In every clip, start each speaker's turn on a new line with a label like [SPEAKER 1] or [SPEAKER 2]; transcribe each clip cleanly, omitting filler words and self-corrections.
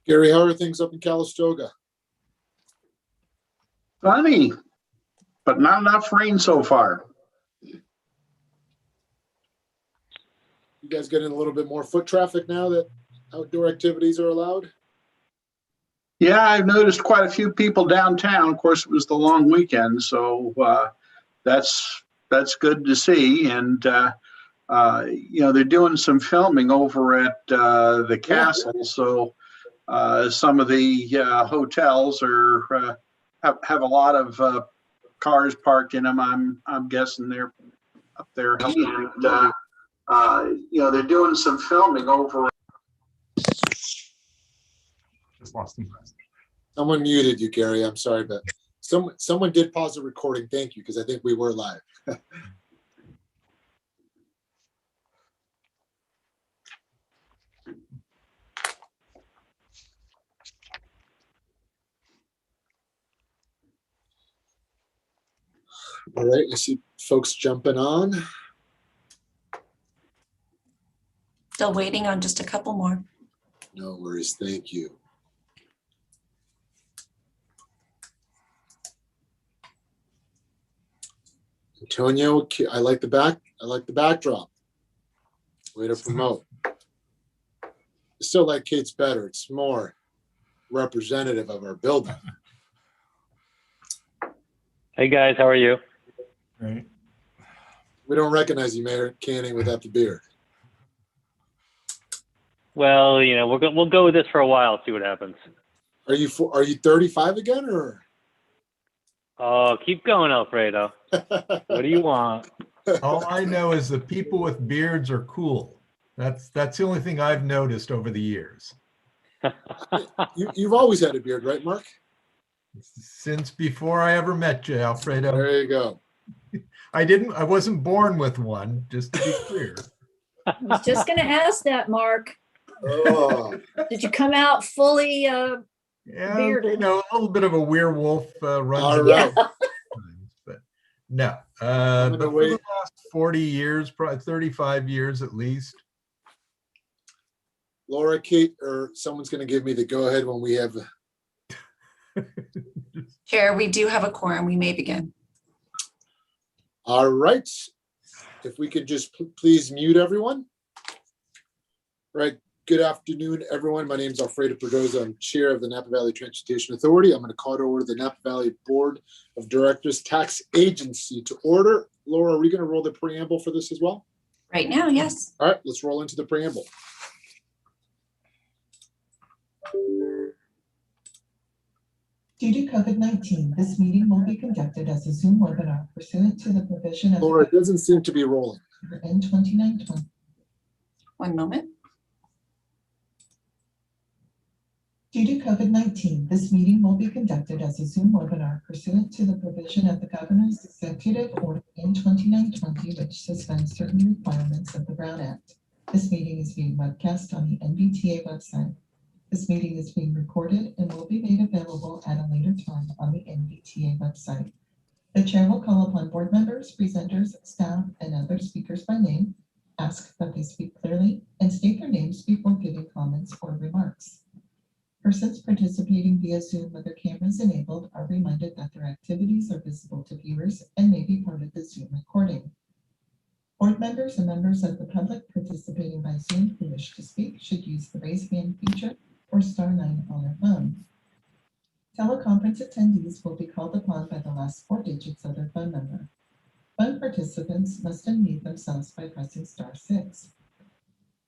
[SPEAKER 1] Gary, how are things up in Calistoga?
[SPEAKER 2] Sunny, but not enough rain so far.
[SPEAKER 1] You guys getting a little bit more foot traffic now that outdoor activities are allowed?
[SPEAKER 2] Yeah, I've noticed quite a few people downtown. Of course, it was the long weekend, so that's good to see. And they're doing some filming over at the castle, so some of the hotels are have a lot of cars parked in them. I'm guessing they're up there. And they're doing some filming over.
[SPEAKER 3] Just lost him.
[SPEAKER 1] Someone muted you, Gary. I'm sorry, but someone did pause the recording. Thank you, because I think we were live. All right, I see folks jumping on.
[SPEAKER 4] Still waiting on just a couple more.
[SPEAKER 1] No worries, thank you. Antonio, I like the backdrop. Way to promote. I still like Kate's better. It's more representative of our building.
[SPEAKER 5] Hey guys, how are you?
[SPEAKER 3] Right.
[SPEAKER 1] We don't recognize you, Mayor Canning, without the beard.
[SPEAKER 5] Well, we'll go with this for a while, see what happens.
[SPEAKER 1] Are you 35 again, or?
[SPEAKER 5] Oh, keep going, Alfredo. What do you want?
[SPEAKER 3] All I know is the people with beards are cool. That's the only thing I've noticed over the years.
[SPEAKER 1] You've always had a beard, right, Mark?
[SPEAKER 3] Since before I ever met you, Alfredo.
[SPEAKER 1] There you go.
[SPEAKER 3] I wasn't born with one, just to be clear.
[SPEAKER 6] I was just going to ask that, Mark.
[SPEAKER 1] Oh.
[SPEAKER 6] Did you come out fully
[SPEAKER 3] Yeah,
[SPEAKER 6] bearded?
[SPEAKER 3] a little bit of a werewolf runs
[SPEAKER 1] All
[SPEAKER 3] in the
[SPEAKER 1] right.
[SPEAKER 3] times, but no. But for the last 40 years, probably 35 years at least.
[SPEAKER 1] Laura, Kate, or someone's going to give me the go-ahead when we have.
[SPEAKER 4] Chair, we do have a quorum. We may begin.
[SPEAKER 1] All right. If we could just please mute everyone. All right. Good afternoon, everyone. My name is Alfredo Perdoza. I'm chair of the Napa Valley Transportation Authority. I'm going to call to order the Napa Valley Board of Directors Tax Agency to order. Laura, are we going to roll the preamble for this as well?
[SPEAKER 4] Right now, yes.
[SPEAKER 1] All right, let's roll into the preamble.
[SPEAKER 7] Due to COVID-19, this meeting will be conducted as a Zoom webinar pursuant to the provision of
[SPEAKER 1] Laura, it doesn't seem to be rolling.
[SPEAKER 7] N2920.
[SPEAKER 4] One moment.
[SPEAKER 7] Due to COVID-19, this meeting will be conducted as a Zoom webinar pursuant to the provision of the Governor's Executive Order N2920, which suspends certain requirements of the Brown Act. This meeting is being webcast on the NVTA website. This meeting is being recorded and will be made available at a later time on the NVTA website. The chair will call upon board members, presenters, staff, and other speakers by name, ask that they speak clearly, and state their names before giving comments or remarks. Persons participating via Zoom with their cameras enabled are reminded that their activities are visible to viewers and may be part of the Zoom recording. Board members and members of the public participating by Zoom who wish to speak should use the raise hand feature or *9 on their phone. Teleconference attendees will be called upon by the last 4 digits of their phone number. Phone participants must unmute themselves by pressing *6.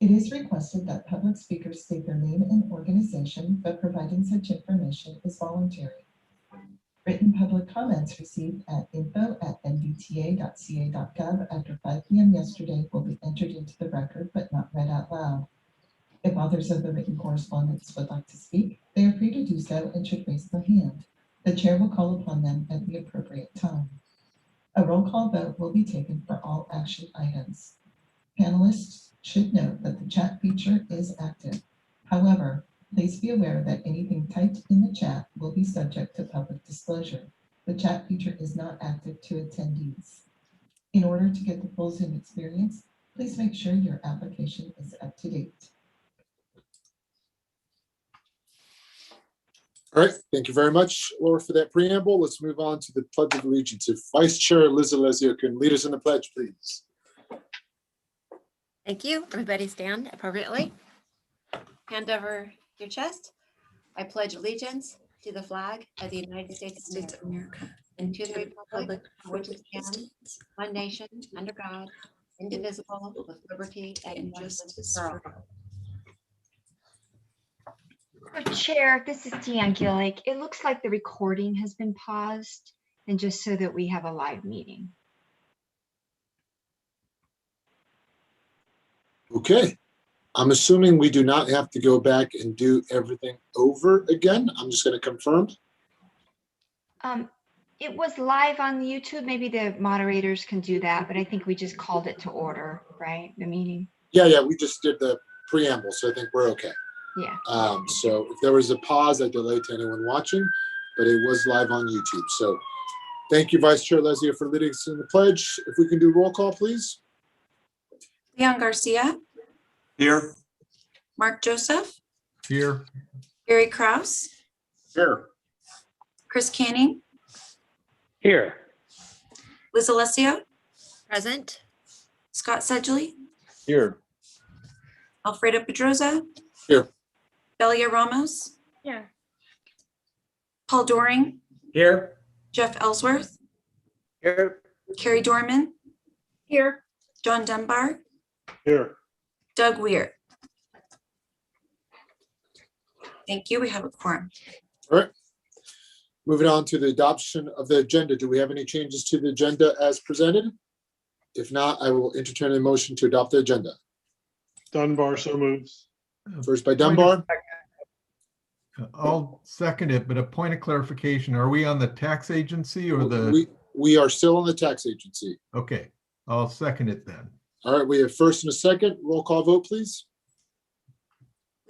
[SPEAKER 7] It is requested that public speakers state their name and organization, but providing such information is voluntary. Written public comments received at info@nvta.ca.gov after 5 p.m. yesterday will be entered into the record but not read out loud. If authors of the written correspondence would like to speak, they are free to do so and should raise their hand. The chair will call upon them at the appropriate time. A roll call vote will be taken for all action items. Panelists should note that the chat feature is active. However, please be aware that anything typed in the chat will be subject to public disclosure. The chat feature is not active to attendees. In order to get the full Zoom experience, please make sure your application is up to date.
[SPEAKER 1] All right, thank you very much, Laura, for that preamble. Let's move on to the Pledge of Allegiance. If Vice Chair Liz Alessio can lead us in the pledge, please.
[SPEAKER 8] Thank you. Everybody stand appropriately. Hand over your chest. I pledge allegiance to the flag of the United States of America and to the republic for which it stands, one nation, under God, indivisible, with liberty and justice for all.
[SPEAKER 9] Chair, this is Deanne Gillick. It looks like the recording has been paused, and just so that we have a live meeting.
[SPEAKER 1] Okay, I'm assuming we do not have to go back and do everything over again. I'm just going to confirm.
[SPEAKER 9] It was live on YouTube. Maybe the moderators can do that, but I think we just called it to order, right? The meeting.
[SPEAKER 1] Yeah, we just did the preamble, so I think we're okay.
[SPEAKER 9] Yeah.
[SPEAKER 1] So if there was a pause, I delayed to anyone watching, but it was live on YouTube. So thank you, Vice Chair Leslie, for leading us in the pledge. If we can do roll call, please.
[SPEAKER 4] Leon Garcia,
[SPEAKER 10] Here.
[SPEAKER 4] Mark Joseph,
[SPEAKER 3] Here.
[SPEAKER 4] Gary Kraus,
[SPEAKER 2] Here.
[SPEAKER 4] Chris Canning,
[SPEAKER 5] Here.
[SPEAKER 4] Liz Alessio,
[SPEAKER 8] Present.
[SPEAKER 4] Scott Sedgley,
[SPEAKER 10] Here.
[SPEAKER 4] Alfredo Pedroza.
[SPEAKER 1] Here.
[SPEAKER 4] Belia Ramos,
[SPEAKER 8] Yeah.
[SPEAKER 4] Paul Doring,
[SPEAKER 10] Here.
[SPEAKER 4] Jeff Ellsworth,
[SPEAKER 10] Here.
[SPEAKER 4] Carrie Dorman,
[SPEAKER 6] Here.
[SPEAKER 4] John Dunbar,
[SPEAKER 10] Here.
[SPEAKER 4] Doug Weir. Thank you. We have a quorum.
[SPEAKER 1] All right. Moving on to the adoption of the agenda. Do we have any changes to the agenda as presented? If not, I will entertain a motion to adopt the agenda.
[SPEAKER 10] Dunbar so moves.
[SPEAKER 1] First by Dunbar.
[SPEAKER 3] I'll second it, but a point of clarification. Are we on the tax agency or the?
[SPEAKER 1] We are still on the tax agency.
[SPEAKER 3] Okay, I'll second it then.
[SPEAKER 1] All right, we have first and a second. Roll call vote, please.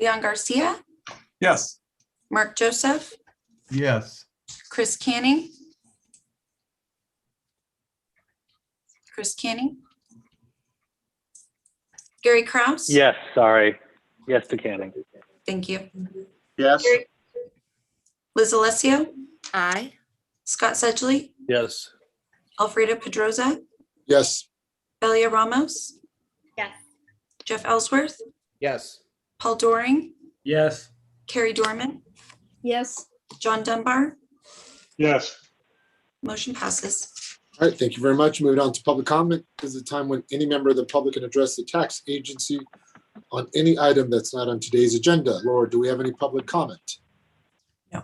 [SPEAKER 4] Leon Garcia,
[SPEAKER 10] Yes.
[SPEAKER 4] Mark Joseph,
[SPEAKER 3] Yes.
[SPEAKER 4] Chris Canning. Chris Canning. Gary Kraus.
[SPEAKER 5] Yes, sorry. Yes to Canning.
[SPEAKER 4] Thank you.
[SPEAKER 2] Yes.
[SPEAKER 4] Liz Alessio,
[SPEAKER 8] Aye.
[SPEAKER 4] Scott Sedgley,
[SPEAKER 10] Yes.
[SPEAKER 4] Alfredo Pedroza,
[SPEAKER 1] Yes.
[SPEAKER 4] Belia Ramos,
[SPEAKER 8] Yes.
[SPEAKER 4] Jeff Ellsworth,
[SPEAKER 10] Yes.
[SPEAKER 4] Paul Doring,
[SPEAKER 10] Yes.
[SPEAKER 4] Carrie Dorman,
[SPEAKER 6] Yes.
[SPEAKER 4] John Dunbar.
[SPEAKER 10] Yes.
[SPEAKER 4] Motion passes.
[SPEAKER 1] All right, thank you very much. Moving on to public comment. This is a time when any member of the public can address the tax agency on any item that's not on today's agenda. Laura, do we have any public comment?
[SPEAKER 4] No.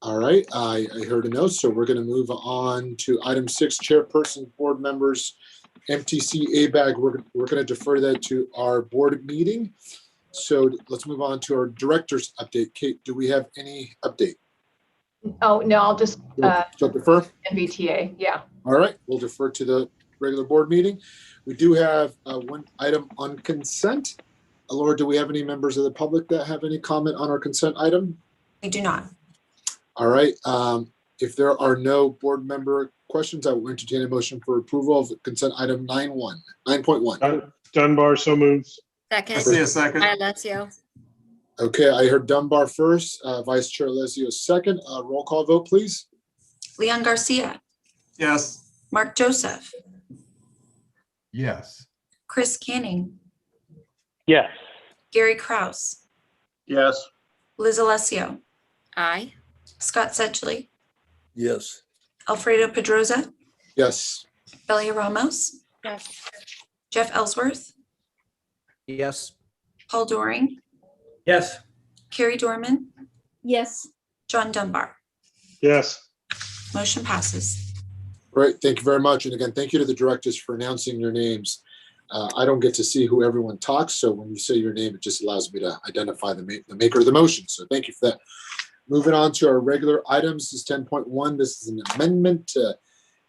[SPEAKER 1] All right, I heard a no, so we're going to move on to item 6, chairperson, board members, MTC ABAG. We're going to defer that to our board meeting. So let's move on to our director's update. Kate, do we have any update?
[SPEAKER 11] Oh, no, I'll just,
[SPEAKER 1] So defer?
[SPEAKER 11] NVTA, yeah.
[SPEAKER 1] All right, we'll defer to the regular board meeting. We do have one item on consent. Laura, do we have any members of the public that have any comment on our consent item?
[SPEAKER 4] We do not.
[SPEAKER 1] All right, if there are no board member questions, I will entertain a motion for approval of consent item 9.1.
[SPEAKER 10] Dunbar so moves.
[SPEAKER 8] Second.
[SPEAKER 10] I see a second.
[SPEAKER 8] Aye, Alessio.
[SPEAKER 1] Okay, I heard Dunbar first, Vice Chair Alessio second. Roll call vote, please.
[SPEAKER 4] Leon Garcia,
[SPEAKER 10] Yes.
[SPEAKER 4] Mark Joseph,
[SPEAKER 3] Yes.
[SPEAKER 4] Chris Canning,
[SPEAKER 5] Yes.
[SPEAKER 4] Gary Kraus,
[SPEAKER 2] Yes.
[SPEAKER 4] Liz Alessio,
[SPEAKER 8] Aye.
[SPEAKER 4] Scott Sedgley,
[SPEAKER 10] Yes.
[SPEAKER 4] Alfredo Pedroza,
[SPEAKER 1] Yes.
[SPEAKER 4] Belia Ramos,
[SPEAKER 8] Yes.
[SPEAKER 4] Jeff Ellsworth,
[SPEAKER 10] Yes.
[SPEAKER 4] Paul Doring,
[SPEAKER 10] Yes.
[SPEAKER 4] Carrie Dorman,
[SPEAKER 6] Yes.
[SPEAKER 4] John Dunbar.
[SPEAKER 10] Yes.
[SPEAKER 4] Motion passes.
[SPEAKER 1] Right, thank you very much. And again, thank you to the directors for announcing your names. I don't get to see who everyone talks, so when you say your name, it just allows me to identify the maker of the motion. So thank you for that. Moving on to our regular items, this is 10.1. This is an amendment to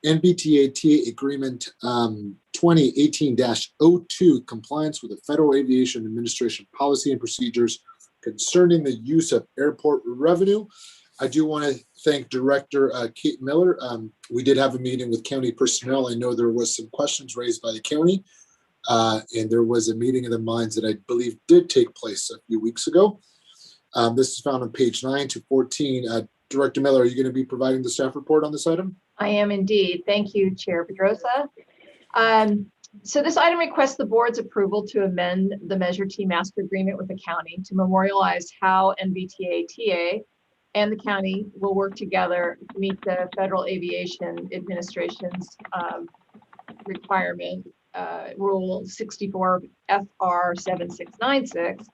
[SPEAKER 1] NVTA-TA Agreement 2018-02, compliance with the Federal Aviation Administration policy and procedures concerning the use of airport revenue. I do want to thank Director Kate Miller. We did have a meeting with county personnel. I know there was some questions raised by the county, and there was a meeting of the minds that I believe did take place a few weeks ago. This is found on page 9 to 14. Director Miller, are you going to be providing the staff report on this item?
[SPEAKER 11] I am indeed. Thank you, Chair Pedrosa. So this item requests the board's approval to amend the Measure T master agreement with the county to memorialize how NVTA-TA and the county will work together to meet the Federal Aviation Administration's requirement, Rule 64 FR 7696,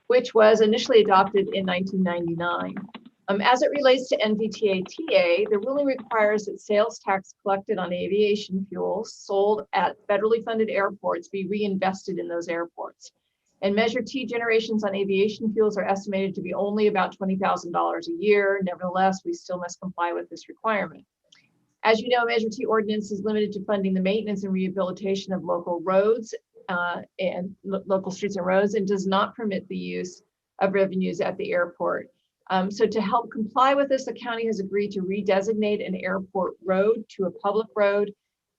[SPEAKER 11] which was initially adopted in 1999. As it relates to NVTA-TA, the ruling requires that sales tax collected on aviation fuels sold at federally funded airports be reinvested in those airports. And Measure T generations on aviation fuels are estimated to be only about $20,000 a year. Nevertheless, we still must comply with this requirement. As you know, Measure T ordinance is limited to funding the maintenance and rehabilitation of local roads and local streets and roads, and does not permit the use of revenues at the airport. So to help comply with this, the county has agreed to redesignate an airport road to a public road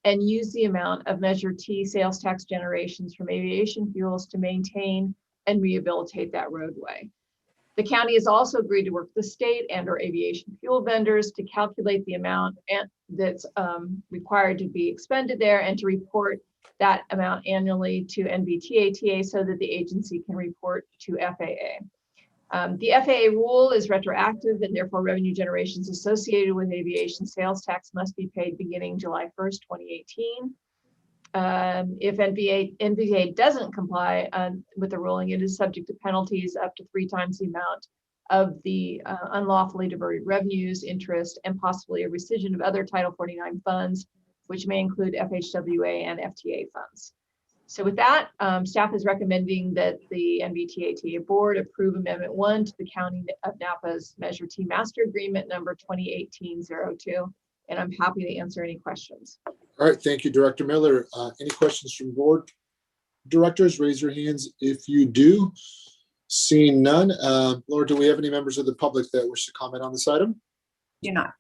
[SPEAKER 11] and use the amount of Measure T sales tax generations from aviation fuels to maintain and rehabilitate that roadway. The county has also agreed to work with the state and or aviation fuel vendors to calculate the amount that's required to be expended there and to report that amount annually to NVTA-TA so that the agency can report to FAA. The FAA rule is retroactive, and therefore revenue generations associated with aviation sales tax must be paid beginning July 1st, 2018. If NVTA doesn't comply with the ruling, it is subject to penalties up to 3 times the amount of the unlawfully diverted revenues, interest, and possibly a rescission of other Title 49 funds, which may include FHWA and FTA funds. So with that, staff is recommending that the NVTA-TA board approve Amendment 1 to the County of Napa's Measure T Master Agreement number 2018-02, and I'm happy to answer any questions.
[SPEAKER 1] All right, thank you, Director Miller. Any questions from board directors? Raise your hands if you do. Seeing none. Laura, do we have any members of the public that wish to comment on this item?
[SPEAKER 4] Do not.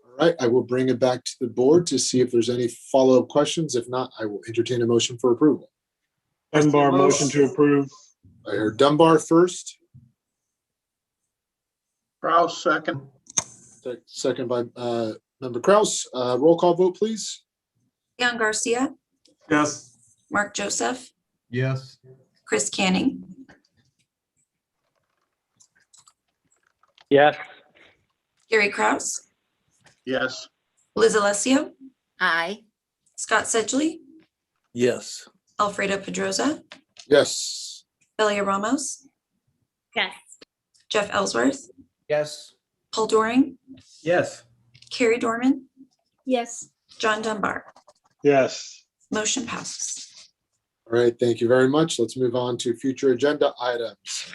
[SPEAKER 1] All right, I will bring it back to the board to see if there's any follow-up questions. If not, I will entertain a motion for approval.
[SPEAKER 10] Dunbar, motion to approve.
[SPEAKER 1] I heard Dunbar first,
[SPEAKER 2] Kraus, second.
[SPEAKER 1] second by Member Kraus. Roll call vote, please.
[SPEAKER 4] Leon Garcia,
[SPEAKER 10] Yes.
[SPEAKER 4] Mark Joseph,
[SPEAKER 3] Yes.
[SPEAKER 4] Chris Canning,
[SPEAKER 5] Yes.
[SPEAKER 4] Gary Kraus,
[SPEAKER 2] Yes.
[SPEAKER 4] Liz Alessio,
[SPEAKER 8] Aye.
[SPEAKER 4] Scott Sedgley,
[SPEAKER 10] Yes.
[SPEAKER 4] Alfredo Pedrosa,
[SPEAKER 1] Yes.
[SPEAKER 4] Belia Ramos,
[SPEAKER 8] Yes.
[SPEAKER 4] Jeff Ellsworth,
[SPEAKER 10] Yes.
[SPEAKER 4] Paul Doring,
[SPEAKER 10] Yes.
[SPEAKER 4] Carrie Dorman,
[SPEAKER 6] yes,
[SPEAKER 4] John Dunbar.
[SPEAKER 10] Yes.
[SPEAKER 4] Motion passes.
[SPEAKER 1] All right, thank you very much. Let's move on to future agenda items.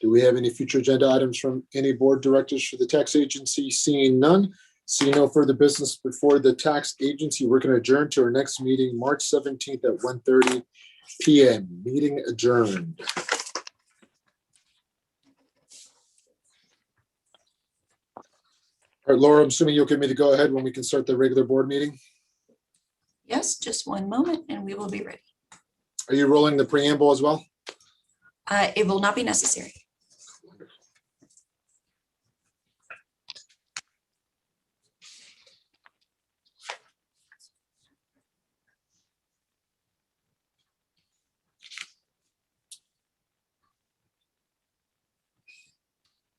[SPEAKER 1] Do we have any future agenda items from any board directors for the tax agency? Seeing none, seeing no further business before the tax agency, we're going to adjourn to our next meeting, March 17th at 1:30 p.m. Meeting adjourned. All right, Laura, I'm assuming you'll give me the go-ahead when we can start the regular board meeting.
[SPEAKER 4] Yes, just one moment and we will be ready.
[SPEAKER 1] Are you rolling the preamble as well?
[SPEAKER 4] It will not be necessary.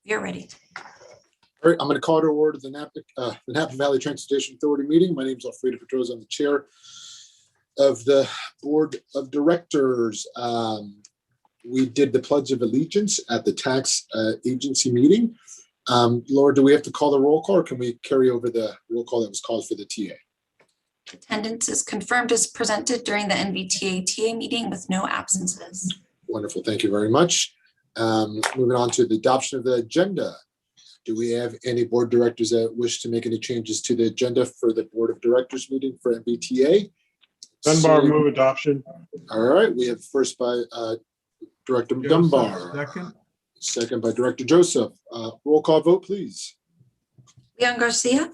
[SPEAKER 4] You're ready.
[SPEAKER 1] All right, I'm going to call to order the Napa Valley Transportation Authority meeting. My name is Alfredo Pedrosa. I'm the chair of the board of directors. We did the Pledge of Allegiance at the tax agency meeting. Laura, do we have to call the roll call, or can we carry over the roll call that was called for the TA?
[SPEAKER 4] Attendance is confirmed as presented during the NVTA-TA meeting with no absences.
[SPEAKER 1] Wonderful, thank you very much. Moving on to the adoption of the agenda. Do we have any board directors that wish to make any changes to the agenda for the board of directors meeting for NVTA?
[SPEAKER 10] Dunbar, move adoption.
[SPEAKER 1] All right, we have first by Director Dunbar.
[SPEAKER 3] Second.
[SPEAKER 1] Second by Director Joseph. Roll call vote, please.
[SPEAKER 4] Leon Garcia,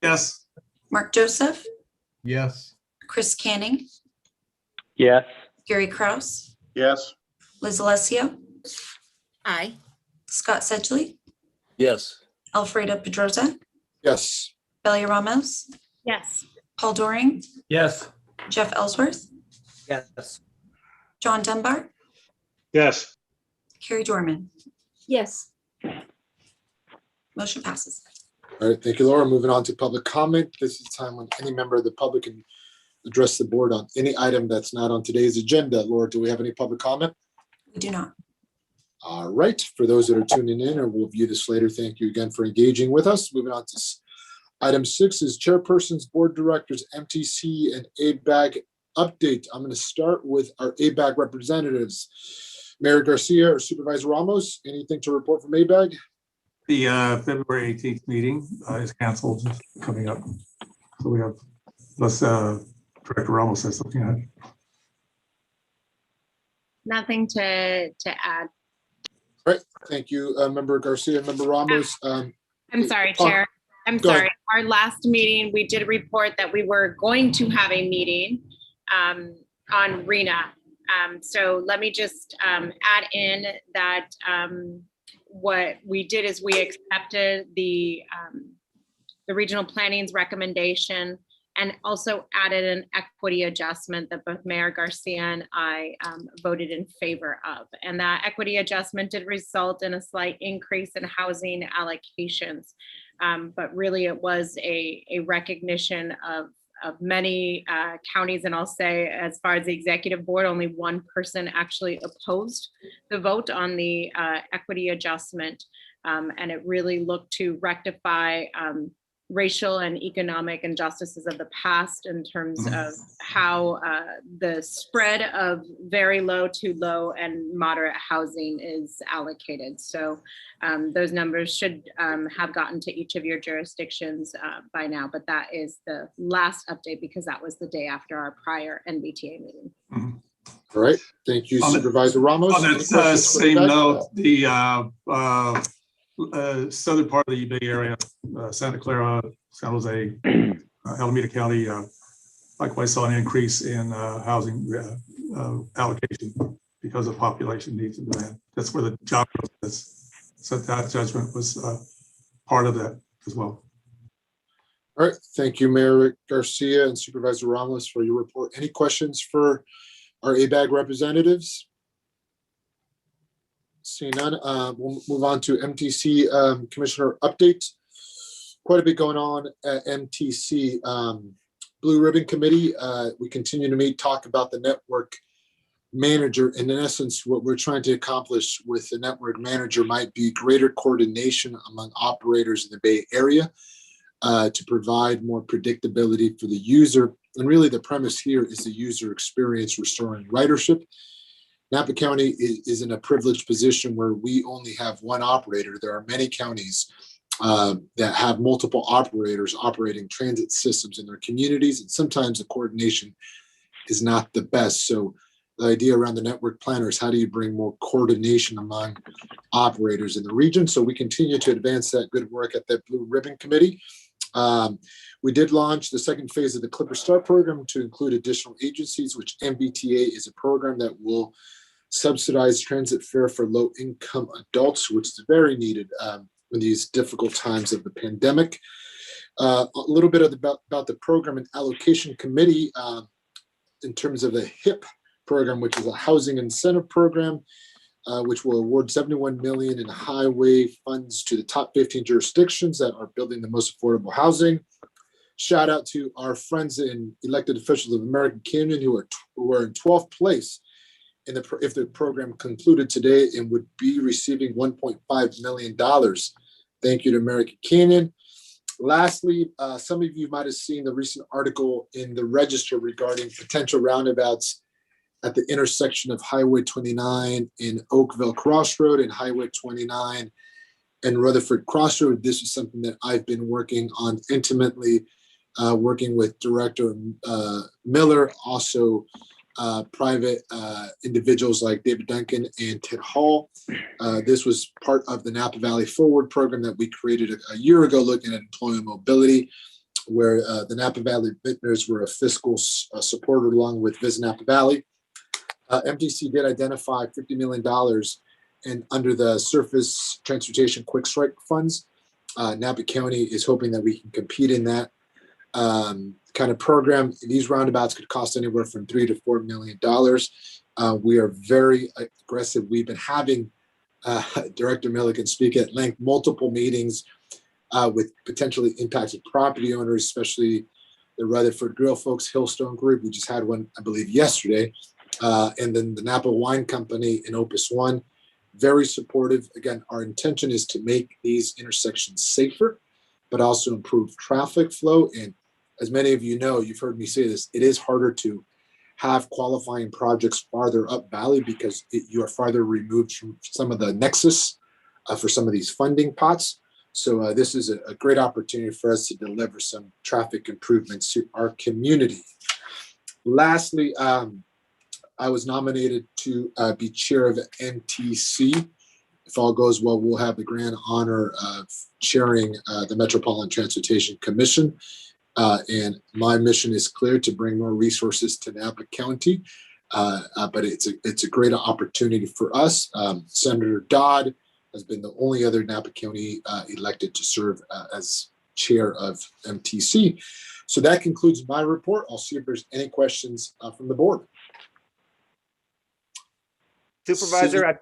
[SPEAKER 10] Yes.
[SPEAKER 4] Mark Joseph,
[SPEAKER 3] Yes.
[SPEAKER 4] Chris Canning,
[SPEAKER 5] Yes.
[SPEAKER 4] Gary Kraus,
[SPEAKER 2] Yes.
[SPEAKER 4] Liz Alessio,
[SPEAKER 8] Aye.
[SPEAKER 4] Scott Sedgley,
[SPEAKER 10] Yes.
[SPEAKER 4] Alfredo Pedroza,
[SPEAKER 1] Yes.
[SPEAKER 4] Belia Ramos,
[SPEAKER 6] Yes.
[SPEAKER 4] Paul Doring,
[SPEAKER 10] Yes.
[SPEAKER 4] Jeff Ellsworth,
[SPEAKER 10] Yes.
[SPEAKER 4] John Dunbar,
[SPEAKER 10] Yes.
[SPEAKER 4] Carrie Dorman.
[SPEAKER 6] Yes.
[SPEAKER 4] Motion passes.
[SPEAKER 1] All right, thank you, Laura. Moving on to public comment. This is time when any member of the public can address the board on any item that's not on today's agenda. Laura, do we have any public comment?
[SPEAKER 4] We do not.
[SPEAKER 1] All right, for those that are tuning in or will view this later, thank you again for engaging with us. Moving on to item 6 is Chairperson's Board Directors, MTC and ABAG update. I'm going to start with our ABAG representatives. Mayor Garcia or Supervisor Ramos, anything to report from ABAG?
[SPEAKER 12] The February 18th meeting is canceled coming up. So we have, unless Director Ramos says something.
[SPEAKER 13] Nothing to add.
[SPEAKER 1] All right, thank you, Member Garcia, Member Ramos.
[SPEAKER 13] I'm sorry,
[SPEAKER 1] Oh,
[SPEAKER 13] Chair. I'm
[SPEAKER 1] go
[SPEAKER 13] sorry.
[SPEAKER 1] ahead.
[SPEAKER 13] Our last meeting, we did report that we were going to have a meeting on RENA. So let me just add in that what we did is we accepted the regional planning's recommendation and also added an equity adjustment that both Mayor Garcia and I voted in favor of. And that equity adjustment did result in a slight increase in housing allocations. But really it was a recognition of many counties, and I'll say as far as the executive board, only one person actually opposed the vote on the equity adjustment. And it really looked to rectify racial and economic injustices of the past in terms of how the spread of very low to low and moderate housing is allocated. So those numbers should have gotten to each of your jurisdictions by now, but that is the last update because that was the day after our prior NVTA meeting.
[SPEAKER 1] All right, thank you, Supervisor Ramos.
[SPEAKER 12] On that same note, the southern part of the Bay Area, Santa Clara, San Jose, Alameda County, likewise saw an increase in housing allocation because of population needs and demand. That's where the job growth is. So that judgment was part of that as well.
[SPEAKER 1] All right, thank you, Mayor Garcia and Supervisor Ramos for your report. Any questions for our ABAG representatives? See none, we'll move on to MTC Commissioner update. Quite a bit going on at MTC. Blue Ribbon Committee, we continue to meet, talk about the network manager. And in essence, what we're trying to accomplish with the network manager might be greater coordination among operators in the Bay Area to provide more predictability for the user. And really the premise here is the user experience restoring ridership. Napa County is in a privileged position where we only have one operator. There are many counties that have multiple operators operating transit systems in their communities, and sometimes the coordination is not the best. So the idea around the network planner is how do you bring more coordination among operators in the region? So we continue to advance that good work at that Blue Ribbon Committee. We did launch the second phase of the Clipper Star program to include additional agencies, which NVTA is a program that will subsidize transit fare for low-income adults, which is very needed in these difficult times of the pandemic. A little bit about the program and allocation committee in terms of the HIP program, which is a housing incentive program, which will award $71 million in highway funds to the top 15 jurisdictions that are building the most affordable housing. Shout out to our friends and elected officials of American Canyon who are in 12th place if the program concluded today and would be receiving $1.5 million. Thank you to American Canyon. Lastly, some of you might have seen the recent article in the Register regarding potential roundabouts at the intersection of Highway 29 in Oakville Crossroad and Highway 29 and Rutherford Crossroad. This is something that I've been working on intimately, working with Director Miller, also private individuals like David Duncan and Ted Hall. This was part of the Napa Valley Forward program that we created a year ago looking at employment mobility, where the Napa Valley Vintners were a fiscal supporter along with Visit Napa Valley. MTC did identify $50 million and under the Surface Transportation Quick Strike funds, Napa County is hoping that we can compete in that kind of program. These roundabouts could cost anywhere from $3 to $4 million. We are very aggressive. We've been having Director Milliken speak at length, multiple meetings with potentially impacted property owners, especially the Rutherford Grill folks, Hillstone Group. We just had one, I believe, yesterday. And then the Napa Wine Company and Opus One, very supportive. Again, our intention is to make these intersections safer, but also improve traffic flow. And as many of you know, you've heard me say this, it is harder to have qualifying projects farther up Valley because you are farther removed from some of the nexus for some of these funding pots. So this is a great opportunity for us to deliver some traffic improvements to our community. Lastly, I was nominated to be chair of NTC. If all goes well, we'll have the grand honor of chairing the Metropolitan Transportation Commission. And my mission is clear: to bring more resources to Napa County. But it's a great opportunity for us. Senator Dodd has been the only other Napa County elected to serve as chair of MTC. So that concludes my report. I'll see if there's any questions from the board.
[SPEAKER 14] Supervisor,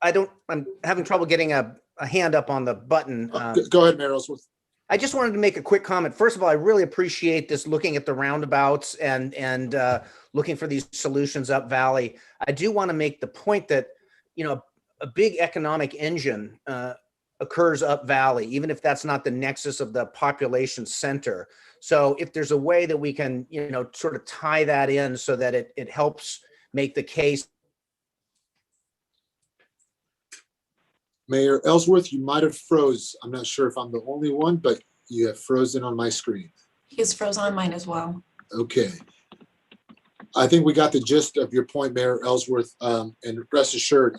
[SPEAKER 14] I'm having trouble getting a hand up on the button.
[SPEAKER 1] Go ahead, Mayor Ellsworth.
[SPEAKER 14] I just wanted to make a quick comment. First of all, I really appreciate this, looking at the roundabouts and looking for these solutions up Valley. I do want to make the point that, you know, a big economic engine occurs up Valley, even if that's not the nexus of the population center. So if there's a way that we can, you know, sort of tie that in so that it helps make the case.
[SPEAKER 1] Mayor Ellsworth, you might have froze. I'm not sure if I'm the only one, but you have frozen on my screen.
[SPEAKER 4] He is frozen on mine as well.
[SPEAKER 1] Okay. I think we got the gist of your point, Mayor Ellsworth. And rest assured,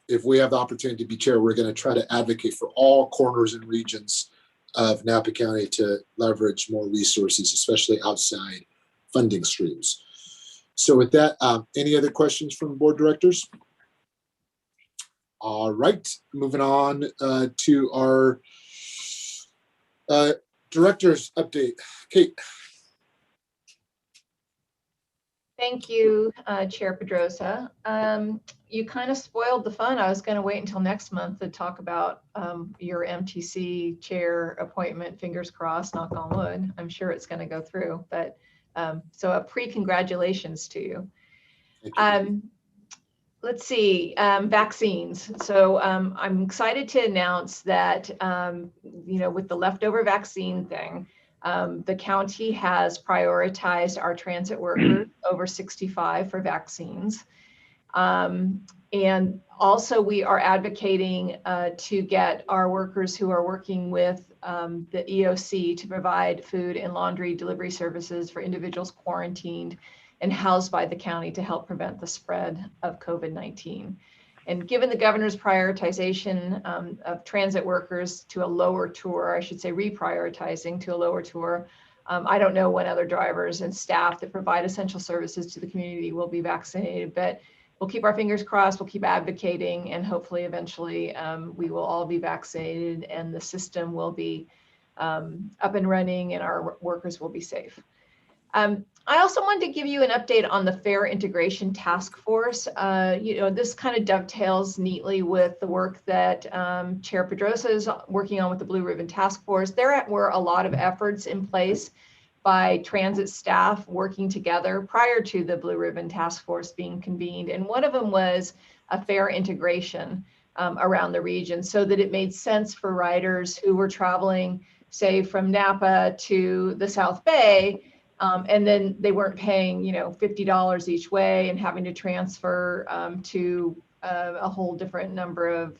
[SPEAKER 1] if we have the opportunity to be chair, we're going to try to advocate for all corners and regions of Napa County to leverage more resources, especially outside funding streams. So with that, any other questions from board directors? All right, moving on to our director's update. Kate.
[SPEAKER 11] Thank you, Chair Pedrosa. You kind of spoiled the fun. I was going to wait until next month to talk about your MTC chair appointment. Fingers crossed, knock on wood. I'm sure it's going to go through. But so a pre-congratulations to you. Let's see, vaccines. So I'm excited to announce that, you know, with the leftover vaccine thing, the county has prioritized our transit workers over 65 for vaccines. And also we are advocating to get our workers who are working with the EOC to provide food and laundry delivery services for individuals quarantined and housed by the county to help prevent the spread of COVID-19. And given the governor's prioritization of transit workers to a lower tour, I should say reprioritizing to a lower tour, I don't know when other drivers and staff that provide essential services to the community will be vaccinated, but we'll keep our fingers crossed, we'll keep advocating, and hopefully eventually we will all be vaccinated and the system will be up and running and our workers will be safe. I also wanted to give you an update on the Fare Integration Task Force. You know, this kind of dovetails neatly with the work that Chair Pedrosa is working on with the Blue Ribbon Task Force. There were a lot of efforts in place by transit staff working together prior to the Blue Ribbon Task Force being convened. And one of them was a fare integration around the region so that it made sense for riders who were traveling, say, from Napa to the South Bay, and then they weren't paying, you know, $50 each way and having to transfer to a whole different number of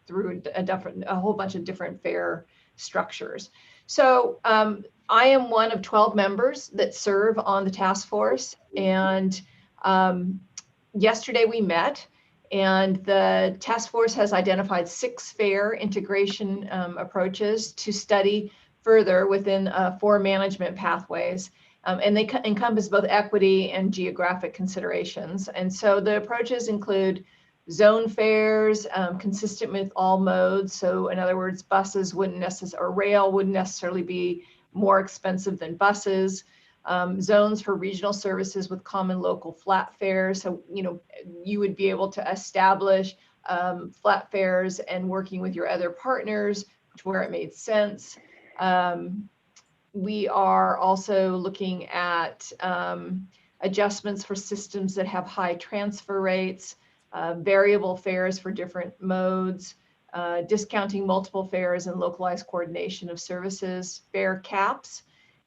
[SPEAKER 11] through a whole bunch of different fare structures. So I am one of 12 members that serve on the task force, and yesterday we met, and the task force has identified 6 fare integration approaches to study further within 4 management pathways. And they encompass both equity and geographic considerations. And so the approaches include zone fares consistent with all modes. So in other words, buses wouldn't necessarily, or rail wouldn't necessarily be more expensive than buses. Zones for regional services with common local flat fares. So, you know, you would be able to establish flat fares and working with your other partners where it made sense. We are also looking at adjustments for systems that have high transfer rates, variable fares for different modes, discounting multiple fares and localized coordination of services, fare caps,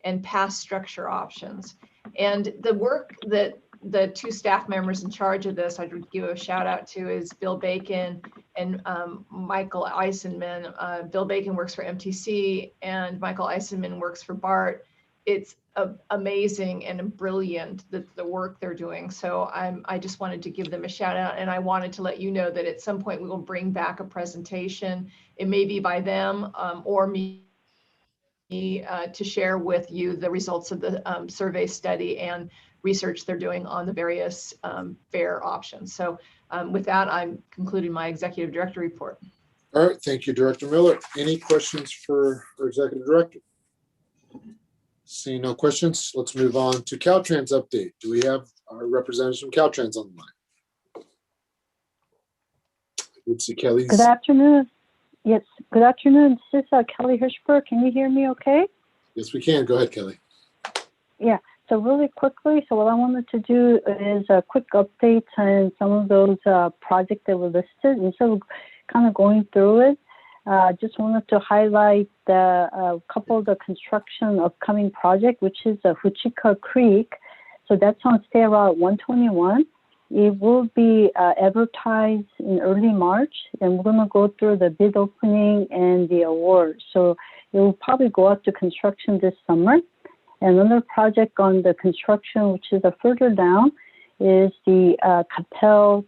[SPEAKER 11] and pass structure options. And the work that the two staff members in charge of this, I'd give a shout out to, is Bill Bacon and Michael Eisenman. Bill Bacon works for MTC and Michael Eisenman works for BART. It's amazing and brilliant, the work they're doing. So I just wanted to give them a shout out, and I wanted to let you know that at some point we will bring back a presentation. It may be by them or me to share with you the results of the survey study and research they're doing on the various fare options. So with that, I'm concluding my executive director report.
[SPEAKER 1] All right, thank you, Director Miller. Any questions for our executive director? Seeing no questions, let's move on to Caltrans update. Do we have our representatives from Caltrans on the line? Let's see, Kelly's.
[SPEAKER 15] Good afternoon. Yes, good afternoon. This is Kelly Hirschberg. Can you hear me okay?
[SPEAKER 1] Yes, we can. Go ahead, Kelly.
[SPEAKER 15] Yeah, so really quickly, so what I wanted to do is a quick update on some of those projects that were listed. Instead of kind of going through it, just wanted to highlight a couple of the construction upcoming project, which is Huchika Creek. So that's on State Route 121. It will be advertised in early March, and we're going to go through the bid opening and the award. So it will probably go out to construction this summer. And another project on the construction, which is further down, is the Capel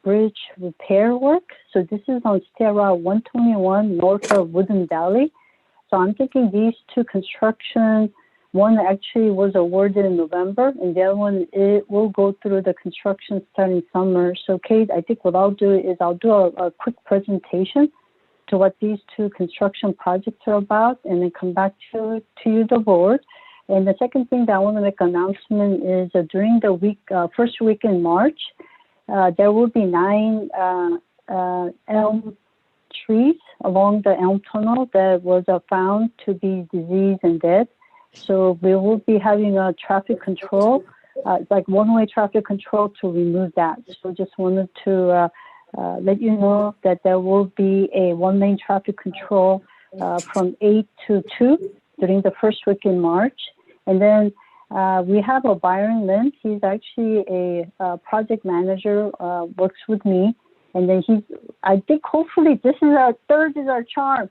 [SPEAKER 15] Bridge repair work. So this is on State Route 121 north of Wooden Valley. So I'm thinking these two construction, one actually was awarded in November, and the other one, it will go through the construction starting summer. So Kate, I think what I'll do is I'll do a quick presentation to what these two construction projects are about, and then come back to you, the board. And the second thing that I want to make an announcement is during the week, first week in March, there will be 9 elm trees along the elm tunnel that was found to be diseased and dead. So we will be having a traffic control, like one-way traffic control to remove that. So just wanted to let you know that there will be a one-lane traffic control from 8 to 2 during the first week in March. And then we have a Byron Lynn. He's actually a project manager, works with me. And then I think hopefully this is our third is our charm.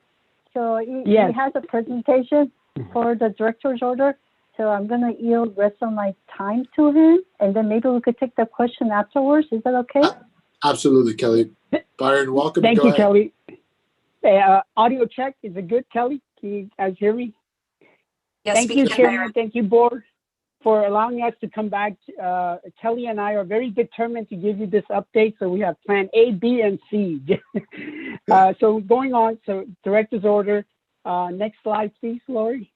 [SPEAKER 15] So he has a presentation for the director's order. So I'm going to yield the rest of my time to him. And then maybe we could take the question afterwards. Is that okay?
[SPEAKER 1] Absolutely, Kelly. Byron, welcome.
[SPEAKER 16] Thank
[SPEAKER 1] Go
[SPEAKER 16] you,
[SPEAKER 1] ahead.
[SPEAKER 16] Kelly. Audio check. Is it good, Kelly? Can you guys hear me?
[SPEAKER 4] Yes,
[SPEAKER 16] Thank
[SPEAKER 4] we
[SPEAKER 16] you,
[SPEAKER 4] can,
[SPEAKER 16] Chairman.
[SPEAKER 4] Byron.
[SPEAKER 16] Thank you, Board, for allowing us to come back. Kelly and I are very determined to give you this update. So we have plan A, B, and C. So going on, so director's order. Next slide, please, Lori.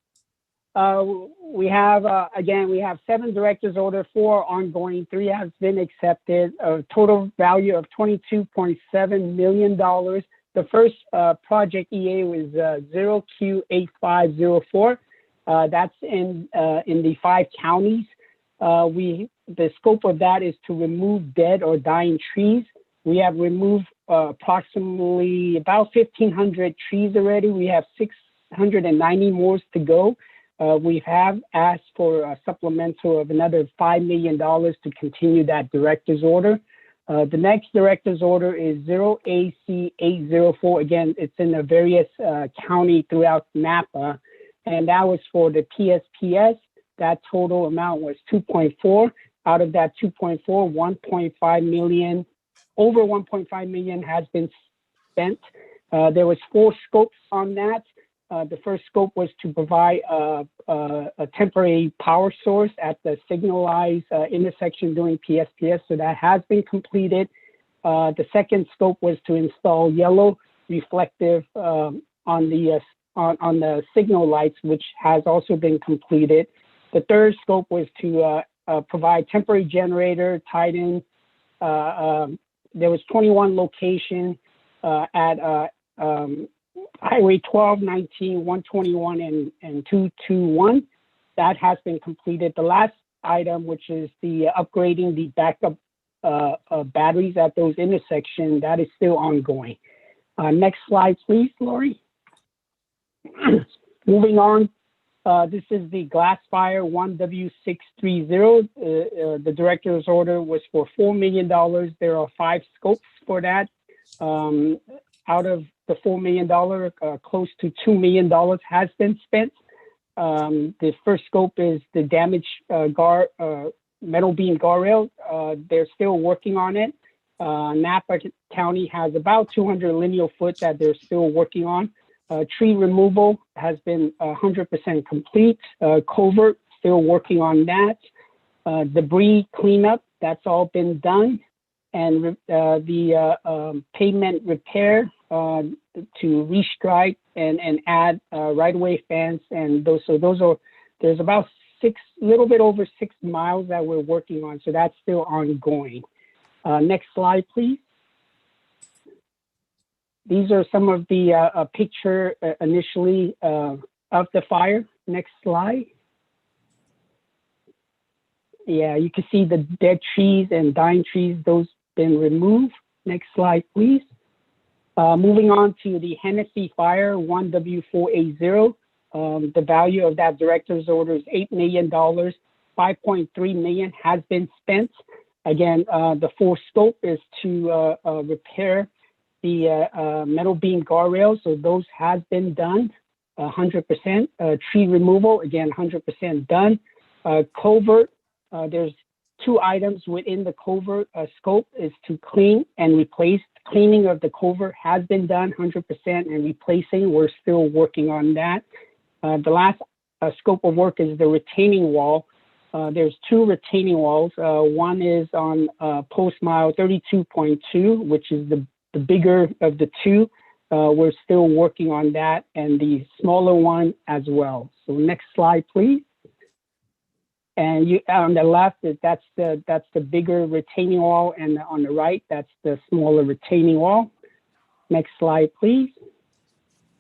[SPEAKER 16] We have, again, we have 7 director's order, 4 ongoing, 3 has been accepted, a total value of $22.7 million. The first project EA was 0Q8504. That's in the 5 counties. The scope of that is to remove dead or dying trees. We have removed approximately about 1,500 trees already. We have 690 more to go. We have asked for a supplemental of another $5 million to continue that director's order. The next director's order is 0AC804. Again, it's in the various county throughout Napa, and that was for the PSPS. That total amount was 2.4. Out of that 2.4, 1.5 million, over 1.5 million has been spent. There was 4 scopes on that. The first scope was to provide a temporary power source at the signalized intersection during PSPS, so that has been completed. The second scope was to install yellow reflective on the signal lights, which has also been completed. The third scope was to provide temporary generator tied in. There was 21 locations at Highway 12, 19, 121, and 221. That has been completed. The last item, which is the upgrading the backup batteries at those intersections, that is still ongoing. Next slide, please, Lori. Moving on, this is the Glassfire 1W630. The director's order was for $4 million. There are 5 scopes for that. Out of the $4 million, close to $2 million has been spent. The first scope is the damaged metal beam guardrail. They're still working on it. Napa County has about 200 linear foot that they're still working on. Tree removal has been 100% complete. Covert, still working on that. Debris cleanup, that's all been done. And the pavement repair to restrike and add right-of-way fence, and those are, there's about a little bit over 6 miles that we're working on, so that's still ongoing. Next slide, please. These are some of the picture initially of the fire. Next slide. Yeah, you can see the dead trees and dying trees, those been removed. Next slide, please. Moving on to the Hennessy Fire 1W480. The value of that director's order is $8 million. $5.3 million has been spent. Again, the full scope is to repair the metal beam guardrails, so those has been done 100%. Tree removal, again, 100% done. Covert, there's 2 items within the covert scope is to clean and replace. Cleaning of the covert has been done 100%, and replacing, we're still working on that. The last scope of work is the retaining wall. There's 2 retaining walls. One is on post mile 32.2, which is the bigger of the 2. We're still working on that, and the smaller one as well. So next slide, please. And you on the left, that's the bigger retaining wall, and on the right, that's the smaller retaining wall. Next slide, please.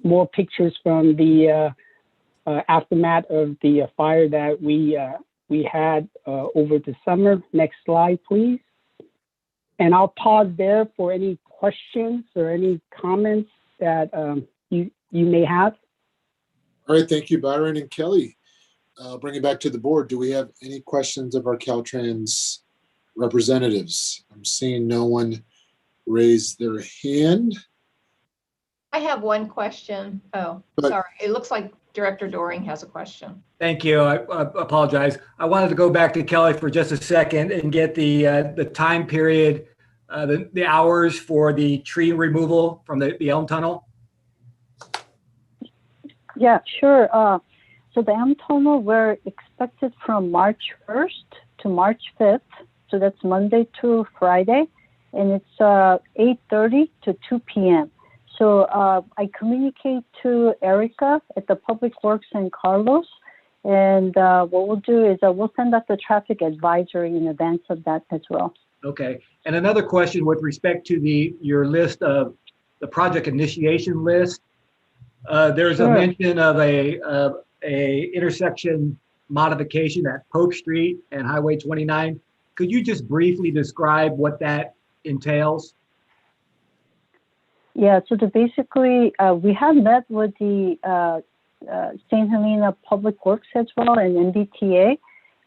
[SPEAKER 16] More pictures from the aftermath of the fire that we had over the summer. Next slide, please. And I'll pause there for any questions or any comments that you may have.
[SPEAKER 1] All right, thank you, Byron and Kelly. Bring it back to the board. Do we have any questions of our Caltrans representatives? I'm seeing no one raise their hand.
[SPEAKER 11] I have one question. Oh, sorry. It looks like Director Doring has a question.
[SPEAKER 17] Thank you. I apologize. I wanted to go back to Kelly for just a second and get the time period, the hours for the tree removal from the Elm Tunnel.
[SPEAKER 15] Yeah, sure. So the Elm Tunnel, we're expected from March 1st to March 5th. So that's Monday to Friday. And it's 8:30 to 2 p.m. So I communicate to Erica at the Public Works and Carlos. And what we'll do is we'll send out the traffic advisory in advance of that as well.
[SPEAKER 17] Okay. And another question with respect to your list of the project initiation list. There's a mention of a intersection modification at Polk Street and Highway 29. Could you just briefly describe what that entails?
[SPEAKER 15] Yeah, so basically, we have met with the St. Helena Public Works as well and NVTA.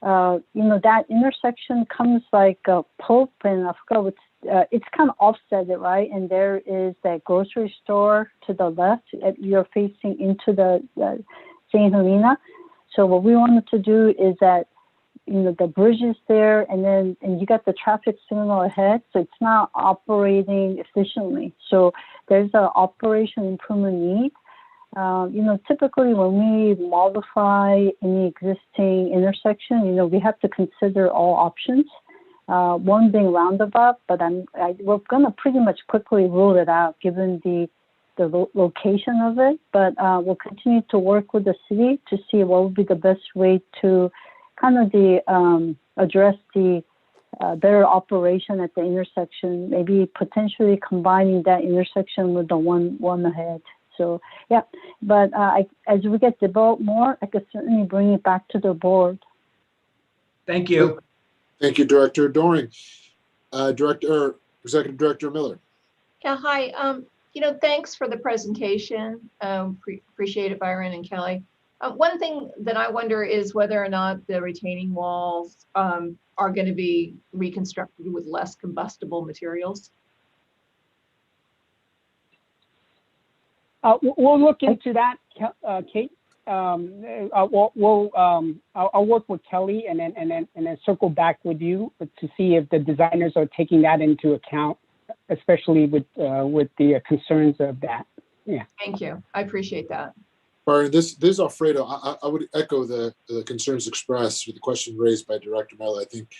[SPEAKER 15] That intersection comes like Pope and I forgot what's, it's kind of offset, right? And there is that grocery store to the left. You're facing into the St. Helena. So what we wanted to do is that, the bridge is there, and you got the traffic signal ahead, so it's not operating efficiently. So there's an operation improvement need. Typically when we modify any existing intersection, we have to consider all options. one being roundabout, but we're gonna pretty much quickly rule it out given the location of it. But we'll continue to work with the city to see what would be the best way to kind of address the better operation at the intersection, maybe potentially combining that intersection with the one ahead. So yeah, but as we get developed more, I could certainly bring it back to the board.
[SPEAKER 17] Thank you.
[SPEAKER 1] Thank you, Director Doring. Executive Director Miller.
[SPEAKER 11] Yeah, hi. Thanks for the presentation. Appreciate it, Byron and Kelly. One thing that I wonder is whether or not the retaining walls are going to be reconstructed with less combustible materials.
[SPEAKER 16] We'll look into that, Kate. I'll work with Kelly and then circle back with you to see if the designers are taking that into account, especially with the concerns of that. Yeah.
[SPEAKER 11] Thank you. I appreciate that.
[SPEAKER 1] Byron, this is Alfredo. I would echo the concerns expressed with the question raised by Director Miller. I think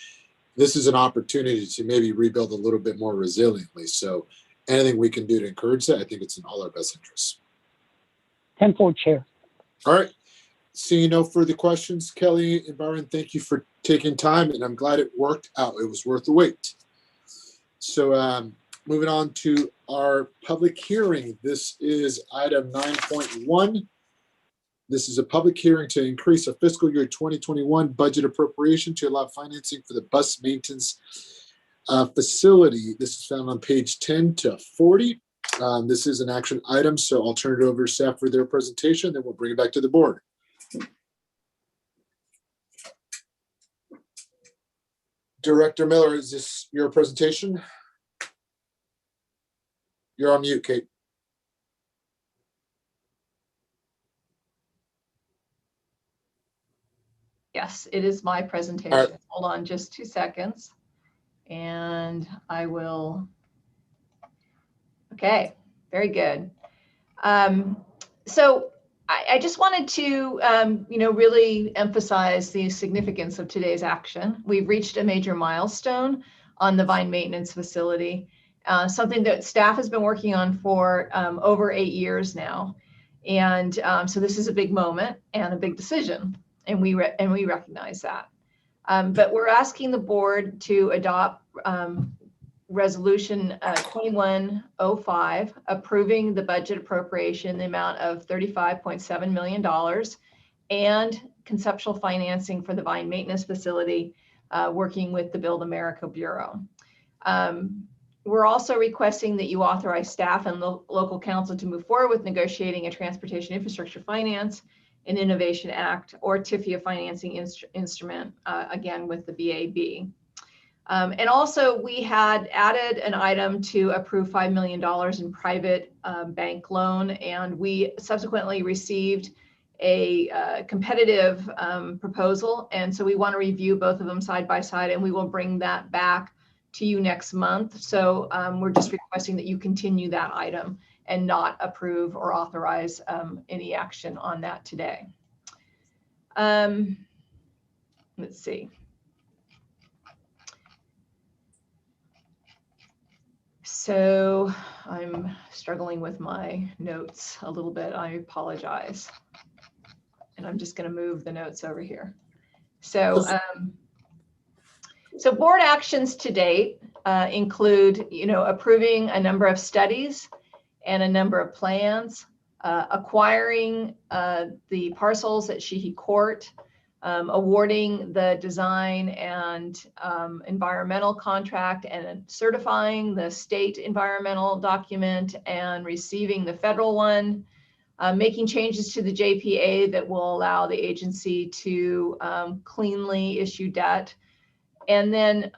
[SPEAKER 1] this is an opportunity to maybe rebuild a little bit more resiliently. So anything we can do to encourage that, I think it's in all our best interests.
[SPEAKER 16] Tenfold chair.
[SPEAKER 1] All right. Seeing no further questions, Kelly and Byron, thank you for taking time, and I'm glad it worked out. It was worth the wait. So moving on to our public hearing. This is item 9.1. This is a public hearing to increase a fiscal year 2021 budget appropriation to allow financing for the bus maintenance facility. This is found on page 10 to 40. This is an action item, so I'll turn it over to staff for their presentation, then we'll bring it back to the board. Director Miller, is this your presentation? You're on mute, Kate.
[SPEAKER 11] Yes, it is my presentation.
[SPEAKER 1] All right.
[SPEAKER 11] Hold on just 2 seconds. And I will. Okay, very good. So I just wanted to, really emphasize the significance of today's action. We've reached a major milestone on the Vine Maintenance Facility, something that staff has been working on for over 8 years now. And so this is a big moment and a big decision, and we recognize that. But we're asking the board to adopt Resolution 2105, approving the budget appropriation in the amount of $35.7 million and conceptual financing for the Vine Maintenance Facility, working with the Build America Bureau. We're also requesting that you authorize staff and local council to move forward with negotiating a Transportation Infrastructure Finance and Innovation Act or TIFIA financing instrument, again with the BAB. And also we had added an item to approve $5 million in private bank loan, and we subsequently received a competitive proposal. And so we want to review both of them side by side, and we will bring that back to you next month. So we're just requesting that you continue that item and not approve or authorize any action on that today. Let's see. So I'm struggling with my notes a little bit. I apologize. And I'm just going to move the notes over here. So, so board actions to date include, approving a number of studies and a number of plans, acquiring the parcels at Sheehy Court, awarding the design and environmental contract and certifying the state environmental document and receiving the federal one, making changes to the JPA that will allow the agency to cleanly issue debt. And then,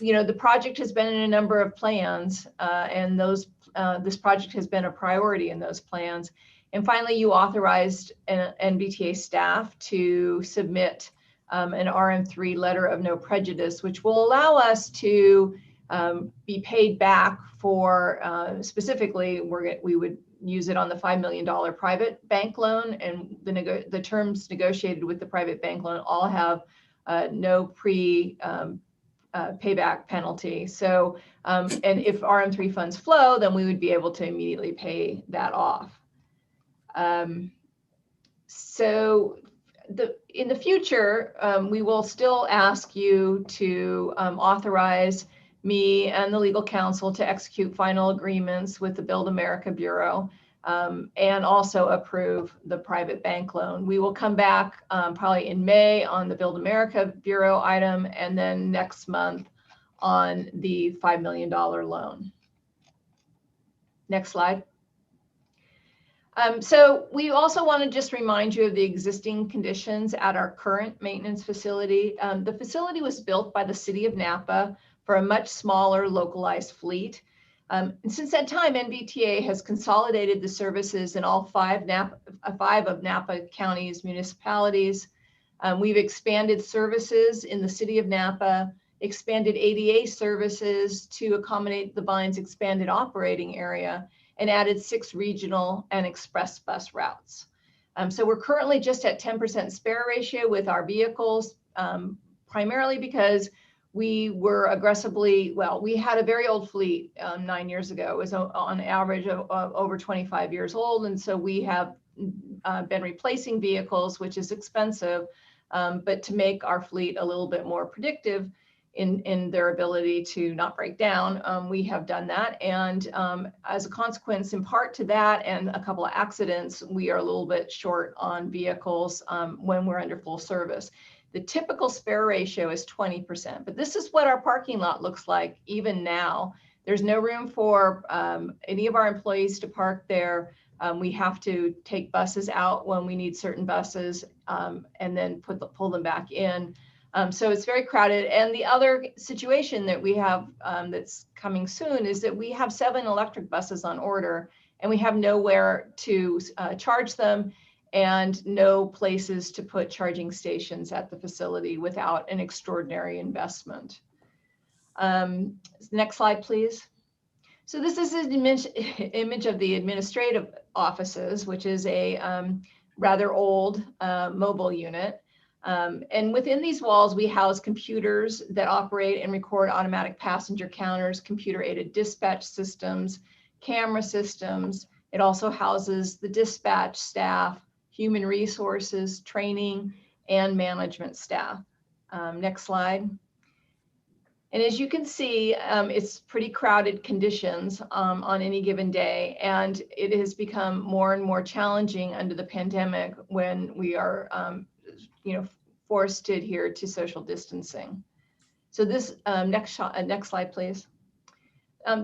[SPEAKER 11] the project has been in a number of plans, and this project has been a priority in those plans. And finally, you authorized NVTA staff to submit an RM3 letter of no prejudice, which will allow us to be paid back for, specifically, we would use it on the $5 million private bank loan, and the terms negotiated with the private bank loan all have no payback penalty. So, and if RM3 funds flow, then we would be able to immediately pay that off. So in the future, we will still ask you to authorize me and the legal counsel to execute final agreements with the Build America Bureau, and also approve the private bank loan. We will come back probably in May on the Build America Bureau item, and then next month on the $5 million loan. Next slide. So we also want to just remind you of the existing conditions at our current maintenance facility. The facility was built by the city of Napa for a much smaller localized fleet. And since that time, NVTA has consolidated the services in all five of Napa County's municipalities. We've expanded services in the city of Napa, expanded ADA services to accommodate the Vine's expanded operating area, and added 6 regional and express bus routes. So we're currently just at 10% spare ratio with our vehicles, primarily because we were aggressively, well, we had a very old fleet 9 years ago. It was on average of over 25 years old. And so we have been replacing vehicles, which is expensive, but to make our fleet a little bit more predictive in their ability to not break down, we have done that. And as a consequence, in part to that and a couple of accidents, we are a little bit short on vehicles when we're under full service. The typical spare ratio is 20%, but this is what our parking lot looks like even now. There's no room for any of our employees to park there. We have to take buses out when we need certain buses, and then pull them back in. So it's very crowded. And the other situation that we have that's coming soon is that we have 7 electric buses on order, and we have nowhere to charge them and no places to put charging stations at the facility without an extraordinary investment. Next slide, please. So this is an image of the administrative offices, which is a rather old mobile unit. And within these walls, we house computers that operate and record automatic passenger counters, computer-aided dispatch systems, camera systems. It also houses the dispatch staff, human resources, training, and management staff. Next slide. And as you can see, it's pretty crowded conditions on any given day. And it has become more and more challenging under the pandemic when we are forced to adhere to social distancing. So this next slide, please.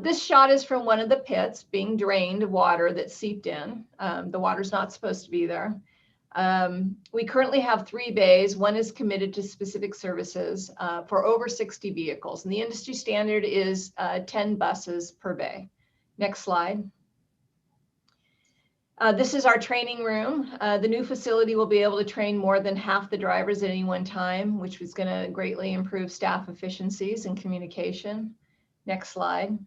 [SPEAKER 11] This shot is from one of the pits being drained of water that seeped in. The water's not supposed to be there. We currently have 3 bays. One is committed to specific services for over 60 vehicles. And the industry standard is 10 buses per bay. Next slide. This is our training room. The new facility will be able to train more than half the drivers at any one time, which is going to greatly improve staff efficiencies and communication. Next slide.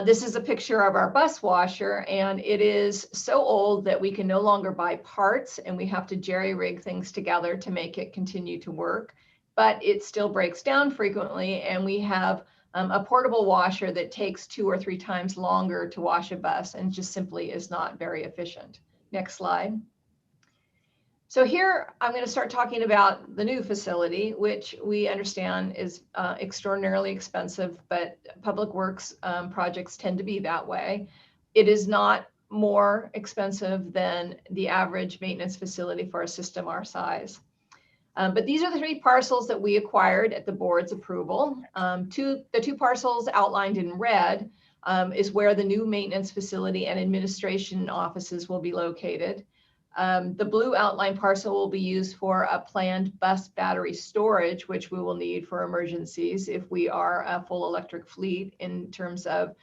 [SPEAKER 11] This is a picture of our bus washer, and it is so old that we can no longer buy parts, and we have to jerry-rig things together to make it continue to work. But it still breaks down frequently, and we have a portable washer that takes 2 or 3 times longer to wash a bus and just simply is not very efficient. Next slide. So here I'm going to start talking about the new facility, which we understand is extraordinarily expensive, but public works projects tend to be that way. It is not more expensive than the average maintenance facility for a system our size. But these are the 3 parcels that we acquired at the board's approval. The 2 parcels outlined in red is where the new maintenance facility and administration offices will be located. The blue outline parcel will be used for a planned bus battery storage, which we will need for emergencies if we are a full electric fleet in terms of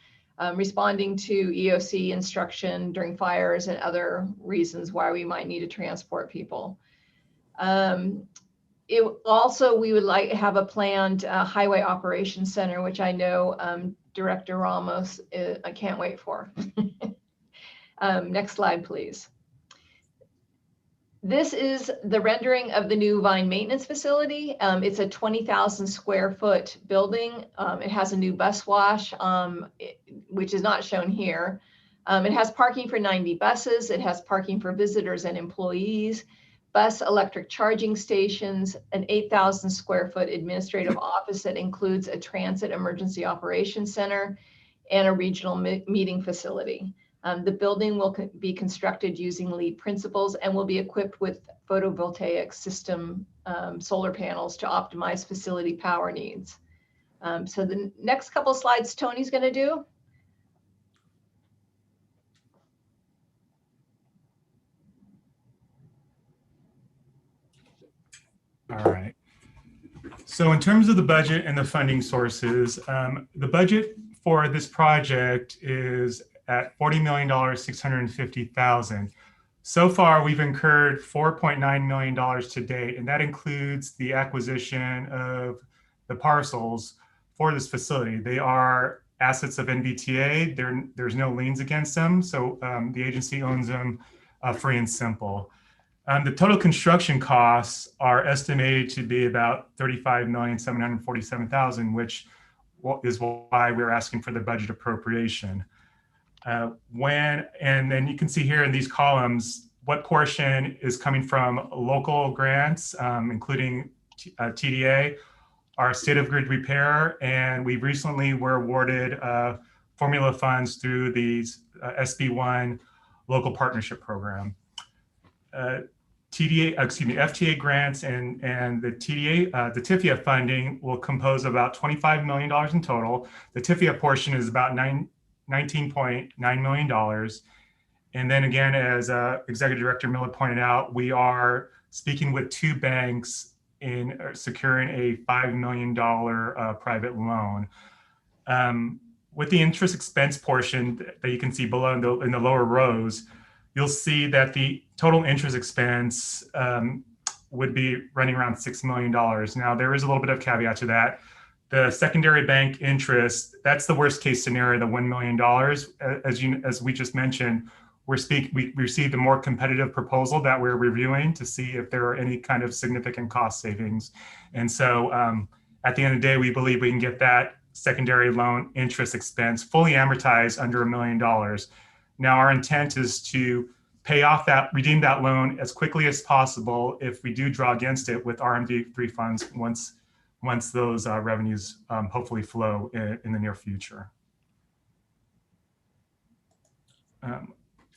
[SPEAKER 11] responding to EOC instruction during fires and other reasons why we might need to transport people. We would like to have a planned highway operations center, which I know Director Ramos, I can't wait for. Next slide, please. This is the rendering of the new Vine maintenance facility. It's a 20,000 square foot building. It has a new bus wash, which is not shown here. It has parking for 90 buses. It has parking for visitors and employees, bus electric charging stations, an 8,000 square foot administrative office that includes a transit emergency operations center and a regional meeting facility. The building will be constructed using LEED principles and will be equipped with photovoltaic system solar panels to optimize facility power needs. So the next couple slides Tony's going to do.
[SPEAKER 18] All right. So in terms of the budget and the funding sources, the budget for this project is at $40,650,000. So far, we've incurred $4.9 million to date, and that includes the acquisition of the parcels for this facility. They are assets of NVTA. There's no liens against them, so the agency owns them free and simple. The total construction costs are estimated to be about $35,747,000, which is why we're asking for the budget appropriation. And then you can see here in these columns what portion is coming from local grants, including TDA, our state of grid repair, and we recently were awarded formula funds through the SB1 local partnership program. FTA grants and the TDA, the TIFIA funding will compose about $25 million in total. The TIFIA portion is about $19.9 million. And then again, as Executive Director Miller pointed out, we are speaking with 2 banks in securing a $5 million private loan. With the interest expense portion that you can see below in the lower rows, you'll see that the total interest expense would be running around $6 million. Now, there is a little bit of caveat to that. The secondary bank interest, that's the worst case scenario, the $1 million. As we just mentioned, we received a more competitive proposal that we're reviewing to see if there are any kind of significant cost savings. And so at the end of the day, we believe we can get that secondary loan interest expense fully amortized under $1 million. Now, our intent is to pay off redeem that loan as quickly as possible if we do draw against it with RMD3 funds once those revenues hopefully flow in the near future.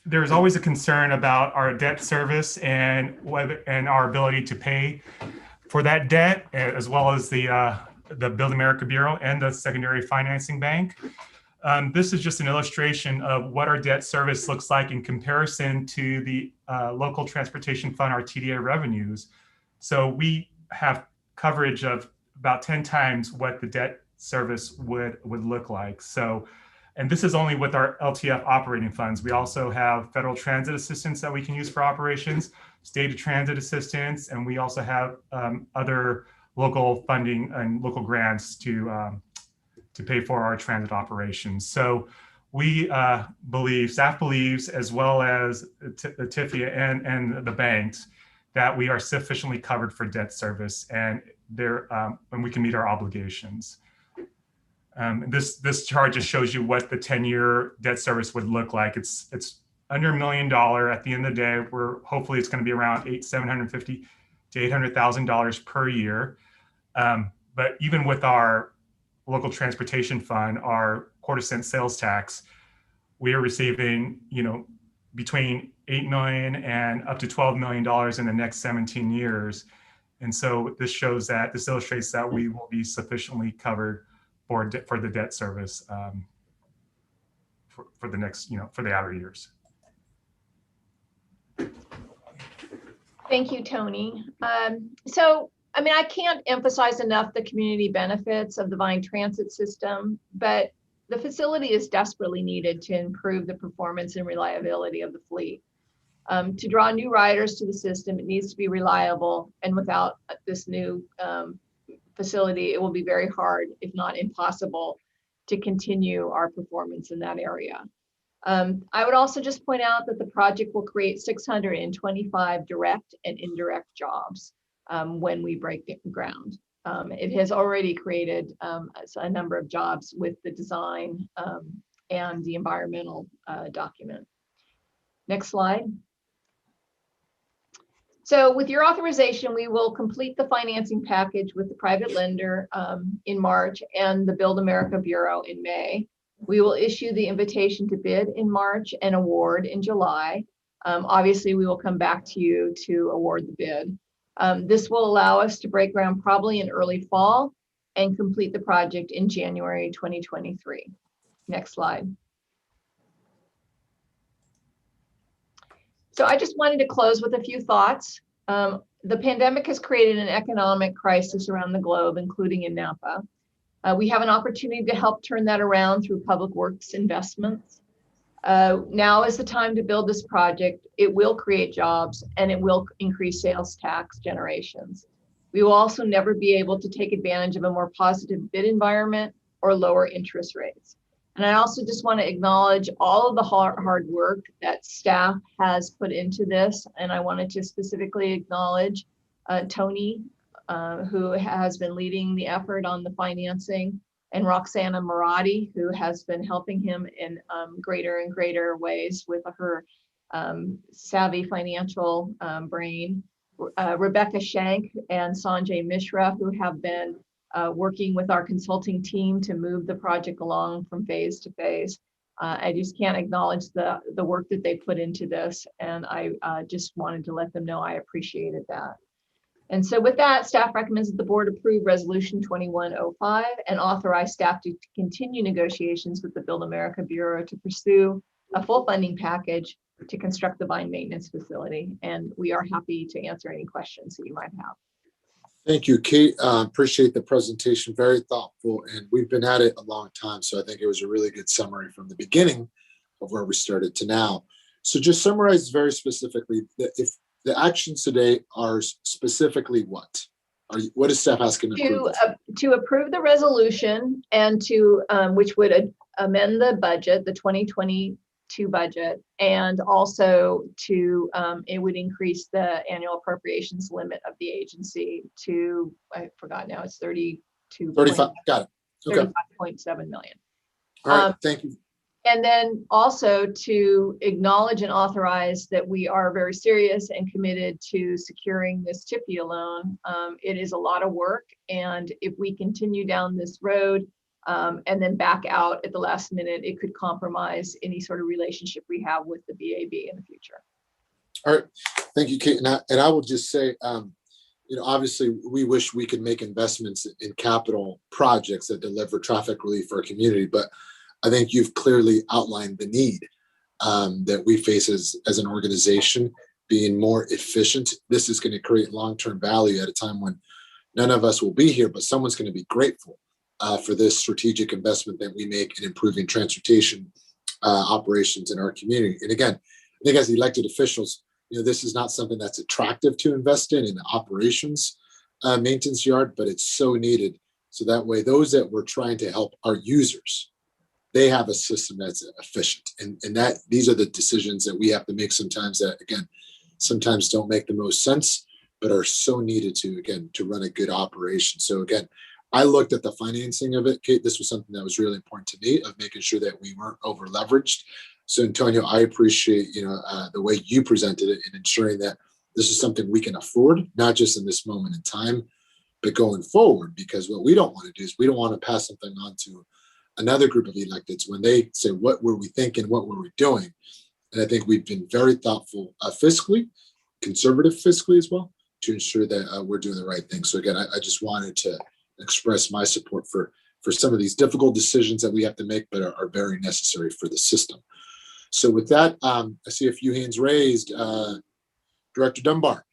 [SPEAKER 18] There's always a concern about our debt service and our ability to pay for that debt, as well as the Build America Bureau and the Secondary Financing Bank. This is just an illustration of what our debt service looks like in comparison to the local transportation fund, our TDA revenues. So we have coverage of about 10 times what the debt service would look like. So, and this is only with our LTF operating funds. We also have federal transit assistance that we can use for operations, state transit assistance, and we also have other local funding and local grants to pay for our transit operations. So we staff believes, as well as the TIFIA and the banks, that we are sufficiently covered for debt service and we can meet our obligations. This chart just shows you what the 10-year debt service would look like. It's under $1 million at the end of the day. Hopefully it's going to be around $750,000 to $800,000 per year. But even with our local transportation fund, our quarter-cent sales tax, we are receiving, between $8 million and up to $12 million in the next 17 years. And so this illustrates that we will be sufficiently covered for the debt service for the next, for the outer years.
[SPEAKER 11] Thank you, Tony. So, I can't emphasize enough the community benefits of the Vine transit system, but the facility is desperately needed to improve the performance and reliability of the fleet. To draw new riders to the system, it needs to be reliable, and without this new facility, it will be very hard, if not impossible, to continue our performance in that area. I would also just point out that the project will create 625 direct and indirect jobs when we break ground. It has already created a number of jobs with the design and the environmental document. Next slide. So with your authorization, we will complete the financing package with the private lender in March and the Build America Bureau in May. We will issue the invitation to bid in March and award in July. Obviously, we will come back to you to award the bid. This will allow us to break ground probably in early fall and complete the project in January 2023. Next slide. So I just wanted to close with a few thoughts. The pandemic has created an economic crisis around the globe, including in Napa. We have an opportunity to help turn that around through public works investments. Now is the time to build this project. It will create jobs and it will increase sales tax generations. We will also never be able to take advantage of a more positive bid environment or lower interest rates. And I also just want to acknowledge all of the hard work that staff has put into this. And I wanted to specifically acknowledge Tony, who has been leading the effort on the financing, and Roxana Marati, who has been helping him in greater and greater ways with her savvy financial brain. Rebecca Shank and Sanjay Mishra, who have been working with our consulting team to move the project along from phase to phase. I just can't acknowledge the work that they put into this, and I just wanted to let them know I appreciated that. And so with that, staff recommends that the board approve Resolution 2105 and authorize staff to continue negotiations with the Build America Bureau to pursue a full funding package to construct the vine maintenance facility. And we are happy to answer any questions that you might have.
[SPEAKER 1] Thank you, Kate. Appreciate the presentation. Very thoughtful, and we've been at it a long time. So I think it was a really good summary from the beginning of where we started to now. So just summarize very specifically that if the actions today are specifically what? What is staff asking
[SPEAKER 11] to approve the resolution and to which would amend the budget, the 2022 budget, and also to it would increase the annual appropriations limit of the agency to, I forgot now, it's
[SPEAKER 1] 35. Got it. Okay.
[SPEAKER 11] 35.7 million.
[SPEAKER 1] All right. Thank you.
[SPEAKER 11] And then also to acknowledge and authorize that we are very serious and committed to securing this TIFIA loan. It is a lot of work, and if we continue down this road and then back out at the last minute, it could compromise any sort of relationship we have with the BAB in the future.
[SPEAKER 1] All right. Thank you, Kate. And I will just say, obviously we wish we could make investments in capital projects that deliver traffic relief for our community, but I think you've clearly outlined the need that we face as an organization, being more efficient. This is going to create long-term value at a time when none of us will be here, but someone's going to be grateful for this strategic investment that we make in improving transportation operations in our community. And again, I think as elected officials, this is not something that's attractive to invest in the operations maintenance yard, but it's so needed. So that way, those that we're trying to help our users, they have a system that's efficient, and that these are the decisions that we have to make sometimes that, again, sometimes don't make the most sense, but are so needed to run a good operation. So again, I looked at the financing of it, Kate. This was something that was really important to me, of making sure that we weren't over leveraged. So Antonio, I appreciate the way you presented it in ensuring that this is something we can afford, not just in this moment in time, but going forward. Because what we don't want to do is we don't want to pass something on to another group of electeds when they say, what were we thinking? What were we doing? And I think we've been very thoughtful fiscally, conservative fiscally as well, to ensure that we're doing the right thing. So again, I just wanted to express my support for some of these difficult decisions that we have to make, but are very necessary for the system. So with that, I see a few hands raised. Director Dunbar.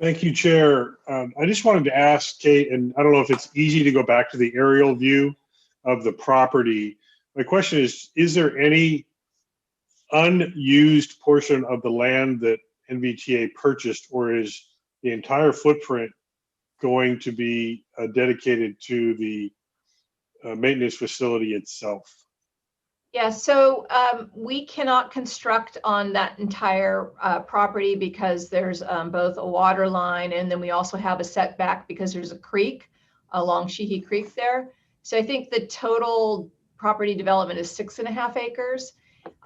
[SPEAKER 19] Thank you, Chair. I just wanted to ask Kate, and I don't know if it's easy to go back to the aerial view of the property. My question is there any unused portion of the land that NVTA purchased, or is the entire footprint going to be dedicated to the maintenance facility itself?
[SPEAKER 11] Yeah, so we cannot construct on that entire property because there's both a water line, and then we also have a setback because there's a creek along Sheehy Creek there. So I think the total property development is 6.5 acres.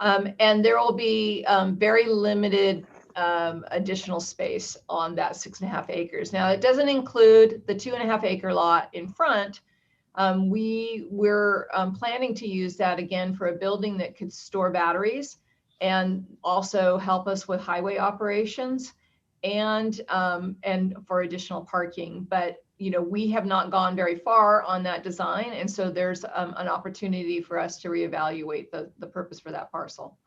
[SPEAKER 11] And there will be very limited additional space on that 6.5 acres. Now, it doesn't include the 2.5 acre lot in front. We're planning to use that again for a building that could store batteries and also help us with highway operations and for additional parking. But you know, we have not gone very far on that design, and so there's an opportunity for us to reevaluate the purpose for that parcel.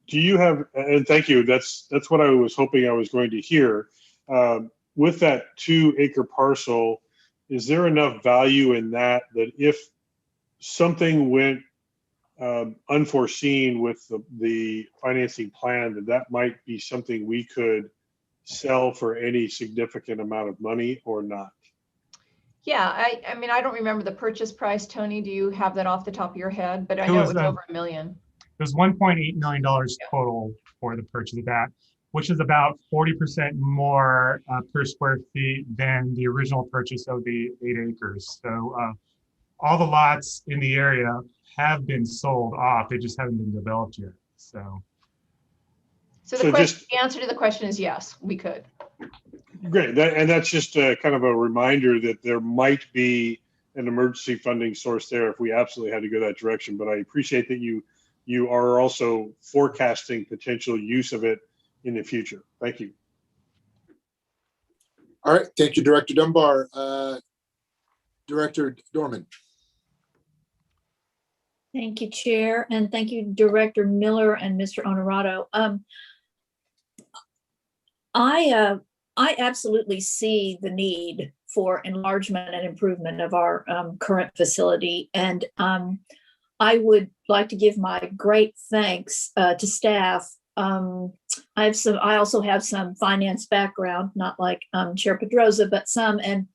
[SPEAKER 19] Do you have, and thank you, that's what I was hoping I was going to hear. With that 2-acre parcel, is there enough value in that if something went unforeseen with the financing plan, that might be something we could sell for any significant amount of money or not?
[SPEAKER 11] Yeah, I mean, I don't remember the purchase price. Tony, do you have that off the top of your head? But I know it was over $1 million.
[SPEAKER 18] It was $1.8 million total for the purchase of that, which is about 40% more per square feet than the original purchase of the 8 acres. So all the lots in the area have been sold off. They just haven't been developed yet. So
[SPEAKER 11] the answer to the question is yes, we could.
[SPEAKER 19] Great. And that's just kind of a reminder that there might be an emergency funding source there if we absolutely had to go that direction. But I appreciate that you are also forecasting potential use of it in the future. Thank you.
[SPEAKER 1] All right. Thank you, Director Dunbar. Director Dorman.
[SPEAKER 6] Thank you, Chair, and thank you, Director Miller and Mr. Honorato. I absolutely see the need for enlargement and improvement of our current facility, and I would like to give my great thanks to staff. I also have some finance background, not like Chair Pedroza, but some, and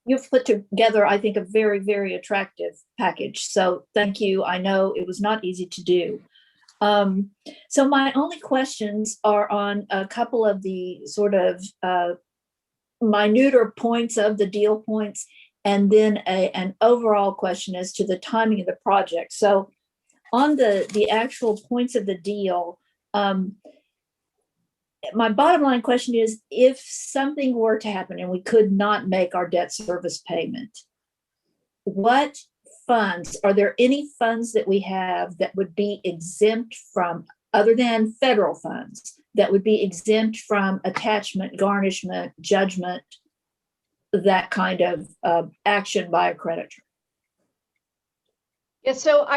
[SPEAKER 6] you've put together, I think, a very, very attractive package. So thank you. I know it was not easy to do. So my only questions are on a couple of the sort of minuter points of the deal points, and then an overall question as to the timing of the project. So on the actual points of the deal, my bottom line question is, if something were to happen and we could not make our debt service payment, what funds, are there any funds that we have that would be exempt from, other than federal funds, that would be exempt from attachment, garnishment, judgment, that kind of action by a creditor?
[SPEAKER 11] Yeah, so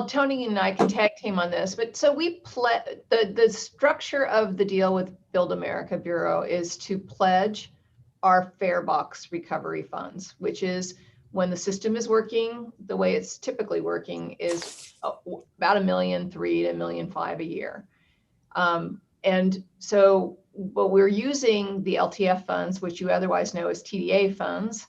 [SPEAKER 11] Tony and I can tag team on this, but so the structure of the deal with Build America Bureau is to pledge our fare box recovery funds, which is when the system is working the way it's typically working, is about $1.3 million to $1.5 million a year. And so, but we're using the LTF funds, which you otherwise know as TDA funds,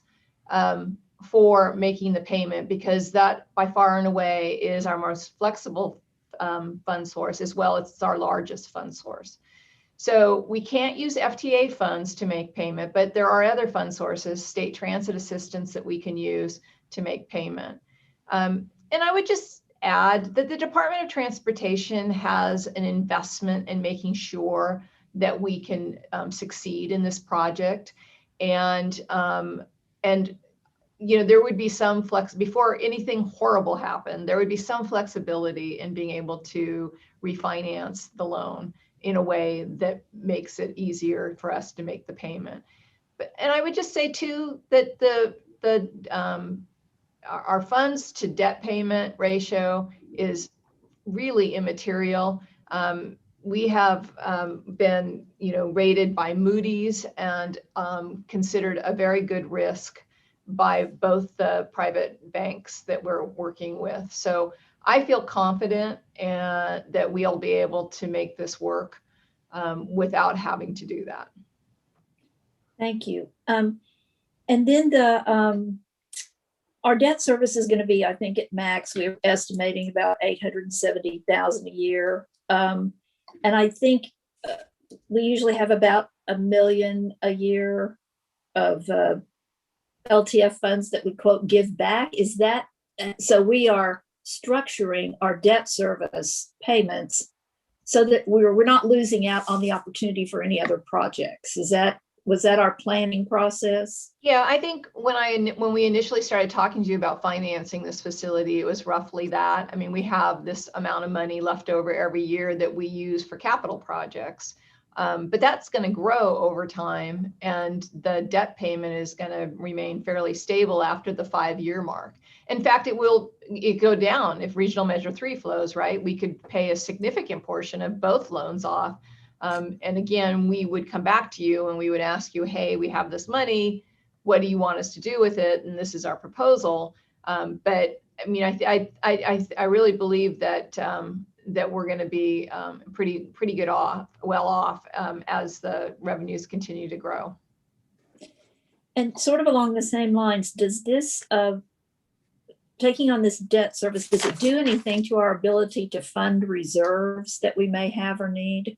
[SPEAKER 11] for making the payment, because that by far and away is our most flexible fund source, as well as it's our largest fund source. So we can't use FTA funds to make payment, but there are other fund sources, state transit assistance, that we can use to make payment. And I would just add that the Department of Transportation has an investment in making sure that we can succeed in this project. And you know, there would be some before anything horrible happened, there would be some flexibility in being able to refinance the loan in a way that makes it easier for us to make the payment. And I would just say too, that our funds to debt payment ratio is really immaterial. We have been, rated by Moody's and considered a very good risk by both the private banks that we're working with. So I feel confident that we'll be able to make this work without having to do that.
[SPEAKER 6] Thank you. And then our debt service is going to be, I think, at max, we're estimating about 870,000 a year. And I think we usually have about $1 million a year of LTF funds that we quote give back. Is that so? We are structuring our debt service payments so that we're not losing out on the opportunity for any other projects. Was that our planning process?
[SPEAKER 11] Yeah, I think when we initially started talking to you about financing this facility, it was roughly that. I mean, we have this amount of money left over every year that we use for capital projects. But that's going to grow over time, and the debt payment is going to remain fairly stable after the 5-year mark. In fact, it go down if Regional Measure 3 flows, right? We could pay a significant portion of both loans off. And again, we would come back to you and we would ask you, hey, we have this money. What do you want us to do with it? And this is our proposal. But I mean, I really believe that that we're going to be pretty good well off as the revenues continue to grow.
[SPEAKER 6] And sort of along the same lines, does this taking on this debt service, does it do anything to our ability to fund reserves that we may have or need?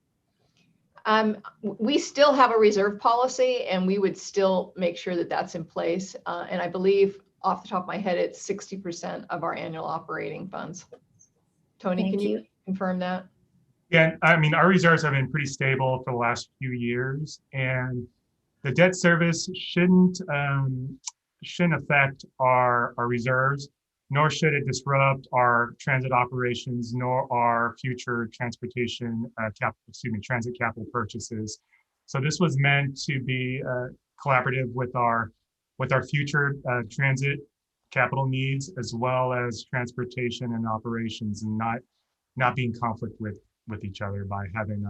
[SPEAKER 11] We still have a reserve policy, and we would still make sure that that's in place. And I believe off the top of my head, it's 60% of our annual operating funds. Tony, can you confirm that?
[SPEAKER 18] Yeah, I mean, our reserves have been pretty stable for the last few years, and the debt service shouldn't affect our reserves, nor should it disrupt our transit operations, nor our future transportation transit capital purchases. So this was meant to be collaborative with our future transit capital needs, as well as transportation and operations, and not be in conflict with each other by having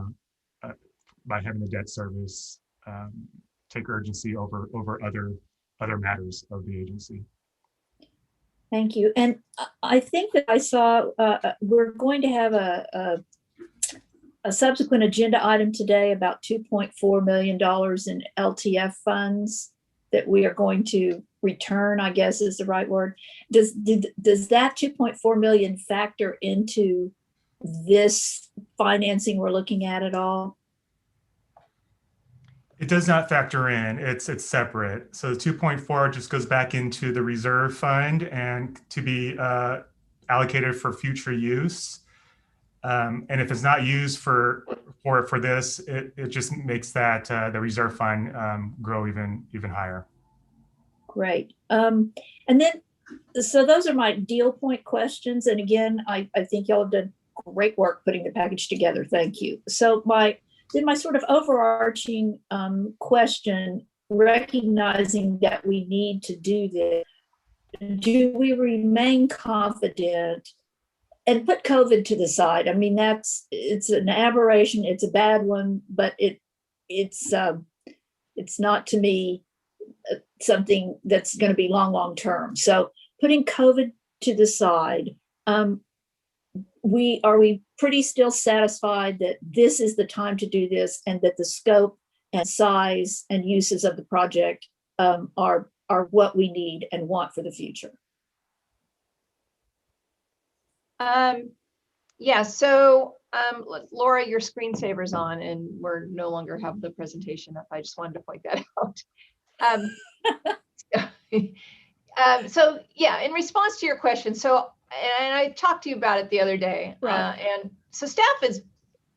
[SPEAKER 18] the debt service take urgency over other matters of the agency.
[SPEAKER 6] Thank you. And I think that I saw we're going to have a subsequent agenda item today about $2.4 million in LTF funds that we are going to return, I guess is the right word. Does that 2.4 million factor into this financing we're looking at all?
[SPEAKER 18] It does not factor in. It's separate. So the 2.4 just goes back into the reserve fund and to be allocated for future use. And if it's not used for this, it just makes that the reserve fund grow even higher.
[SPEAKER 6] Great. And then, so those are my deal point questions. And again, I think y'all have done great work putting the package together. Thank you. So my sort of overarching question, recognizing that we need to do this, do we remain confident and put COVID to the side? I mean, it's an aberration. It's a bad one, but it's not to me something that's going to be long term. So putting COVID to the side, are we pretty still satisfied that this is the time to do this, and that the scope and size and uses of the project are what we need and want for the future?
[SPEAKER 11] Yeah, so Laura, your screensaver's on and we're no longer have the presentation up. I just wanted to point that out. So yeah, in response to your question, and I talked to you about it the other day,
[SPEAKER 6] right.
[SPEAKER 11] And so staff is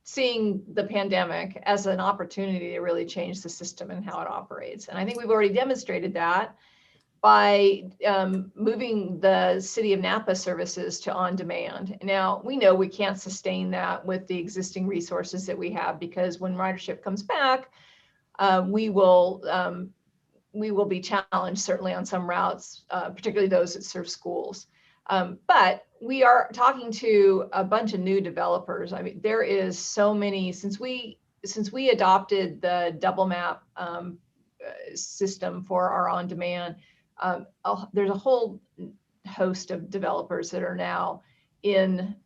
[SPEAKER 11] seeing the pandemic as an opportunity to really change the system and how it operates. And I think we've already demonstrated that by moving the City of Napa services to on-demand. Now, we know we can't sustain that with the existing resources that we have, because when ridership comes back, we will be challenged certainly on some routes, particularly those that serve schools. But we are talking to a bunch of new developers. I mean, there is so many, since we adopted the double map system for our on-demand, there's a whole host of developers that are now in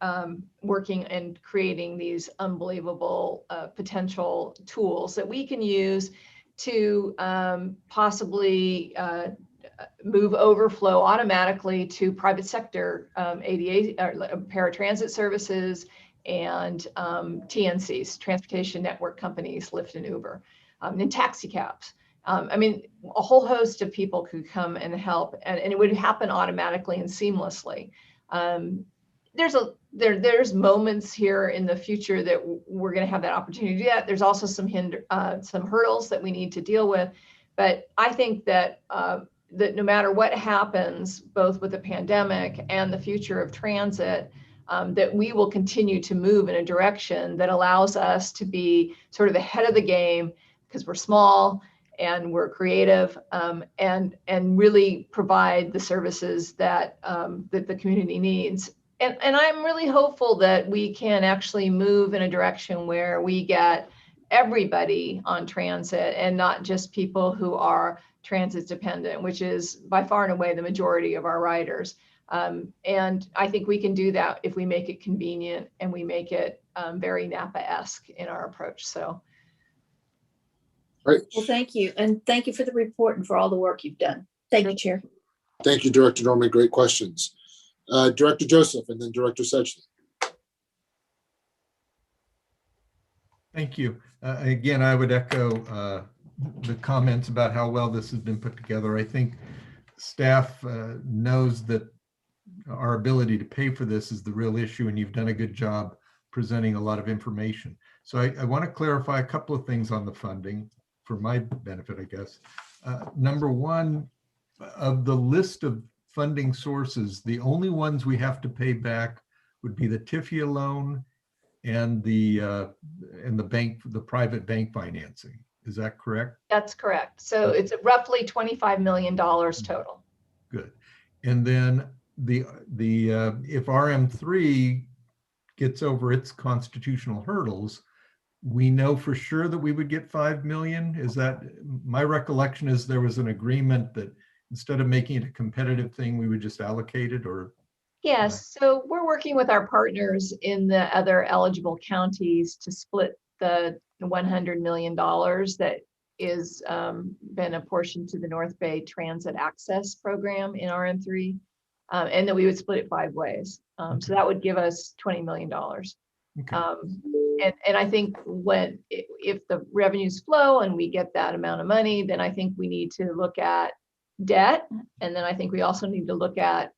[SPEAKER 11] working and creating these unbelievable potential tools that we can use to possibly move overflow automatically to private sector ADA or paratransit services and TNCs, transportation network companies, Lyft and Uber, and taxi cabs. I mean, a whole host of people could come and help, and it would happen automatically and seamlessly. There's moments here in the future that we're going to have that opportunity to do that. There's also some hurdles that we need to deal with, but I think that that no matter what happens, both with the pandemic and the future of transit, that we will continue to move in a direction that allows us to be sort of ahead of the game because we're small and we're creative, and really provide the services that that the community needs. And I'm really hopeful that we can actually move in a direction where we get everybody on transit and not just people who are transit dependent, which is by far and away the majority of our riders. And I think we can do that if we make it convenient and we make it very Napa-esque in our approach. So.
[SPEAKER 1] Right.
[SPEAKER 6] Well, thank you. And thank you for the report and for all the work you've done. Thank you, Chair.
[SPEAKER 1] Thank you, Director Norman. Great questions. Director Joseph and then Director Sedgley.
[SPEAKER 3] Thank you. Again, I would echo the comments about how well this has been put together. I think staff knows that our ability to pay for this is the real issue, and you've done a good job presenting a lot of information. So I want to clarify a couple of things on the funding for my benefit, I guess. Number one, of the list of funding sources, the only ones we have to pay back would be the TIFIA loan and the bank, the private bank financing. Is that correct?
[SPEAKER 11] That's correct. So it's roughly $25 million total.
[SPEAKER 3] Good. And then if RM3 gets over its constitutional hurdles, we know for sure that we would get 5 million. Is that, my recollection is there was an agreement that instead of making it a competitive thing, we would just allocate it, or?
[SPEAKER 11] Yes, so we're working with our partners in the other eligible counties to split the $100 million that is been apportioned to the North Bay Transit Access Program in RM3, and that we would split it 5 ways. So that would give us $20 million. And I think if the revenues flow and we get that amount of money, then I think we need to look at debt. And then I think we also need to look at,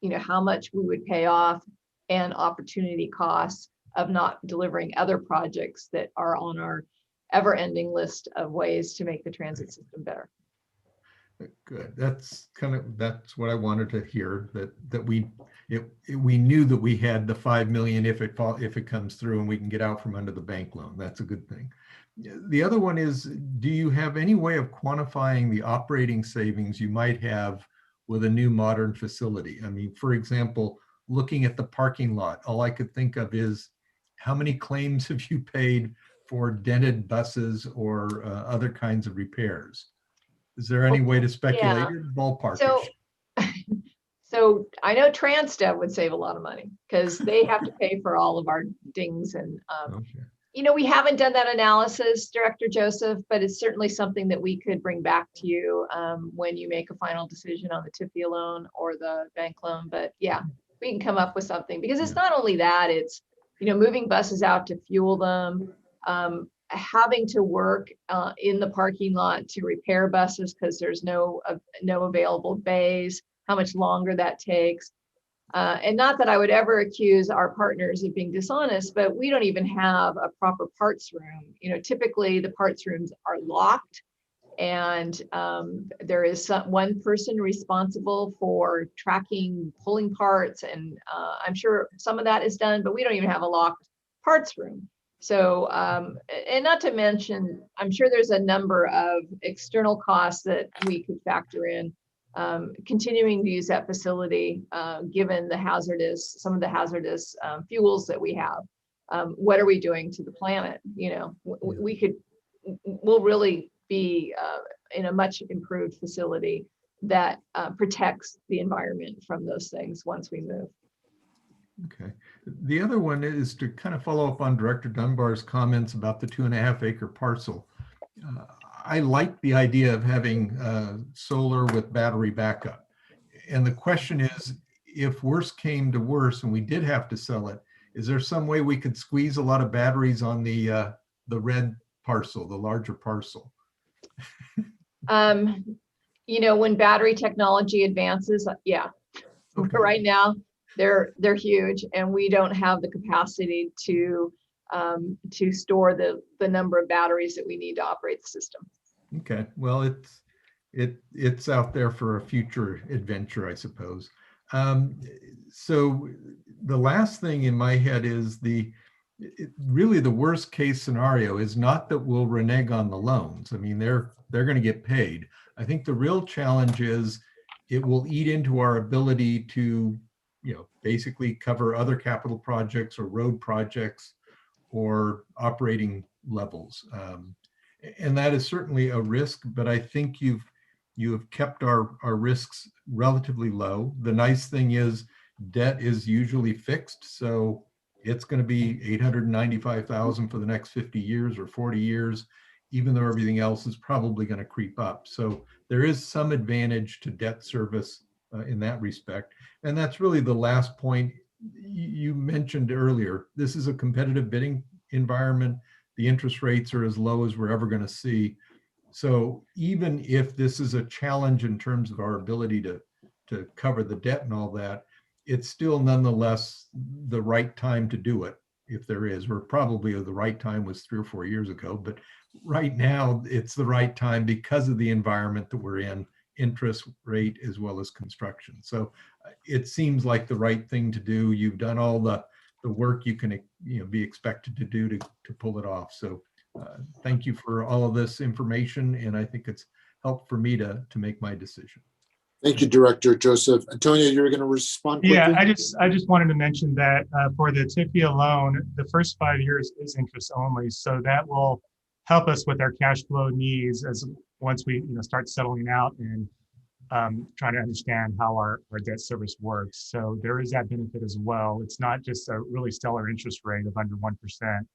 [SPEAKER 11] you know, how much we would pay off and opportunity costs of not delivering other projects that are on our ever-ending list of ways to make the transit system better.
[SPEAKER 3] Good. That's what I wanted to hear, that we knew that we had the 5 million if it comes through and we can get out from under the bank loan. That's a good thing. The other one is, do you have any way of quantifying the operating savings you might have with a new modern facility? I mean, for example, looking at the parking lot, all I could think of is how many claims have you paid for dented buses or other kinds of repairs? Is there any way to speculate?
[SPEAKER 11] Yeah.
[SPEAKER 3] Ballpark.
[SPEAKER 11] So I know TransDev would save a lot of money because they have to pay for all of our dings and you know, we haven't done that analysis, Director Joseph, but it's certainly something that we could bring back to you when you make a final decision on the TIFIA loan or the bank loan. But yeah, we can come up with something, because it's not only that, it's, you know, moving buses out to fuel them, having to work in the parking lot to repair buses because there's no available bays, how much longer that takes. And not that I would ever accuse our partners of being dishonest, but we don't even have a proper parts room. You know, typically the parts rooms are locked, and there is one person responsible for tracking, pulling parts, and I'm sure some of that is done, but we don't even have a locked parts room. So, and not to mention, I'm sure there's a number of external costs that we could factor in. Continuing to use that facility, given some of the hazardous fuels that we have. What are we doing to the planet? You know, we'll really be in a much improved facility that protects the environment from those things once we move.
[SPEAKER 3] Okay. The other one is to kind of follow up on Director Dunbar's comments about the 2.5 acre parcel. I like the idea of having solar with battery backup. And the question is, if worse came to worse and we did have to sell it, is there some way we could squeeze a lot of batteries on the red parcel, the larger parcel?
[SPEAKER 11] You know, when battery technology advances, yeah.
[SPEAKER 3] Okay.
[SPEAKER 11] Right now, they're huge, and we don't have the capacity to store the number of batteries that we need to operate the system.
[SPEAKER 3] Okay, well, it's out there for a future adventure, I suppose. So the last thing in my head is really the worst case scenario is not that we'll renege on the loans. I mean, they're going to get paid. I think the real challenge is it will eat into our ability to, basically cover other capital projects or road projects or operating levels. And that is certainly a risk, but I think you have kept our risks relatively low. The nice thing is debt is usually fixed, so it's going to be $895,000 for the next 50 years or 40 years, even though everything else is probably going to creep up. So there is some advantage to debt service in that respect. And that's really the last point you mentioned earlier. This is a competitive bidding environment. The interest rates are as low as we're ever going to see. So even if this is a challenge in terms of our ability to cover the debt and all that, it's still nonetheless the right time to do it, if there is. We're probably the right time was 3 or 4 years ago, but right now it's the right time because of the environment that we're in, interest rate as well as construction. So it seems like the right thing to do. You've done all the work you can be expected to do to pull it off. So thank you for all of this information, and I think it's helped for me to make my decision.
[SPEAKER 1] Thank you, Director Joseph. Antonio, you were going to respond quickly?
[SPEAKER 18] Yeah, I just wanted to mention that for the TIFIA loan, the first 5 years is interest only, so that will help us with our cash flow needs as once we start settling out and trying to understand how our debt service works. So there is that benefit as well. It's not just a really stellar interest rate of under 1%,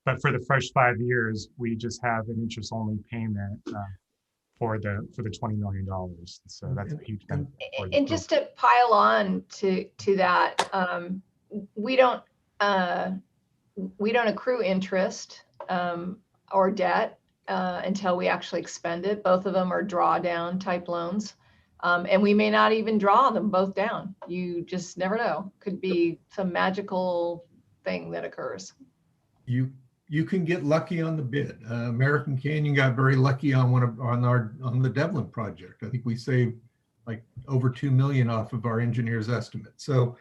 [SPEAKER 18] but for the first 5 years, we just have an interest only payment for the $20 million. So that's a huge benefit.
[SPEAKER 11] And just to pile on to that, we don't accrue interest or debt until we actually expend it. Both of them are drawdown type loans. And we may not even draw them both down. You just never know. Could be some magical thing that occurs.
[SPEAKER 3] You can get lucky on the bid. American Canyon got very lucky on on the Devlin project. I think we saved like over $2 million off of our engineer's estimate. So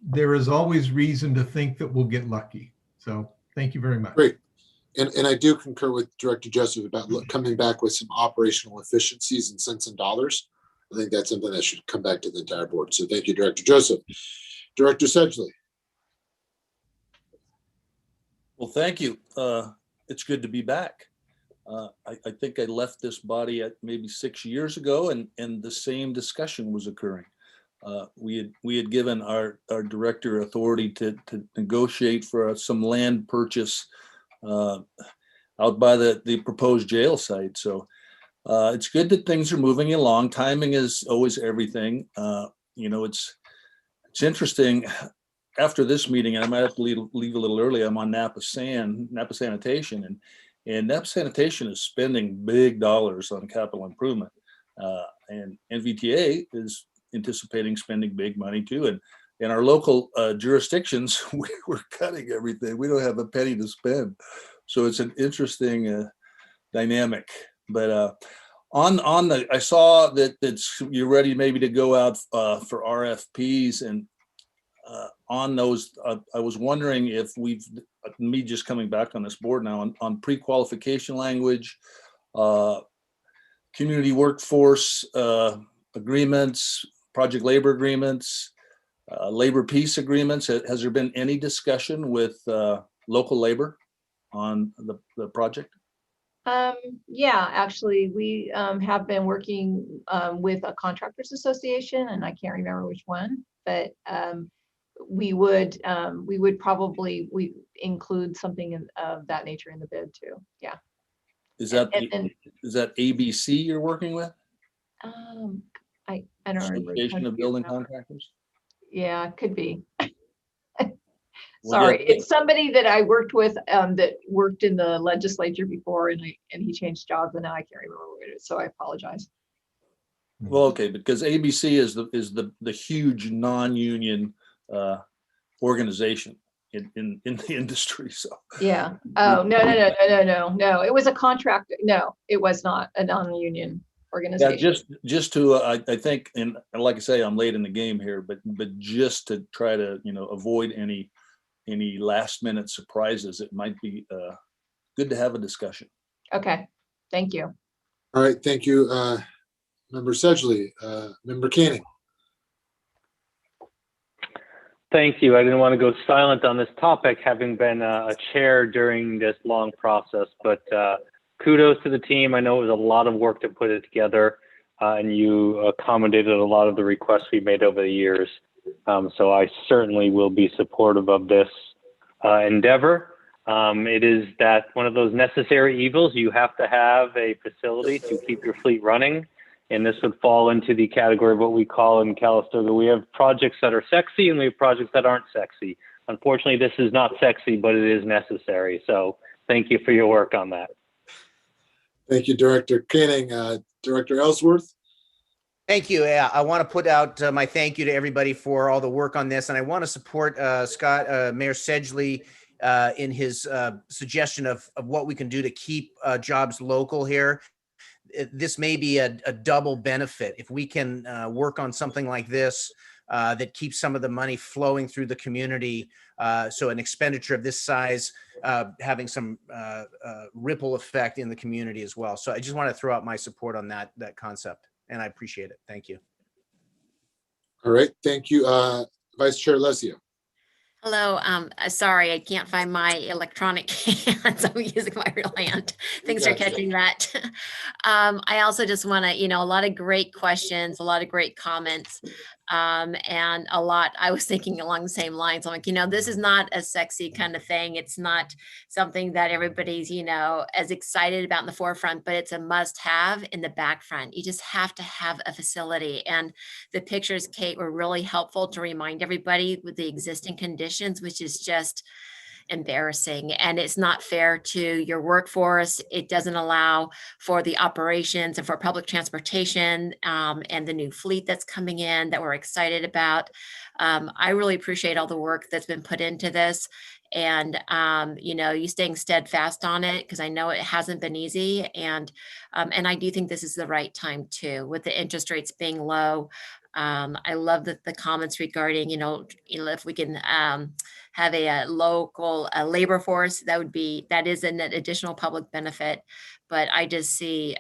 [SPEAKER 3] there is always reason to think that we'll get lucky. So thank you very much.
[SPEAKER 1] Great. And I do concur with Director Joseph about coming back with some operational efficiencies in cents and dollars. I think that's something that should come back to the entire board. So thank you, Director Joseph. Director Sedgley.
[SPEAKER 10] Well, thank you. It's good to be back. I think I left this body at maybe 6 years ago, and the same discussion was occurring. We had given our director authority to negotiate for some land purchase out by the proposed jail site. So it's good that things are moving along. Timing is always everything. It's interesting. After this meeting, I might have to leave a little early. I'm on Napa Sanitation, and Napa Sanitation is spending big dollars on capital improvement. And NVTA is anticipating spending big money too. And in our local jurisdictions, we're cutting everything. We don't have a penny to spend. So it's an interesting dynamic. But I saw that you're ready maybe to go out for RFPs, and on those, I was wondering if me just coming back on this board now on pre-qualification language, community workforce agreements, project labor agreements, labor peace agreements. Has there been any discussion with local labor on the project?
[SPEAKER 11] Yeah, actually, we have been working with a contractors association, and I can't remember which one, but we would probably include something of that nature in the bid too. Yeah.
[SPEAKER 10] Is that,
[SPEAKER 11] And then,
[SPEAKER 10] is that ABC you're working with?
[SPEAKER 11] I don't remember.
[SPEAKER 10] Association of Building Contractors?
[SPEAKER 11] Yeah, could be.
[SPEAKER 10] Well,
[SPEAKER 11] Sorry,
[SPEAKER 10] yeah.
[SPEAKER 11] it's somebody that I worked with that worked in the legislature before, and he changed jobs, and now I can't remember what it is. So I apologize.
[SPEAKER 10] Well, okay, because ABC is the huge non-union organization in the industry. So
[SPEAKER 11] Yeah. Oh, no. It was a contract. No, it was not a non-union
[SPEAKER 10] yeah,
[SPEAKER 11] organization.
[SPEAKER 10] just to I think, and like I say, I'm late in the game here, but just to try to avoid any last minute surprises, it might be good to have a discussion.
[SPEAKER 11] Okay. Thank you.
[SPEAKER 1] All right, thank you, Member Sedgley. Member Canning.
[SPEAKER 5] Thank you. I didn't want to go silent on this topic, having been a chair during this long process, but kudos to the team. I know it was a lot of work to put it together, and you accommodated a lot of the requests we made over the years. So I certainly will be supportive of this endeavor. It is that one of those necessary evils. You have to have a facility to keep your fleet running. And this would fall into the category of what we call in Calistoga. We have projects that are sexy and we have projects that aren't sexy. Unfortunately, this is not sexy, but it is necessary. So thank you for your work on that.
[SPEAKER 1] Thank you, Director Canning. Director Ellsworth.
[SPEAKER 14] Thank you. Yeah, I want to put out my thank you to everybody for all the work on this. And I want to support Mayor Sedgley in his suggestion of what we can do to keep jobs local here. This may be a double benefit. If we can work on something like this that keeps some of the money flowing through the community, so an expenditure of this size having some ripple effect in the community as well. So I just want to throw out my support on that concept, and I appreciate it. Thank you.
[SPEAKER 1] All right, thank you, Vice Chair Lesio.
[SPEAKER 8] Hello, sorry, I can't find my electronic hands. I'm using my real hand. Thanks for catching that. I also just want to, a lot of great questions, a lot of great comments, and I was thinking along the same lines. I'm like, this is not a sexy kind of thing. It's not something that everybody's, as excited about in the forefront, but it's a must have in the back front. You just have to have a facility. And the pictures, Kate, were really helpful to remind everybody with the existing conditions, which is just embarrassing, and it's not fair to your workforce. It doesn't allow for the operations and for public transportation and the new fleet that's coming in that we're excited about. I really appreciate all the work that's been put into this, and you staying steadfast on it, because I know it hasn't been easy, and I do think this is the right time too, with the interest rates being low. I love the comments regarding, if we can have a local labor force, that is an additional public benefit. But I just see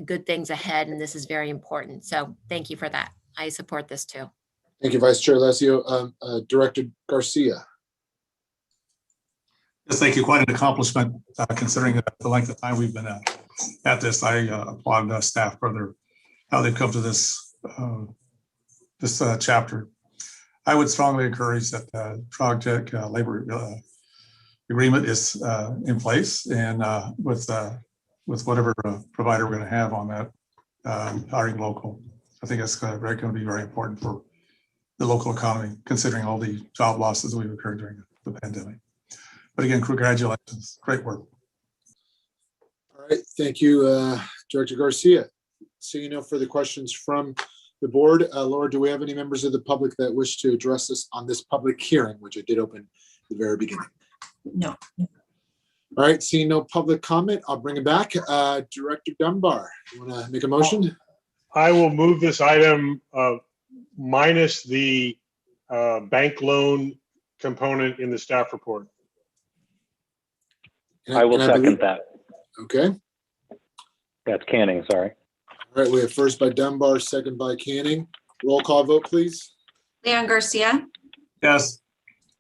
[SPEAKER 8] good things ahead, and this is very important. So thank you for that. I support this too.
[SPEAKER 1] Thank you, Vice Chair Lesio. Director Garcia.
[SPEAKER 12] Yes, thank you. Quite an accomplishment considering the length of time we've been at this. I applaud staff for how they've come to this chapter. I would strongly encourage that the project labor agreement is in place, and with whatever provider we're going to have on that, hiring local. I think that's going to be very important for the local economy, considering all the job losses we've occurred during the pandemic. But again, congratulations, great work.
[SPEAKER 1] All right, thank you, Director Garcia. Seeing no further questions from the board, Laura, do we have any members of the public that wish to address us on this public hearing, which I did open at the very beginning?
[SPEAKER 4] No.
[SPEAKER 1] All right, seeing no public comment, I'll bring it back. Director Dunbar, you want to make a motion?
[SPEAKER 19] I will move this item minus the bank loan component in the staff report.
[SPEAKER 5] I will second that.
[SPEAKER 1] Okay.
[SPEAKER 5] That's Canning, sorry.
[SPEAKER 1] All right, we have first by Dunbar, second by Canning. Roll call vote, please.
[SPEAKER 4] Leon Garcia,
[SPEAKER 12] Yes.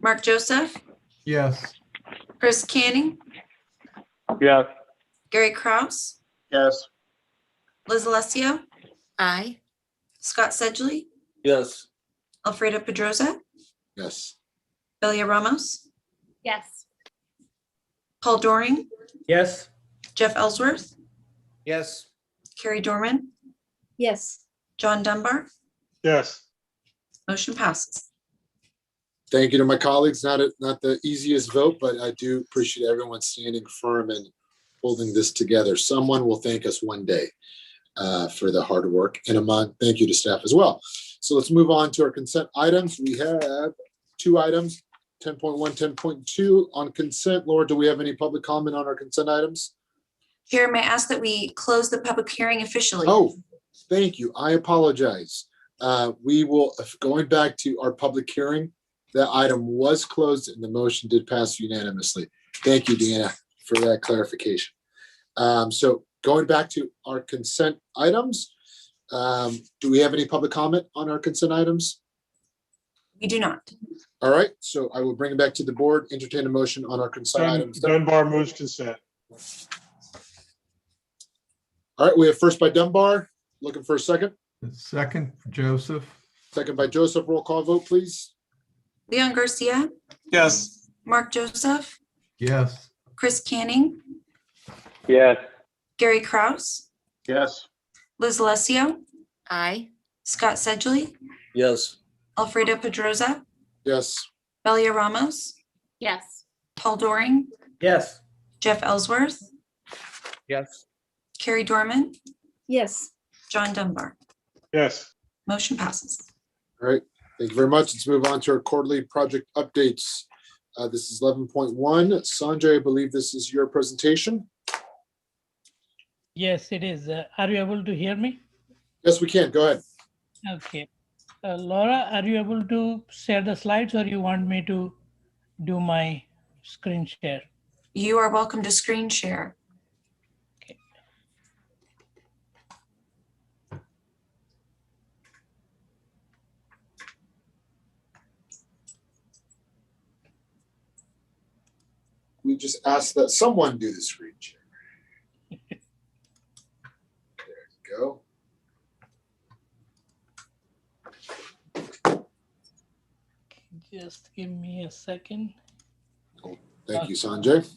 [SPEAKER 4] Mark Joseph,
[SPEAKER 3] Yes.
[SPEAKER 4] Chris Canning,
[SPEAKER 5] Yes.
[SPEAKER 4] Gary Kraus,
[SPEAKER 2] Yes.
[SPEAKER 4] Liz Alessio,
[SPEAKER 8] Aye.
[SPEAKER 4] Scott Sedgley,
[SPEAKER 10] Yes.
[SPEAKER 4] Alfredo Pedroza,
[SPEAKER 1] Yes.
[SPEAKER 4] Belia Ramos,
[SPEAKER 8] Yes.
[SPEAKER 4] Paul Doring,
[SPEAKER 17] Yes.
[SPEAKER 4] Jeff Ellsworth,
[SPEAKER 14] Yes.
[SPEAKER 4] Carrie Dorman,
[SPEAKER 6] Yes.
[SPEAKER 4] John Dunbar,
[SPEAKER 19] Yes.
[SPEAKER 4] motion passes.
[SPEAKER 1] Thank you to my colleagues. Not the easiest vote, but I do appreciate everyone standing firm and holding this together. Someone will thank us one day for the hard work, and thank you to staff as well. So let's move on to our consent items. We have 2 items, 10.1, 10.2 on consent. Laura, do we have any public comment on our consent items?
[SPEAKER 4] Chair, may I ask that we close the public hearing officially?
[SPEAKER 1] Oh, thank you. I apologize. We will, going back to our public hearing, that item was closed and the motion did pass unanimously. Thank you, Deanna, for that clarification. So going back to our consent items, do we have any public comment on our consent items?
[SPEAKER 4] We do not.
[SPEAKER 1] All right, so I will bring it back to the board, entertain a motion on our consent items.
[SPEAKER 19] Dunbar moves consent.
[SPEAKER 1] All right, we have first by Dunbar, looking for a second.
[SPEAKER 3] Second, Joseph.
[SPEAKER 1] Second by Joseph, roll call vote, please.
[SPEAKER 4] Leon Garcia,
[SPEAKER 12] Yes.
[SPEAKER 4] Mark Joseph,
[SPEAKER 3] Yes.
[SPEAKER 4] Chris Canning,
[SPEAKER 5] Yes.
[SPEAKER 4] Gary Kraus,
[SPEAKER 2] Yes.
[SPEAKER 4] Liz Alessio,
[SPEAKER 8] Aye.
[SPEAKER 4] Scott Sedgley,
[SPEAKER 10] Yes.
[SPEAKER 4] Alfredo Pedroza,
[SPEAKER 1] Yes.
[SPEAKER 4] Belia Ramos,
[SPEAKER 13] Yes.
[SPEAKER 4] Paul Doring,
[SPEAKER 17] Yes.
[SPEAKER 4] Jeff Ellsworth,
[SPEAKER 14] Yes.
[SPEAKER 4] Carrie Dorman,
[SPEAKER 6] Yes.
[SPEAKER 4] John Dunbar.
[SPEAKER 19] Yes.
[SPEAKER 4] Motion passes.
[SPEAKER 1] All right, thank you very much. Let's move on to our quarterly project updates. This is 11.1. Sanjay, I believe this is your presentation.
[SPEAKER 20] Yes, it is. Are you able to hear me?
[SPEAKER 1] Yes, we can. Go ahead.
[SPEAKER 20] Okay. Laura, are you able to share the slides or you want me to do my screen share?
[SPEAKER 4] You are welcome to screen share.
[SPEAKER 1] We just ask that someone do the screen share. There you go.
[SPEAKER 20] Just give me a second.
[SPEAKER 1] Thank you, Sanjay.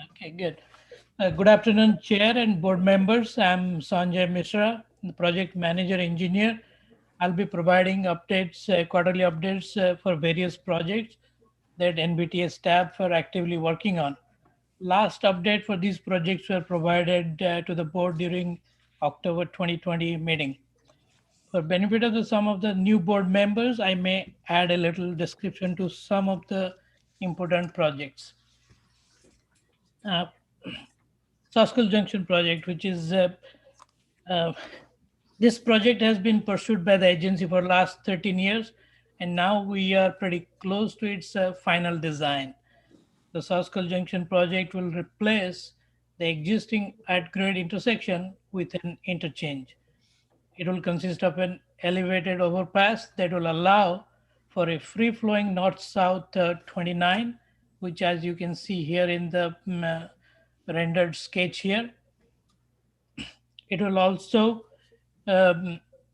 [SPEAKER 20] Okay, good. Good afternoon, Chair and board members. I'm Sanjay Mishra, the project manager engineer. I'll be providing updates, quarterly updates for various projects that NVTA staff are actively working on. Last update for these projects were provided to the board during October 2020 meeting. For benefit of some of the new board members, I may add a little description to some of the important projects. Soskel Junction project, which is this project has been pursued by the agency for the last 13 years, and now we are pretty close to its final design. The Soskel Junction project will replace the existing at-grade intersection with an interchange. It will consist of an elevated overpass that will allow for a free-flowing north-south 29, which, as you can see here in the rendered sketch here. It will also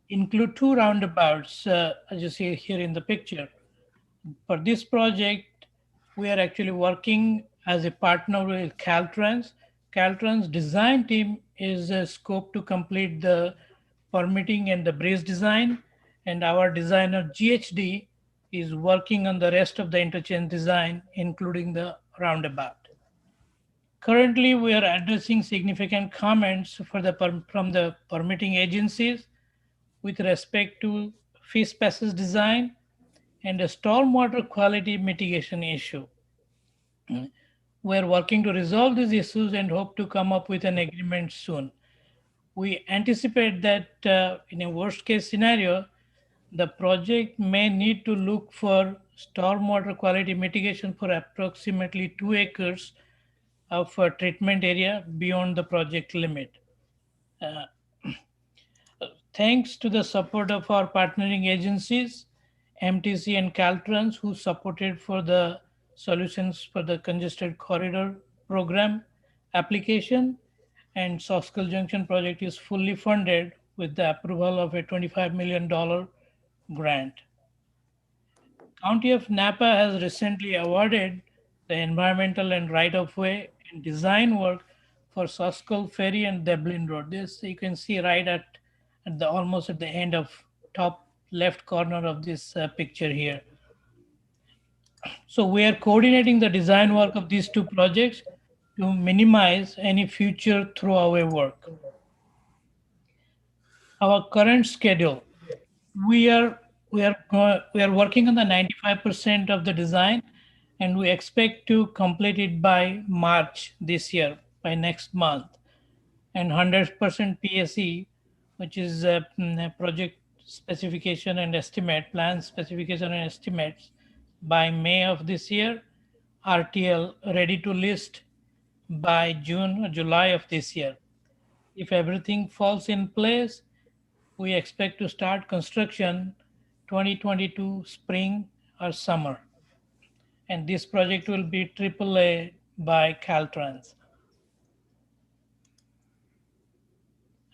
[SPEAKER 20] include 2 roundabouts, as you see here in the picture. For this project, we are actually working as a partner with Caltrans. Caltrans design team is scoped to complete the permitting and the bridge design, and our designer GHD is working on the rest of the interchange design, including the roundabout. Currently, we are addressing significant comments from the permitting agencies with respect to fish passage design and a stormwater quality mitigation issue. We're working to resolve these issues and hope to come up with an agreement soon. We anticipate that in a worst case scenario, the project may need to look for stormwater quality mitigation for approximately 2 acres of a treatment area beyond the project limit. Thanks to the support of our partnering agencies, MTC and Caltrans, who supported for the solutions for the congested corridor program application, and Soskel Junction project is fully funded with the approval of a $25 million grant. County of Napa has recently awarded the environmental and right-of-way and design work for Soskull Ferry and Dublin Road. This you can see right at the almost at the end of top left corner of this picture here. So we are coordinating the design work of these two projects to minimize any future throwaway work. Our current schedule, we are working on the 95% of the design, and we expect to complete it by March this year, by next month, and 100% PSE, which is project specification and estimate, plan specification and estimates, by May of this year. RTL ready to list by June or July of this year. If everything falls in place, we expect to start construction 2022 spring or summer. And this project will be AAA by Caltrans.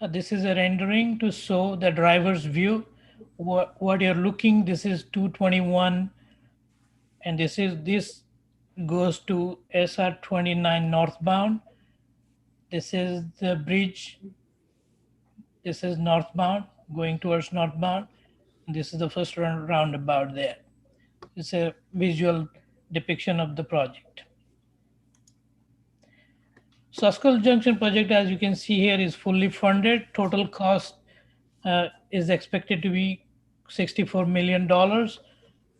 [SPEAKER 20] This is a rendering to show the driver's view. What you're looking, this is 221, and this goes to SR 29 northbound. This is the bridge. This is northbound, going towards northbound. This is the first roundabout there. It's a visual depiction of the project. Soskull Junction project, as you can see here, is fully funded. Total cost is expected to be $64 million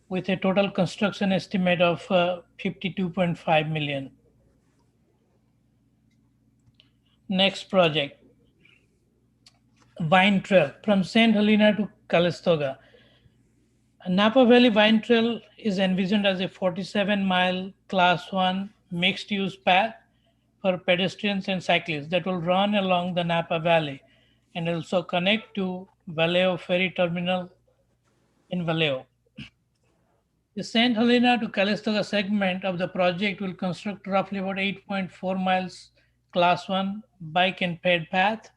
[SPEAKER 20] with a total construction estimate of $52.5 million. Next project, Vine Trail from St. Helena to Calistoga. Napa Valley Vine Trail is envisioned as a 47-mile Class 1 mixed-use path for pedestrians and cyclists that will run along the Napa Valley and also connect to Vallejo Ferry Terminal in Vallejo. The St. Helena to Calistoga segment of the project will construct roughly about 8.4 miles Class 1 bike and ped path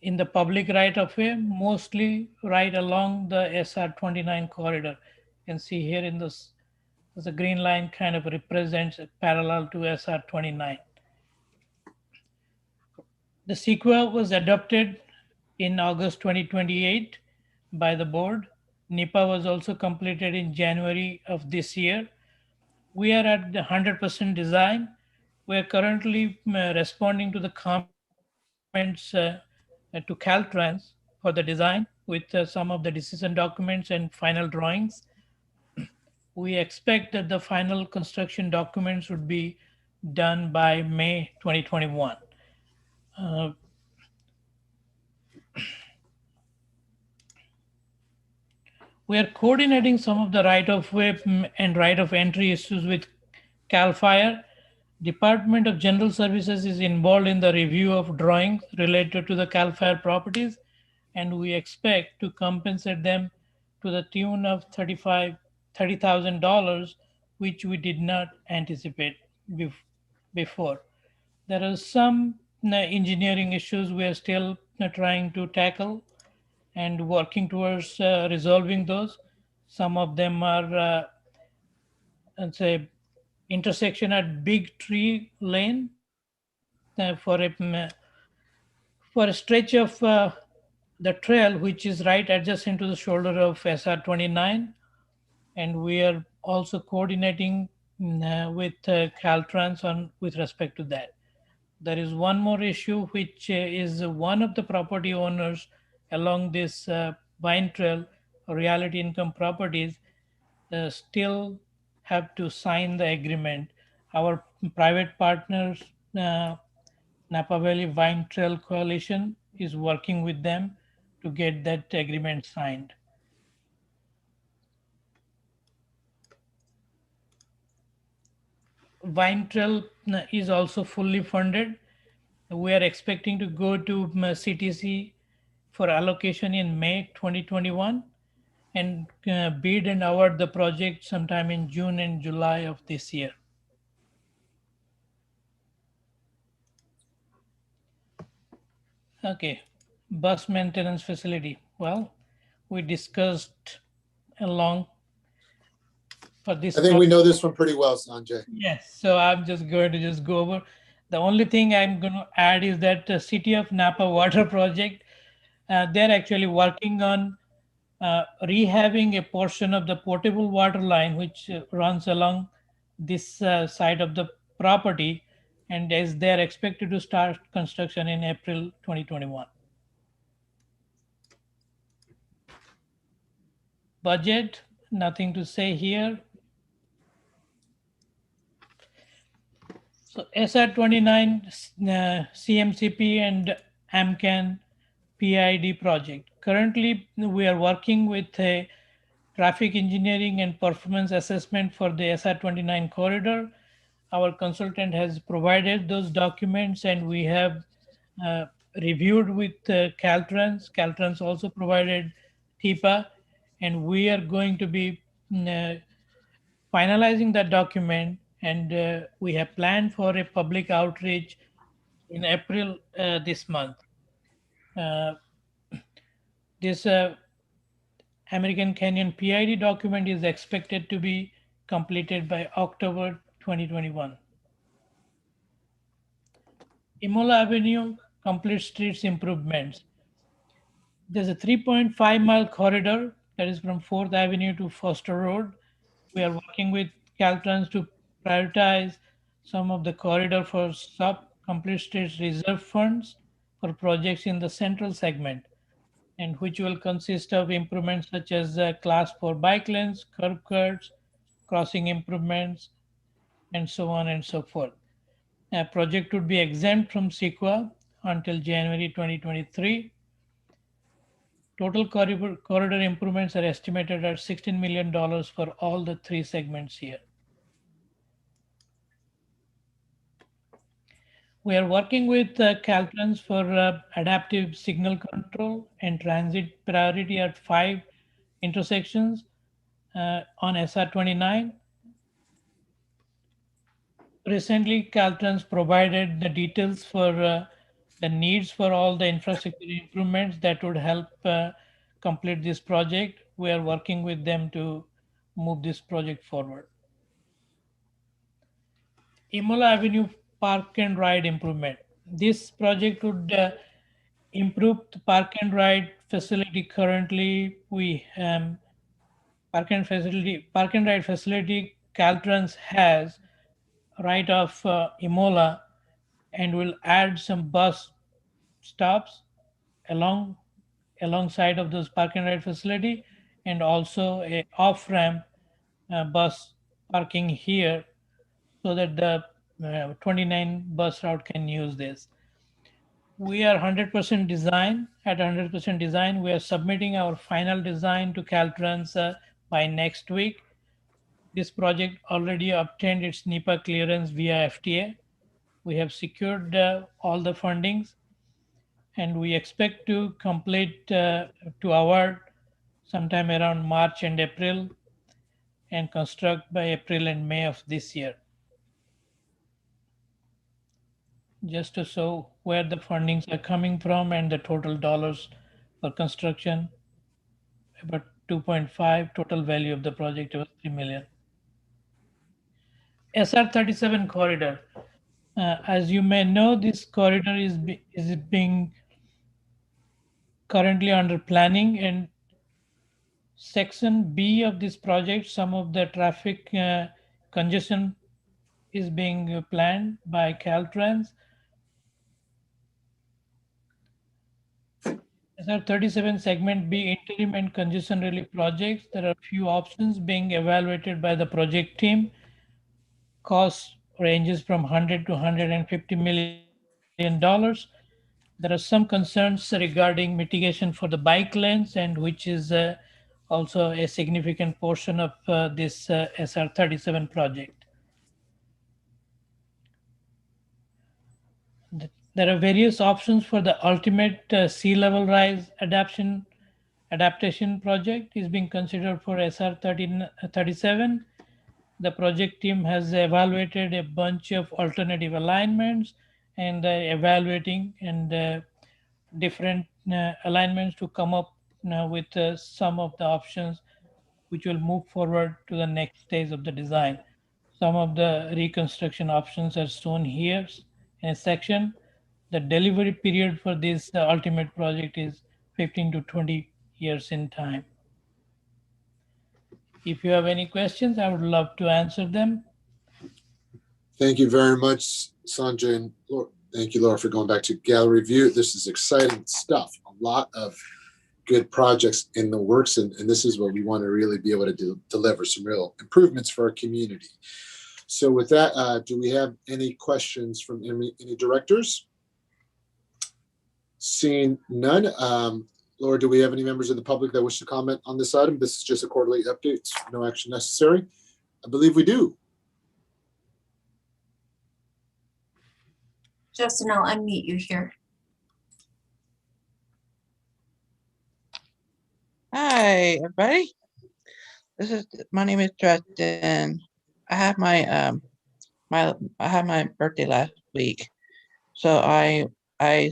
[SPEAKER 20] in the public right-of-way, mostly right along the SR 29 corridor. You can see here in this, the green line kind of represents parallel to SR 29. The CEQA was adopted in August 2028 by the board. NEPA was also completed in January of this year. We are at the 100% design. We are currently responding to the comments to Caltrans for the design with some of the decision documents and final drawings. We expect that the final construction documents would be done by May 2021. We are coordinating some of the right-of-way and right-of-entry issues with CAL FIRE. Department of General Services is involved in the review of drawings related to the CAL FIRE properties, and we expect to compensate them to the tune of $30,000, which we did not anticipate before. There are some engineering issues we are still trying to tackle and working towards resolving those. Some of them are, let's say, intersection at Big Tree Lane for a stretch of the trail, which is right adjacent to the shoulder of SR 29. And we are also coordinating with Caltrans with respect to that. There is one more issue, which is one of the property owners along this Vine Trail, Reality Income Properties, still have to sign the agreement. Our private partners, Napa Valley Vine Trail Coalition, is working with them to get that agreement signed. Vine Trail is also fully funded. We are expecting to go to CTC for allocation in May 2021 and bid and award the project sometime in June and July of this year. Okay, bus maintenance facility. Well, we discussed along for this.
[SPEAKER 1] I think we know this one pretty well, Sanjay.
[SPEAKER 20] Yes, so I'm just going to go over. The only thing I'm going to add is that the City of Napa water project, they're actually working on rehabbing a portion of the potable water line which runs along this side of the property, and as they're expected to start construction in April 2021. Budget, nothing to say here. So SR29 CMCP and AMCAN PID project. Currently, we are working with a traffic engineering and performance assessment for the SR29 corridor. Our consultant has provided those documents, and we have uh, reviewed with Caltrans. Caltrans also provided TIPA, and we are going to be finalizing that document, and we have planned for a public outreach in April this month. This American Canyon PID document is expected to be completed by October 2021. Imola Avenue complete streets improvements. There's a 3.5-mile corridor that is from 4th Avenue to Foster Road. We are working with Caltrans to prioritize some of the corridor for sub-complete streets reserve funds for projects in the central segment, and which will consist of improvements such as class 4 bike lanes, curb cuts, crossing improvements, and so on and so forth. A project would be exempt from CEQA until January 2023. Total corridor improvements are estimated at $16 million for all the three segments here. We are working with Caltrans for adaptive signal control and transit priority at 5 intersections on SR29. Recently, Caltrans provided the details for the needs for all the infrastructure improvements that would help complete this project. We are working with them to move this project forward. Imola Avenue Park and Ride improvement. This project would improve the park and ride facility. Currently, we park and ride facility Caltrans has right off Imola, and will add some bus stops alongside of those park and ride facility, and also a off ramp bus parking here, so that the 29 bus route can use this. We are 100% design. At 100% design, we are submitting our final design to Caltrans by next week. This project already obtained its NEPA clearance via FTA. We have secured all the fundings, and we expect to complete to award sometime around March and April, and construct by April and May of this year. Just to show where the fundings are coming from and the total dollars for construction, about 2.5, total value of the project was 3 million. SR37 corridor. As you may know, this corridor is being currently under planning, and section B of this project, some of the traffic congestion is being planned by Caltrans. SR37 segment B interim and congestion relief projects. There are few options being evaluated by the project team. Cost ranges from 100 to 150 million dollars. There are some concerns regarding mitigation for the bike lanes, and which is also a significant portion of this SR37 project. There are various options for the ultimate sea level rise adaptation project is being considered for SR37. The project team has evaluated a bunch of alternative alignments, and evaluating and different alignments to come up with some of the options which will move forward to the next stage of the design. Some of the reconstruction options are shown here in a section. The delivery period for this ultimate project is 15 to 20 years in time. If you have any questions, I would love to answer them.
[SPEAKER 1] Thank you very much, Sanjay and Laura. Thank you, Laura, for going back to gallery view. This is exciting stuff. A lot of good projects in the works, and this is what we want to really be able to deliver some real improvements for our community. So with that, do we have any questions from any directors? Seeing none. Laura, do we have any members of the public that wish to comment on this item? This is just a quarterly update, no action necessary. I believe we do.
[SPEAKER 4] Justin, I'll unmute you here.
[SPEAKER 21] Hi, everybody. My name is Justin. I had my my birthday last week, so I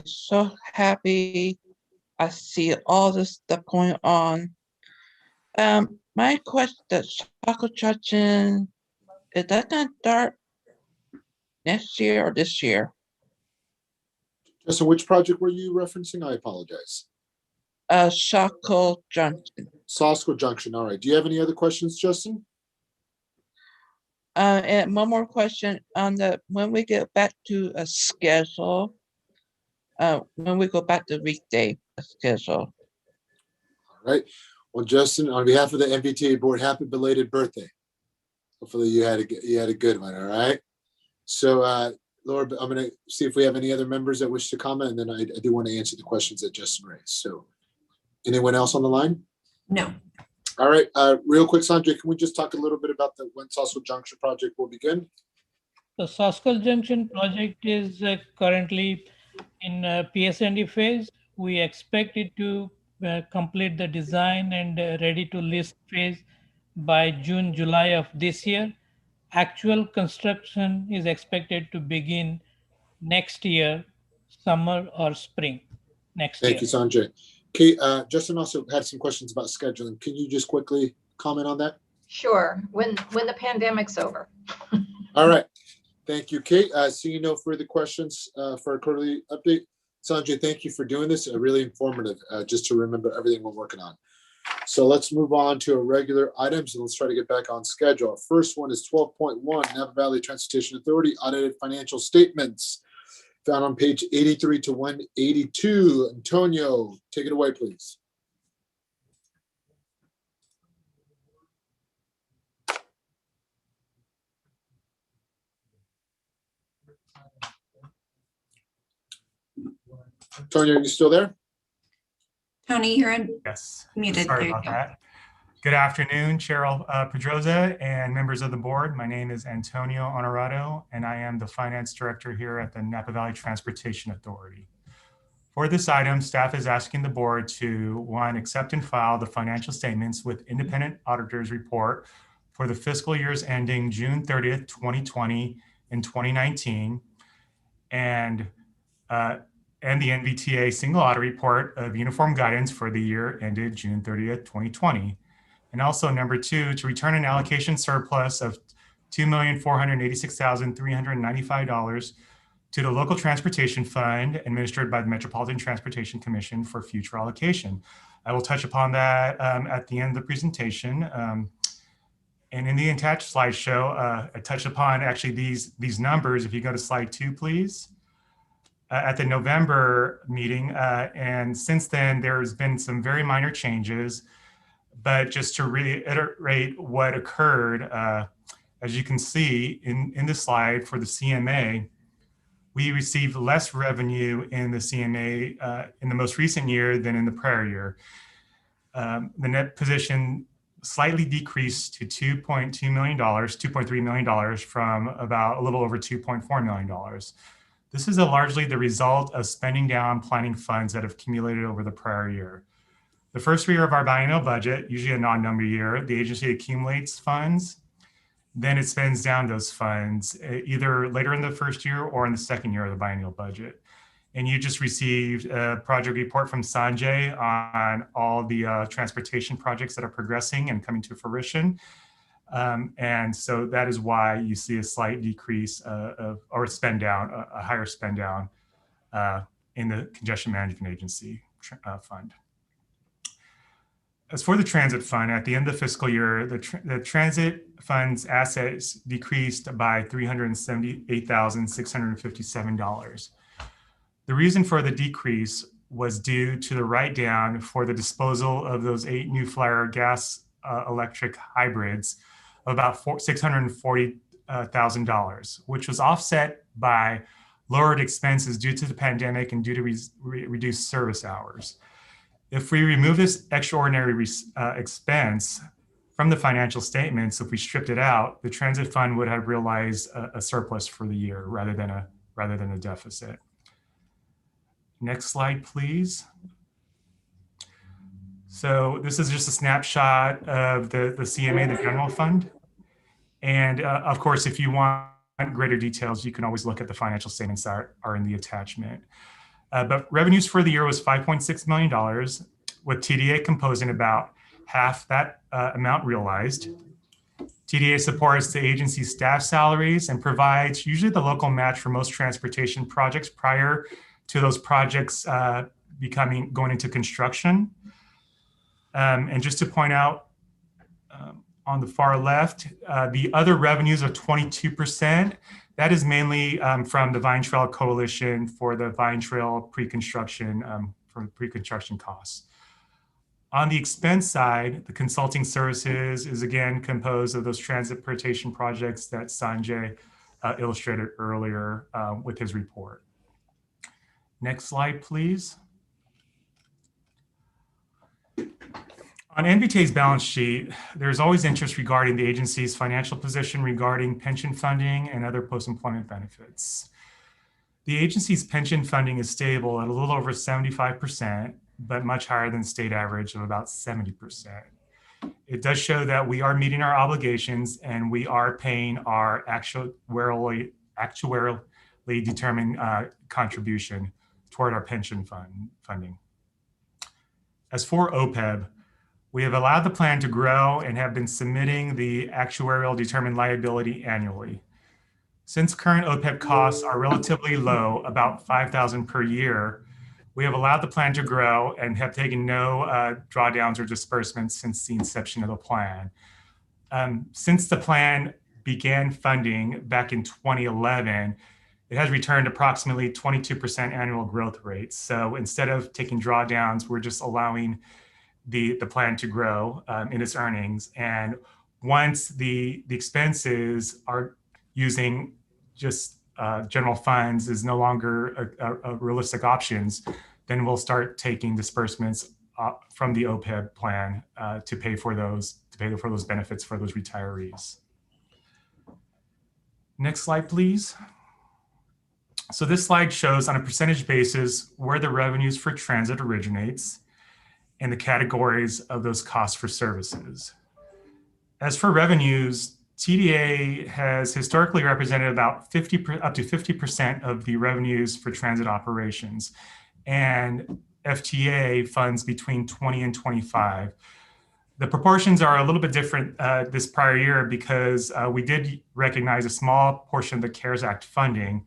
[SPEAKER 21] so happy. I see all this stuff going on. My question, the soccer construction, is that gonna start next year or this year?
[SPEAKER 1] So which project were you referencing? I apologize.
[SPEAKER 21] Saco Junction.
[SPEAKER 1] Saco Junction. All right. Do you have any other questions, Justin?
[SPEAKER 21] And one more question on when we get back to a schedule, when we go back to weekday schedule.
[SPEAKER 1] All right. Well, Justin, on behalf of the NVTA board, happy belated birthday. Hopefully you had a good one. All right. So, Laura, I'm going to see if we have any other members that wish to comment, and then I do want to answer the questions that Justin raised. So, anyone else on the line?
[SPEAKER 4] No.
[SPEAKER 1] All right. Real quick, Sanjay, can we just talk a little bit about when Sasko Junction project will begin?
[SPEAKER 20] The Sasko Junction project is currently in PS&E phase. We expect it to complete the design and ready to list phase by June, July of this year. Actual construction is expected to begin next year, summer or spring next year.
[SPEAKER 1] Thank you, Sanjay. Okay, Justin also had some questions about scheduling. Can you just quickly comment on that?
[SPEAKER 11] Sure, when the pandemic's over.
[SPEAKER 1] All right. Thank you, Kate. Seeing no further questions for a quarterly update. Sanjay, thank you for doing this. Really informative, just to remember everything we're working on. So let's move on to our regular items, and let's try to get back on schedule. Our first one is 12.1, Napa Valley Transportation Authority audited financial statements, found on page 83 to 182. Antonio, take it away, please. Antonio, are you still there?
[SPEAKER 4] Tony, you're in.
[SPEAKER 18] Yes.
[SPEAKER 4] Muted.
[SPEAKER 18] Sorry about that. Good afternoon, Chair Pedroza and members of the board. My name is Antonio Honorado, and I am the Finance Director here at the Napa Valley Transportation Authority. For this item, staff is asking the board to, one, accept and file the financial statements with independent auditors report for the fiscal years ending June 30th, 2020 and 2019, and the NVTA single audit report of uniform guidance for the year ended June 30th, 2020. And also number two, to return an allocation surplus of $2,486,395 to the local transportation fund administered by the Metropolitan Transportation Commission for future allocation. I will touch upon that at the end of the presentation. And in the attached slideshow, I touched upon actually these numbers. If you go to slide 2, please. At the November meeting, and since then there's been some very minor changes, but just to reiterate what occurred, as you can see in the slide for the CMA, we received less revenue in the CMA in the most recent year than in the prior year. The net position slightly decreased to $2.2 million, $2.3 million from about a little over $2.4 million. This is largely the result of spending down planning funds that have accumulated over the prior year. The first year of our biennial budget, usually a non-number year, the agency accumulates funds, then it spends down those funds either later in the first year or in the second year of the biennial budget. And you just received a project report from Sanjay on all the transportation projects that are progressing and coming to fruition. And so that is why you see a slight decrease or spend down, a higher spend down in the Congestion Management Agency fund. As for the transit fund, at the end of the fiscal year, the transit fund's assets decreased by $378,657. The reason for the decrease was due to the write-down for the disposal of those 8 New Flyer gas electric hybrids of about $640,000, which was offset by lowered expenses due to the pandemic and due to reduced service hours. If we remove this extraordinary expense from the financial statements, if we stripped it out, the transit fund would have realized a surplus for the year rather than a deficit. Next slide, please. So this is just a snapshot of the CMA, the general fund. And of course, if you want greater details, you can always look at the financial statements that are in the attachment. But revenues for the year was $5.6 million, with TDA composing about half that amount realized. TDA supports the agency's staff salaries and provides usually the local match for most transportation projects prior to those projects going into construction. And just to point out, on the far left, the other revenues are 22%. That is mainly from the Vine Trail Coalition for the Vine Trail pre-construction, from pre-construction costs. On the expense side, the consulting services is again composed of those transportation projects that Sanjay illustrated earlier with his report. Next slide, please. On NVTA's balance sheet, there's always interest regarding the agency's financial position regarding pension funding and other post-employment benefits. The agency's pension funding is stable at a little over 75%, but much higher than state average of about 70%. It does show that we are meeting our obligations and we are paying our actuarially determined contribution toward our pension funding. As for OPEB, we have allowed the plan to grow and have been submitting the actuarial determined liability annually. Since current OPEB costs are relatively low, about $5,000 per year, we have allowed the plan to grow and have taken no drawdowns or disbursements since the inception of the plan. Since the plan began funding back in 2011, it has returned approximately 22% annual growth rate. So instead of taking drawdowns, we're just allowing the plan to grow in its earnings. And once the expenses are using just general funds is no longer a realistic options, then we'll start taking disbursements from the OPEB plan to pay for those benefits for those retirees. Next slide, please. So this slide shows on a percentage basis where the revenues for transit originates and the categories of those costs for services. As for revenues, TDA has historically represented about up to 50% of the revenues for transit operations, and FTA funds between 20 and 25. The proportions are a little bit different this prior year because we did recognize a small portion of the CARES Act funding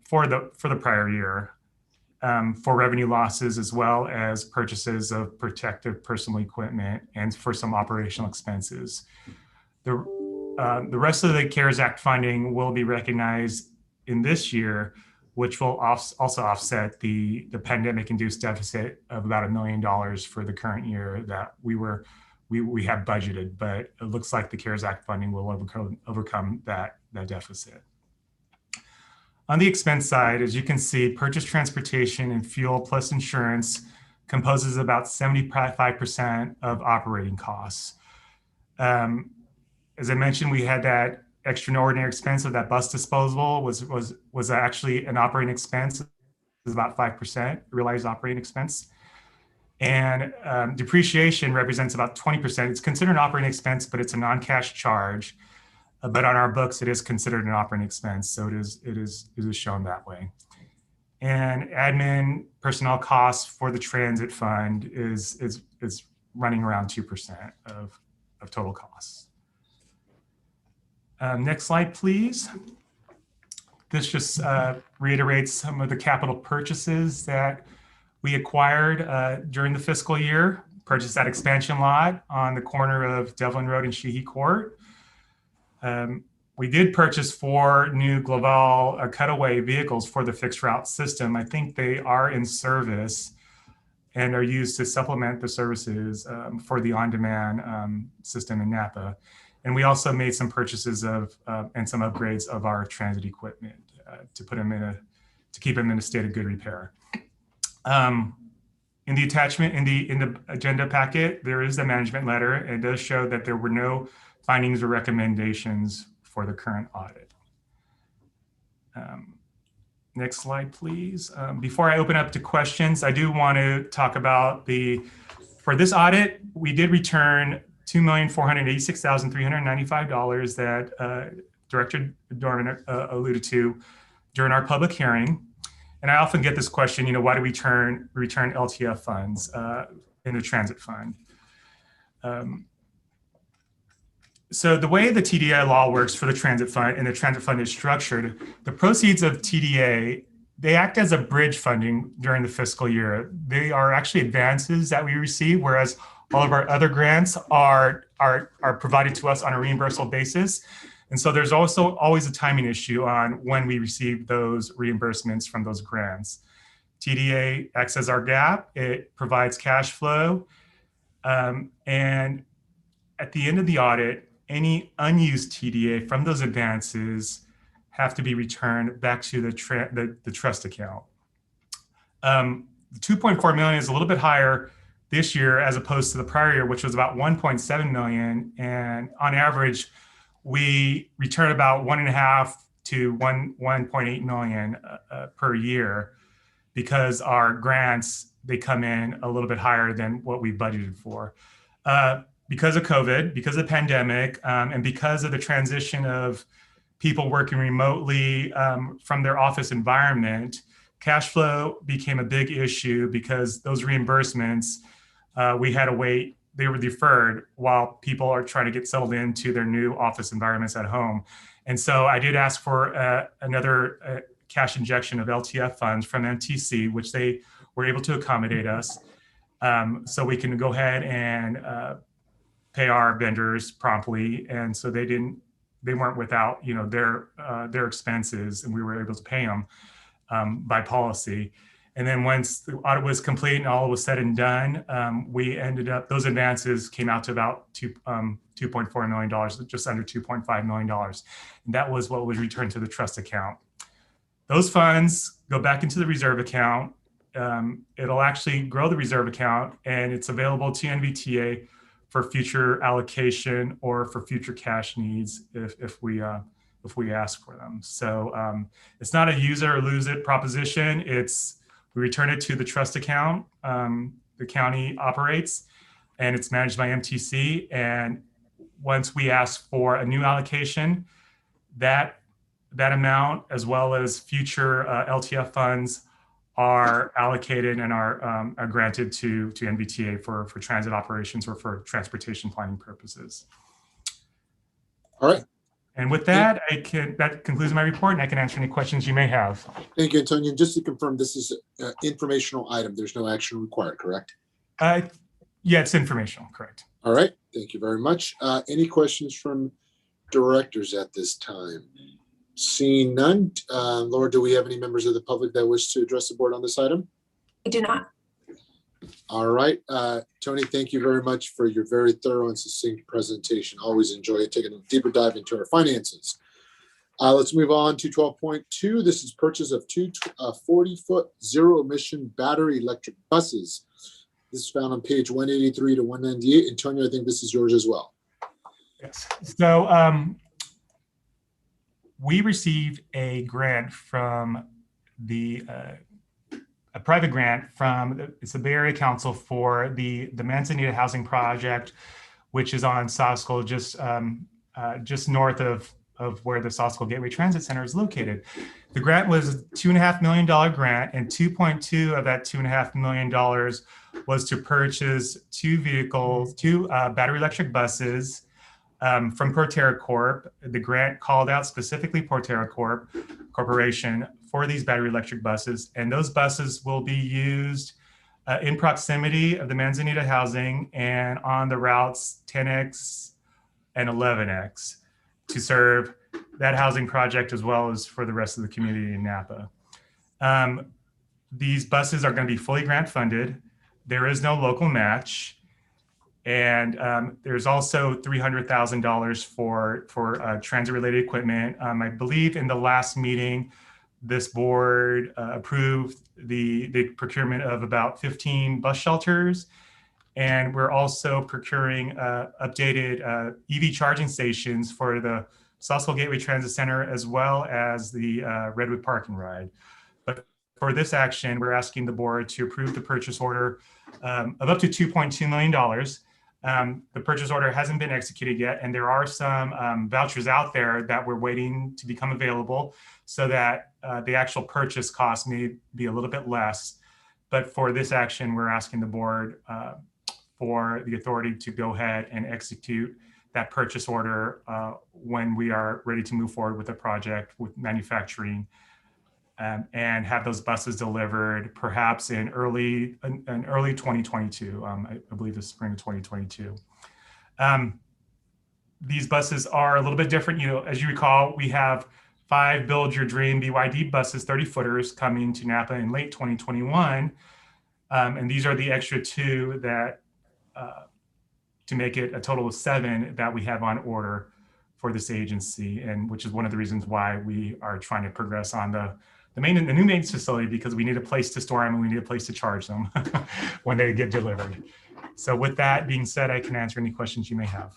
[SPEAKER 18] for the prior year for revenue losses, as well as purchases of protective personal equipment and for some operational expenses. The rest of the CARES Act funding will be recognized in this year, which will also offset the pandemic-induced deficit of about $1 million for the current year that we have budgeted, but it looks like the CARES Act funding will overcome that deficit. On the expense side, as you can see, purchase transportation and fuel plus insurance composes about 75% of operating costs. As I mentioned, we had that extraordinary expense of that bus disposal was actually an operating expense. It was about 5% realized operating expense. And depreciation represents about 20%. It's considered an operating expense, but it's a non-cash charge. But on our books, it is considered an operating expense, so it is shown that way. And admin personnel costs for the transit fund is running around 2% of total costs. Next slide, please. This just reiterates some of the capital purchases that we acquired during the fiscal year. Purchased that expansion lot on the corner of Devlin Road and Sheehy Court. We did purchase 4 new Glaval cutaway vehicles for the fixed route system. I think they are in service and are used to supplement the services for the on-demand system in Napa. And we also made some purchases of and some upgrades of our transit equipment to put them to keep them in a state of good repair. In the attachment in the agenda packet, there is a management letter. It does show that there were no findings or recommendations for the current audit. Next slide, please. Before I open up to questions, I do want to talk about for this audit, we did return $2,486,395 that Director Dorman alluded to during our public hearing. And I often get this question, why do we return LTF funds in the transit fund? So the way the TDA law works for the transit fund and the transit fund is structured, the proceeds of TDA, they act as a bridge funding during the fiscal year. They are actually advances that we receive, whereas all of our other grants are provided to us on a reimbursable basis. And so there's also always a timing issue on when we receive those reimbursements from those grants. TDA acts as our gap. It provides cash flow. And at the end of the audit, any unused TDA from those advances have to be returned back to the trust account. The 2.4 million is a little bit higher this year as opposed to the prior year, which was about 1.7 million. And on average, we return about 1.5 to 1.8 million per year because our grants, they come in a little bit higher than what we budgeted for. Because of COVID, because of the pandemic, and because of the transition of people working remotely from their office environment, cash flow became a big issue because those reimbursements, we had to wait, they were deferred while people are trying to get settled into their new office environments at home. And so I did ask for another cash injection of LTF funds from MTC, which they were able to accommodate us. So we can go ahead and pay our vendors promptly, and so they weren't without their expenses, and we were able to pay them by policy. And then once the audit was complete and all was said and done, we ended up, those advances came out to about $2.4 million, just under $2.5 million, and that was what was returned to the trust account. Those funds go back into the reserve account. It'll actually grow the reserve account, and it's available to NVTA for future allocation or for future cash needs if we ask for them. So it's not a use it or lose it proposition. We return it to the trust account the county operates, and it's managed by MTC. And once we ask for a new allocation, that amount as well as future LTF funds are allocated and are granted to NVTA for transit operations or for transportation planning purposes.
[SPEAKER 1] All right.
[SPEAKER 18] And with that, that concludes my report, and I can answer any questions you may have.
[SPEAKER 1] Thank you, Antonio. And just to confirm, this is an informational item. There's no action required, correct?
[SPEAKER 18] Yeah, it's informational, correct.
[SPEAKER 1] All right. Thank you very much. Any questions from directors at this time? Seeing none, Laura, do we have any members of the public that wish to address the board on this item?
[SPEAKER 4] I do not.
[SPEAKER 1] All right. Tony, thank you very much for your very thorough and succinct presentation. Always enjoy taking a deeper dive into our finances. Let's move on to 12.2. This is purchase of two 40-foot zero-emission battery electric buses. This is found on page 183 to 198. Antonio, I think this is yours as well.
[SPEAKER 18] Yes. So we received a grant from a private grant from it's the Bay Area Council for the Manzanita Housing Project, which is on Sosco, just north of where the Sosco Gateway Transit Center is located. The grant was a $2.5 million grant, and 2.2 of that $2.5 million was to purchase two battery electric buses from Proterra Corp. The grant called out specifically Proterra Corporation for these battery electric buses, and those buses will be used in proximity of the Manzanita housing and on the routes 10X and 11X to serve that housing project as well as for the rest of the community in Napa. These buses are going to be fully grant funded. There is no local match. And there's also $300,000 for transit-related equipment. I believe in the last meeting, this board approved the procurement of about 15 bus shelters. And we're also procuring updated EV charging stations for the Southwell Gateway Transit Center, as well as the Redwood Parking Ride. But for this action, we're asking the board to approve the purchase order of up to $2.2 million. The purchase order hasn't been executed yet, and there are some vouchers out there that we're waiting to become available so that the actual purchase cost may be a little bit less. But for this action, we're asking the board for the authority to go ahead and execute that purchase order when we are ready to move forward with the project with manufacturing and have those buses delivered perhaps in early 2022. I believe the spring of 2022. These buses are a little bit different. As you recall, we have 5 Build Your Dream BYD buses, 30-footers coming to Napa in late 2021. And these are the extra 2 that to make it a total of 7 that we have on order for this agency, and which is one of the reasons why we are trying to progress on the new maintenance facility, because we need a place to store them and we need a place to charge them when they get delivered. So with that being said, I can answer any questions you may have.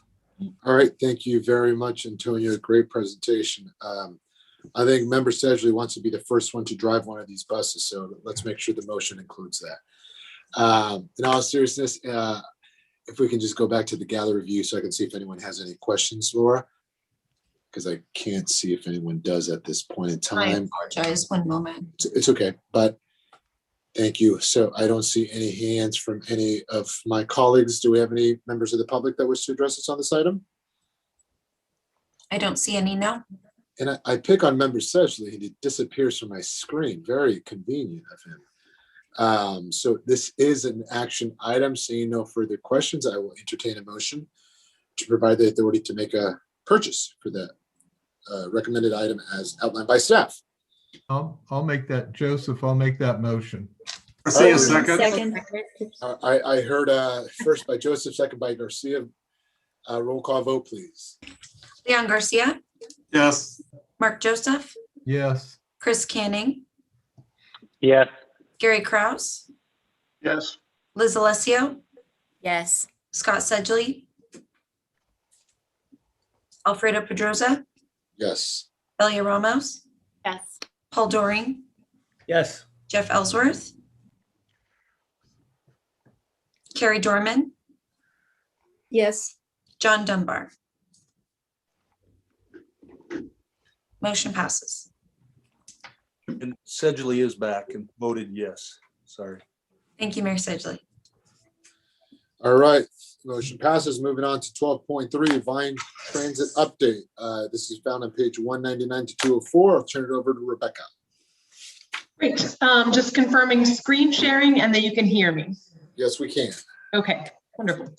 [SPEAKER 1] All right, thank you very much, Antonio. Great presentation. I think Member Sedgley wants to be the first one to drive one of these buses, so let's make sure the motion includes that. In all seriousness, if we can just go back to the gallery view so I can see if anyone has any questions, Laura, because I can't see if anyone does at this point in time.
[SPEAKER 4] I apologize, one moment.
[SPEAKER 1] It's okay, but thank you. So I don't see any hands from any of my colleagues. Do we have any members of the public that wish to address us on this item?
[SPEAKER 4] I don't see any, no.
[SPEAKER 1] And I pick on Member Sedgley and he disappears from my screen. Very convenient of him. So this is an action item. Seeing no further questions, I will entertain a motion to provide the authority to make a purchase for the recommended item as outlined by staff.
[SPEAKER 3] I'll make that, Joseph, I'll make that motion.
[SPEAKER 12] I see a second.
[SPEAKER 1] I heard first by Joseph, second by Garcia. Roll call vote, please.
[SPEAKER 4] Leon Garcia,
[SPEAKER 12] Yes.
[SPEAKER 4] Mark Joseph,
[SPEAKER 3] Yes.
[SPEAKER 4] Chris Canning,
[SPEAKER 5] Yes.
[SPEAKER 4] Gary Kraus,
[SPEAKER 2] Yes.
[SPEAKER 4] Liz Alessio,
[SPEAKER 8] Yes.
[SPEAKER 4] Scott Sedgley, Alfredo Pedroza,
[SPEAKER 1] Yes.
[SPEAKER 4] Elia Ramos,
[SPEAKER 8] Yes.
[SPEAKER 4] Paul Doring,
[SPEAKER 17] Yes.
[SPEAKER 4] Jeff Ellsworth, Carrie Dorman,
[SPEAKER 6] Yes.
[SPEAKER 4] John Dunbar. Motion passes.
[SPEAKER 10] And Sedgley is back and voted yes. Sorry.
[SPEAKER 4] Thank you, Mayor Sedgley.
[SPEAKER 1] All right, motion passes. Moving on to 12.3, Vine Transit Update. This is found on page 199 to 204. I'll turn it over to Rebecca.
[SPEAKER 7] Great. Just confirming screen sharing and that you can hear me.
[SPEAKER 1] Yes, we can.
[SPEAKER 7] Okay, wonderful.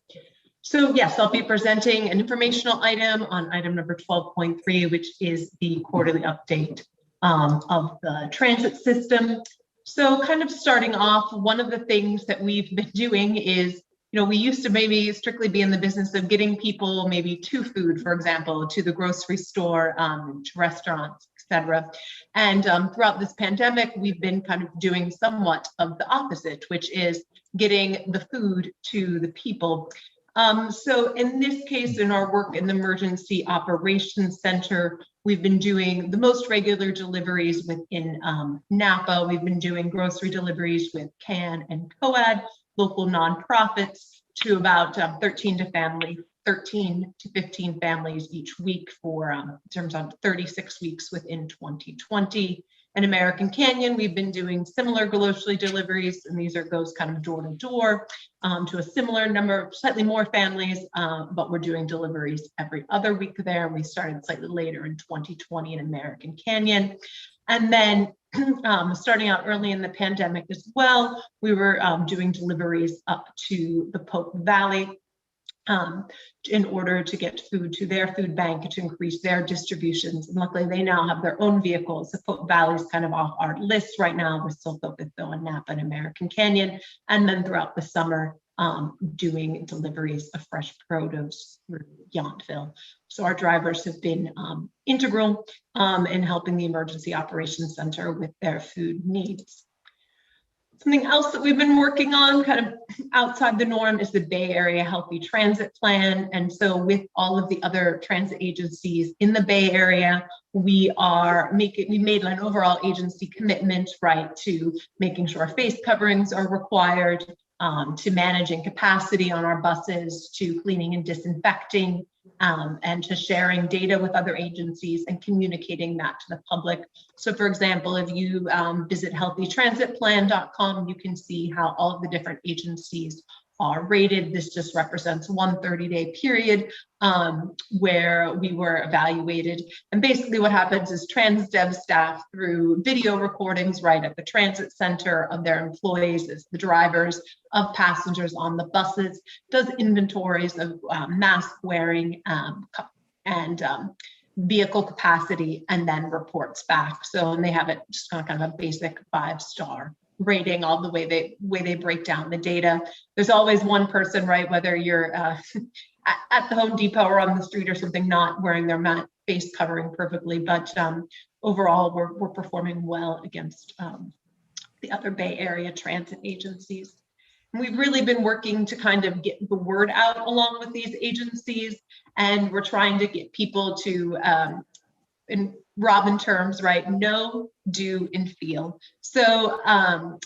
[SPEAKER 7] So yes, I'll be presenting an informational item on item number 12.3, which is the quarterly update of the transit system. So kind of starting off, one of the things that we've been doing is, we used to maybe strictly be in the business of getting people maybe to food, for example, to the grocery store, to restaurants, etc. And throughout this pandemic, we've been kind of doing somewhat of the opposite, which is getting the food to the people. So in this case, in our work in the Emergency Operations Center, we've been doing the most regular deliveries within Napa. We've been doing grocery deliveries with CAN and COAD, local nonprofits, to about 13 to family 13 to 15 families each week for in terms of 36 weeks within 2020. In American Canyon, we've been doing similar grocery deliveries, and these goes kind of door to door to a similar number, slightly more families, but we're doing deliveries every other week there. We started slightly later in 2020 in American Canyon. And then starting out early in the pandemic as well, we were doing deliveries up to the Pope Valley in order to get food to their food bank to increase their distributions. And luckily, they now have their own vehicles. The Pope Valley is kind of off our list right now. We're still focused on Napa and American Canyon. And then throughout the summer, doing deliveries of fresh produce through Yountville. So our drivers have been integral in helping the Emergency Operations Center with their food needs. Something else that we've been working on kind of outside the norm is the Bay Area Healthy Transit Plan. And so with all of the other transit agencies in the Bay Area, we made an overall agency commitment, right, to making sure face coverings are required, to managing capacity on our buses, to cleaning and disinfecting, and to sharing data with other agencies and communicating that to the public. So for example, if you visit healthytransitplan.com, you can see how all of the different agencies are rated. This just represents one 30-day period where we were evaluated. And basically what happens is TransDev staff, through video recordings right at the transit center of their employees as the drivers, of passengers on the buses, does inventories of mask wearing and vehicle capacity, and then reports back. So, and they have it just kind of a basic 5-star rating, all the way they break down the data. There's always one person, right, whether you're at the Home Depot or on the street or something, not wearing their face covering perfectly, but overall we're performing well against the other Bay Area transit agencies. And we've really been working to kind of get the word out along with these agencies, and we're trying to get people to in Robin terms, right? Know, do, and feel. So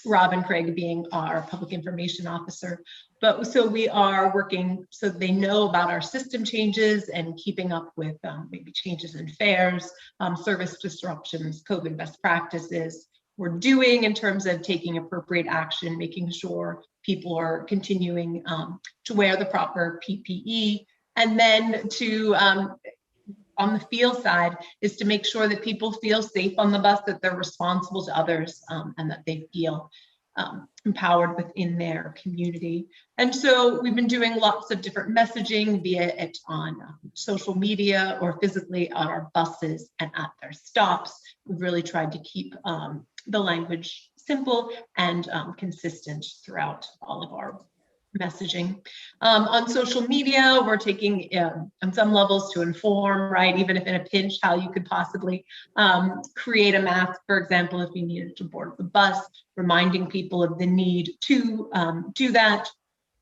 [SPEAKER 7] Robin Craig being our public information officer, but so we are working so they know about our system changes and keeping up with maybe changes in fares, service disruptions, COVID best practices. We're doing in terms of taking appropriate action, making sure people are continuing to wear the proper PPE, and then to on the feel side is to make sure that people feel safe on the bus, that they're responsible to others, and that they feel empowered within their community. And so we've been doing lots of different messaging, be it on social media or physically on our buses and at their stops. We've really tried to keep the language simple and consistent throughout all of our messaging. On social media, we're taking on some levels to inform, right, even if in a pinch, how you could possibly create a mask, for example, if you needed to board the bus, reminding people of the need to do that.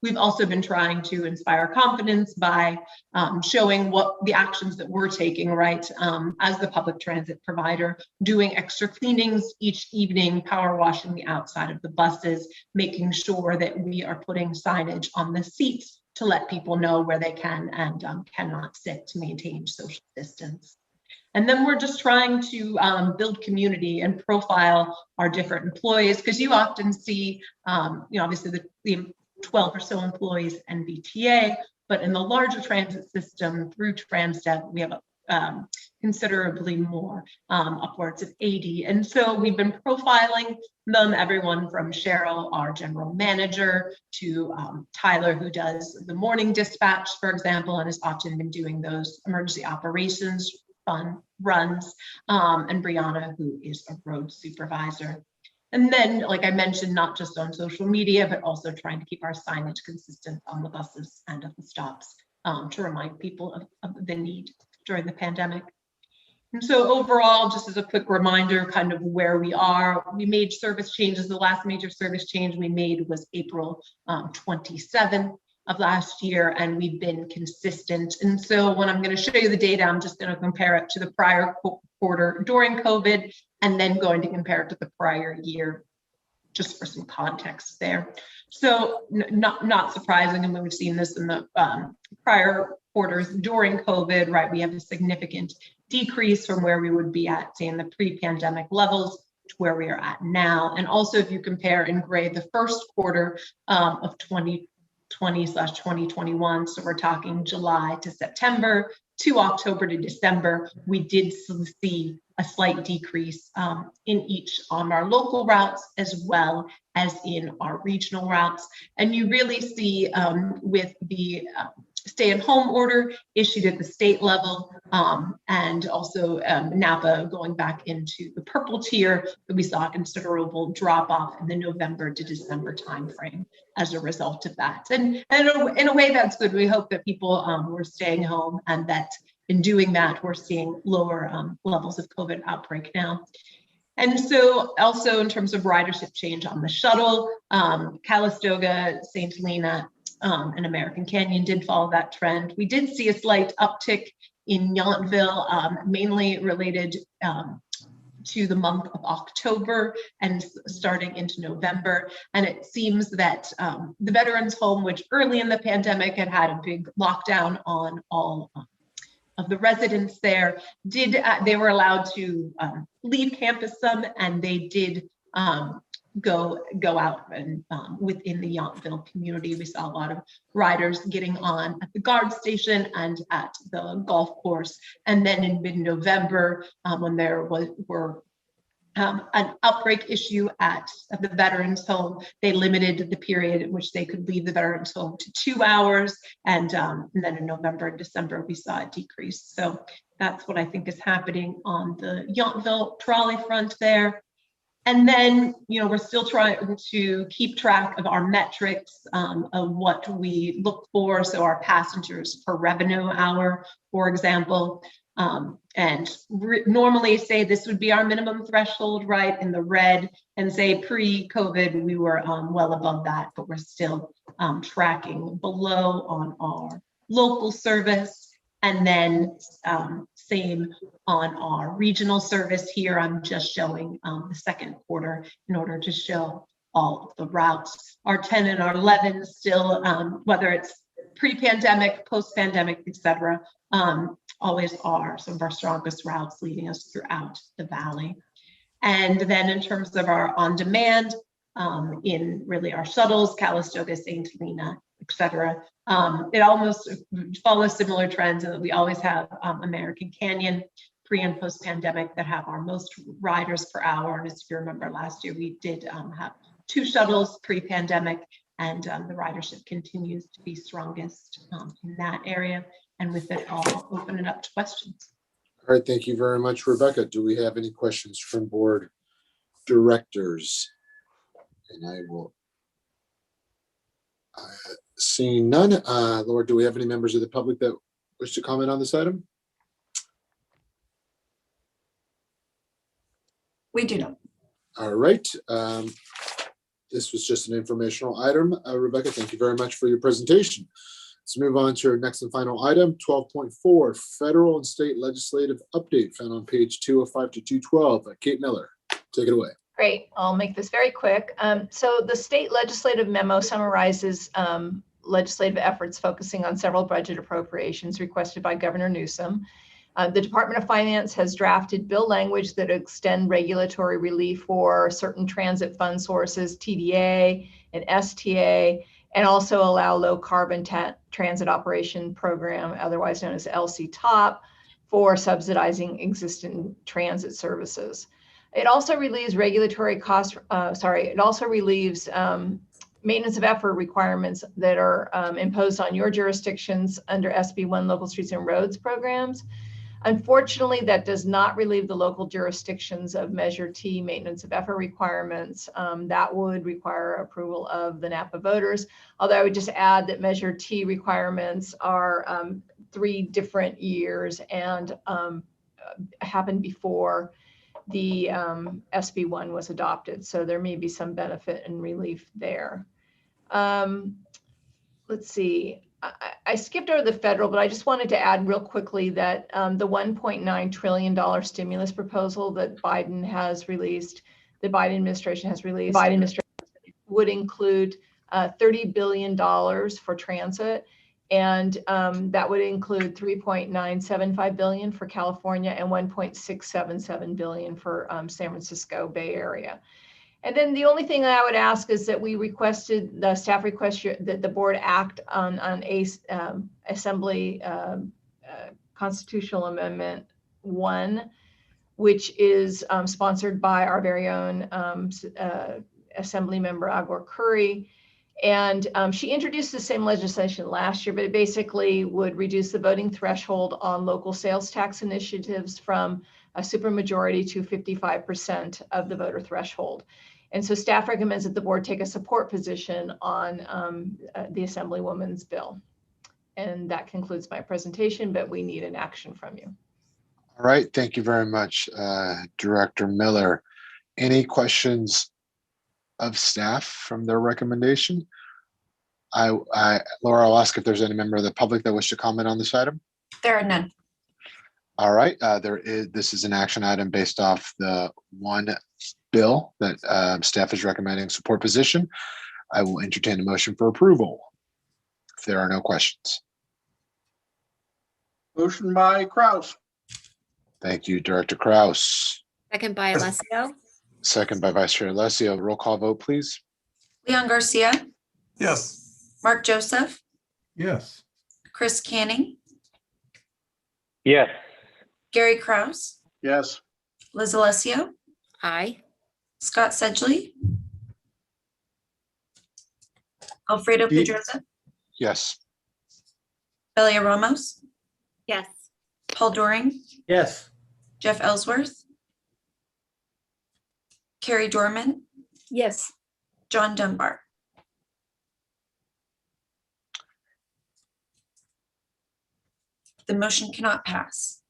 [SPEAKER 7] We've also been trying to inspire confidence by showing what the actions that we're taking, right, as the public transit provider, doing extra cleanings each evening, power washing the outside of the buses, making sure that we are putting signage on the seats to let people know where they can and cannot sit to maintain social distance. And then we're just trying to build community and profile our different employees, because you often see, obviously the 12 or so employees NVTA, but in the larger transit system through TransDev, we have considerably more, upwards of 80. And so we've been profiling them, everyone from Cheryl, our general manager, to Tyler, who does the morning dispatch, for example, and has often been doing those emergency operations fun runs, and Brianna, who is a road supervisor. And then, like I mentioned, not just on social media, but also trying to keep our signage consistent on the buses and at the stops to remind people of the need during the pandemic. And so overall, just as a quick reminder, kind of where we are, we made service changes. The last major service change we made was April 27 of last year, and we've been consistent. And so when I'm going to show you the data, I'm just going to compare it to the prior quarter during COVID, and then going to compare it to the prior year, just for some context there. So not surprising, and we've seen this in the prior quarters during COVID, right? We have a significant decrease from where we would be at, say, in the pre-pandemic levels to where we are at now. And also, if you compare in gray the first quarter of 2020/2021, so we're talking July to September to October to December, we did see a slight decrease in each on our local routes as well as in our regional routes. And you really see with the stay-at-home order issued at the state level, and also Napa going back into the purple tier, that we saw a considerable drop off in the November to December timeframe as a result of that. And in a way, that's good. We hope that people were staying home, and that in doing that, we're seeing lower levels of COVID outbreak now. And so also in terms of ridership change on the shuttle, Calistoga, St. Helena, and American Canyon did follow that trend. We did see a slight uptick in Yountville, mainly related to the month of October and starting into November. And it seems that the Veterans Home, which early in the pandemic had a big lockdown on all of the residents there, they were allowed to leave campus some, and they did go out and within the Yountville community. We saw a lot of riders getting on at the guard station and at the golf course. And then in mid-November, when there were an outbreak issue at the Veterans Home, they limited the period in which they could leave the Veterans Home to 2 hours. And then in November and December, we saw a decrease. So that's what I think is happening on the Yountville trolley front there. And then, we're still trying to keep track of our metrics of what we look for. So our passengers per revenue hour, for example, and normally say this would be our minimum threshold, right, in the red, and say pre-COVID, we were well above that, but we're still tracking below on our local service. And then same on our regional service. Here, I'm just showing the second quarter in order to show all of the routes. Our 10 and our 11 still, whether it's pre-pandemic, post-pandemic, et cetera, always are some of our strongest routes leading us throughout the valley. And then in terms of our on-demand, in really our shuttles, Calistoga, St. Helena, et cetera, it almost follows similar trends in that we always have American Canyon pre and post pandemic that have our most riders per hour. And as you remember, last year we did have 2 shuttles pre-pandemic, and the ridership continues to be strongest in that area. And with it, I'll open it up to questions.
[SPEAKER 1] All right, thank you very much, Rebecca. Do we have any questions from board directors? And I will, seeing none, Laura, do we have any members of the public that wish to comment on this item?
[SPEAKER 4] We do not. All
[SPEAKER 1] right. This was just an informational item. Rebecca, thank you very much for your presentation. Let's move on to our next and final item, 12.4, federal and state legislative update found on page 205 to 212. Kate Miller, take it away.
[SPEAKER 11] Great, I'll make this very quick. So the state legislative memo summarizes legislative efforts focusing on several budget appropriations requested by Governor Newsom. The Department of Finance has drafted bill language that extend regulatory relief for certain transit fund sources, TDA and STA, and also allow low carbon transit operation program, otherwise known as LC-TOP, for subsidizing existing transit services. It also relieves regulatory costs, it also relieves maintenance of effort requirements that are imposed on your jurisdictions under SB1 Local Streets and Roads programs. Unfortunately, that does not relieve the local jurisdictions of Measure T maintenance of effort requirements. That would require approval of the Napa voters. Although I would just add that Measure T requirements are 3 different years and happened before the SB1 was adopted. So there may be some benefit and relief there. Let's see. I skipped over the federal, but I just wanted to add real quickly that the $1.9 trillion stimulus proposal that Biden has released, the Biden administration has released, would include $30 billion for transit And that would include 3.975 billion for California and 1.677 billion for San Francisco Bay Area. And then the only thing I would ask is that we requested, the staff requested that the board act on a Assembly Constitutional Amendment 1, which is sponsored by our very own Assembly member Agor Curry. And she introduced the same legislation last year, but it basically would reduce the voting threshold on local sales tax initiatives from a supermajority to 55% of the voter threshold. And so staff recommends that the board take a support position on the Assemblywoman's bill. And that concludes my presentation, but we need an action from you.
[SPEAKER 1] All right, thank you very much, Director Miller. Any questions of staff from their recommendation? Laura, I'll ask if there's any member of the public that wish to comment on this item.
[SPEAKER 4] There are none.
[SPEAKER 1] All right, this is an action item based off the one bill that staff is recommending support position. I will entertain a motion for approval if there are no questions.
[SPEAKER 2] Motion by Kraus.
[SPEAKER 1] Thank you, Director Kraus.
[SPEAKER 8] Second by Alessio.
[SPEAKER 1] Second by Vice Chair Alessio. Roll call vote, please.
[SPEAKER 4] Leon Garcia,
[SPEAKER 12] Yes.
[SPEAKER 4] Mark Joseph,
[SPEAKER 3] Yes.
[SPEAKER 4] Chris Canning,
[SPEAKER 5] Yes.
[SPEAKER 4] Gary Kraus,
[SPEAKER 2] Yes.
[SPEAKER 4] Liz Alessio,
[SPEAKER 8] Aye.
[SPEAKER 4] Scott Sedgley, Alfredo
[SPEAKER 1] Ye-
[SPEAKER 4] Pedroza,
[SPEAKER 1] Yes.
[SPEAKER 4] Belia Ramos,
[SPEAKER 8] Yes.
[SPEAKER 4] Paul Doring,
[SPEAKER 17] Yes.
[SPEAKER 4] Jeff Ellsworth, Carrie Dorman,
[SPEAKER 6] Yes.
[SPEAKER 4] John Dunbar. The motion cannot pass.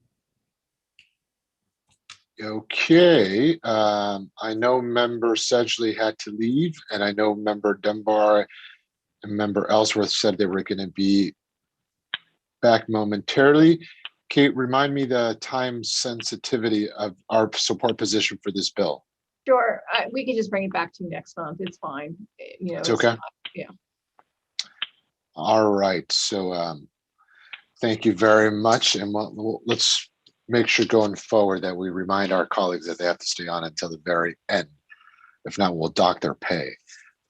[SPEAKER 1] Okay, I know member Sedgley had to leave, and I know member Dunbar and member Ellsworth said they were going to be back momentarily. Kate, remind me the time sensitivity of our support position for this bill.
[SPEAKER 11] Sure, we can just bring it back to you next month. It's fine. You know,
[SPEAKER 1] It's okay.
[SPEAKER 11] not- yeah.
[SPEAKER 1] All right, so thank you very much, and let's make sure going forward that we remind our colleagues that they have to stay on until the very end. If not, we'll dock their pay.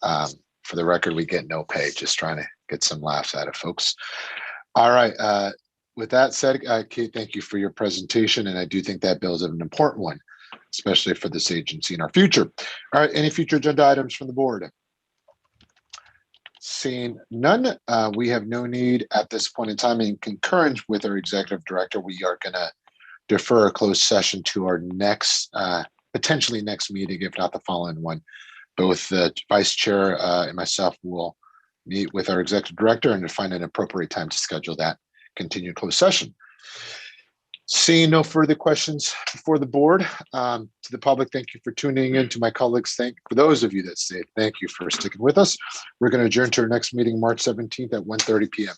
[SPEAKER 1] For the record, we get no pay, just trying to get some laughs out of folks. All right, with that said, Kate, thank you for your presentation, and I do think that bill is an important one, especially for this agency in our future. All right, any future agenda items from the board? Seeing none, we have no need at this point in time. In concurrence with our executive director, we are going to defer a closed session to our next, potentially next meeting, if not the following one. Both the vice chair and myself will meet with our executive director and to find an appropriate time to schedule that continued closed session. Seeing no further questions before the board, to the public, thank you for tuning in. To my colleagues, for those of you that stayed, thank you for sticking with us. We're going to adjourn to our next meeting, March 17th at 1:30 p.m.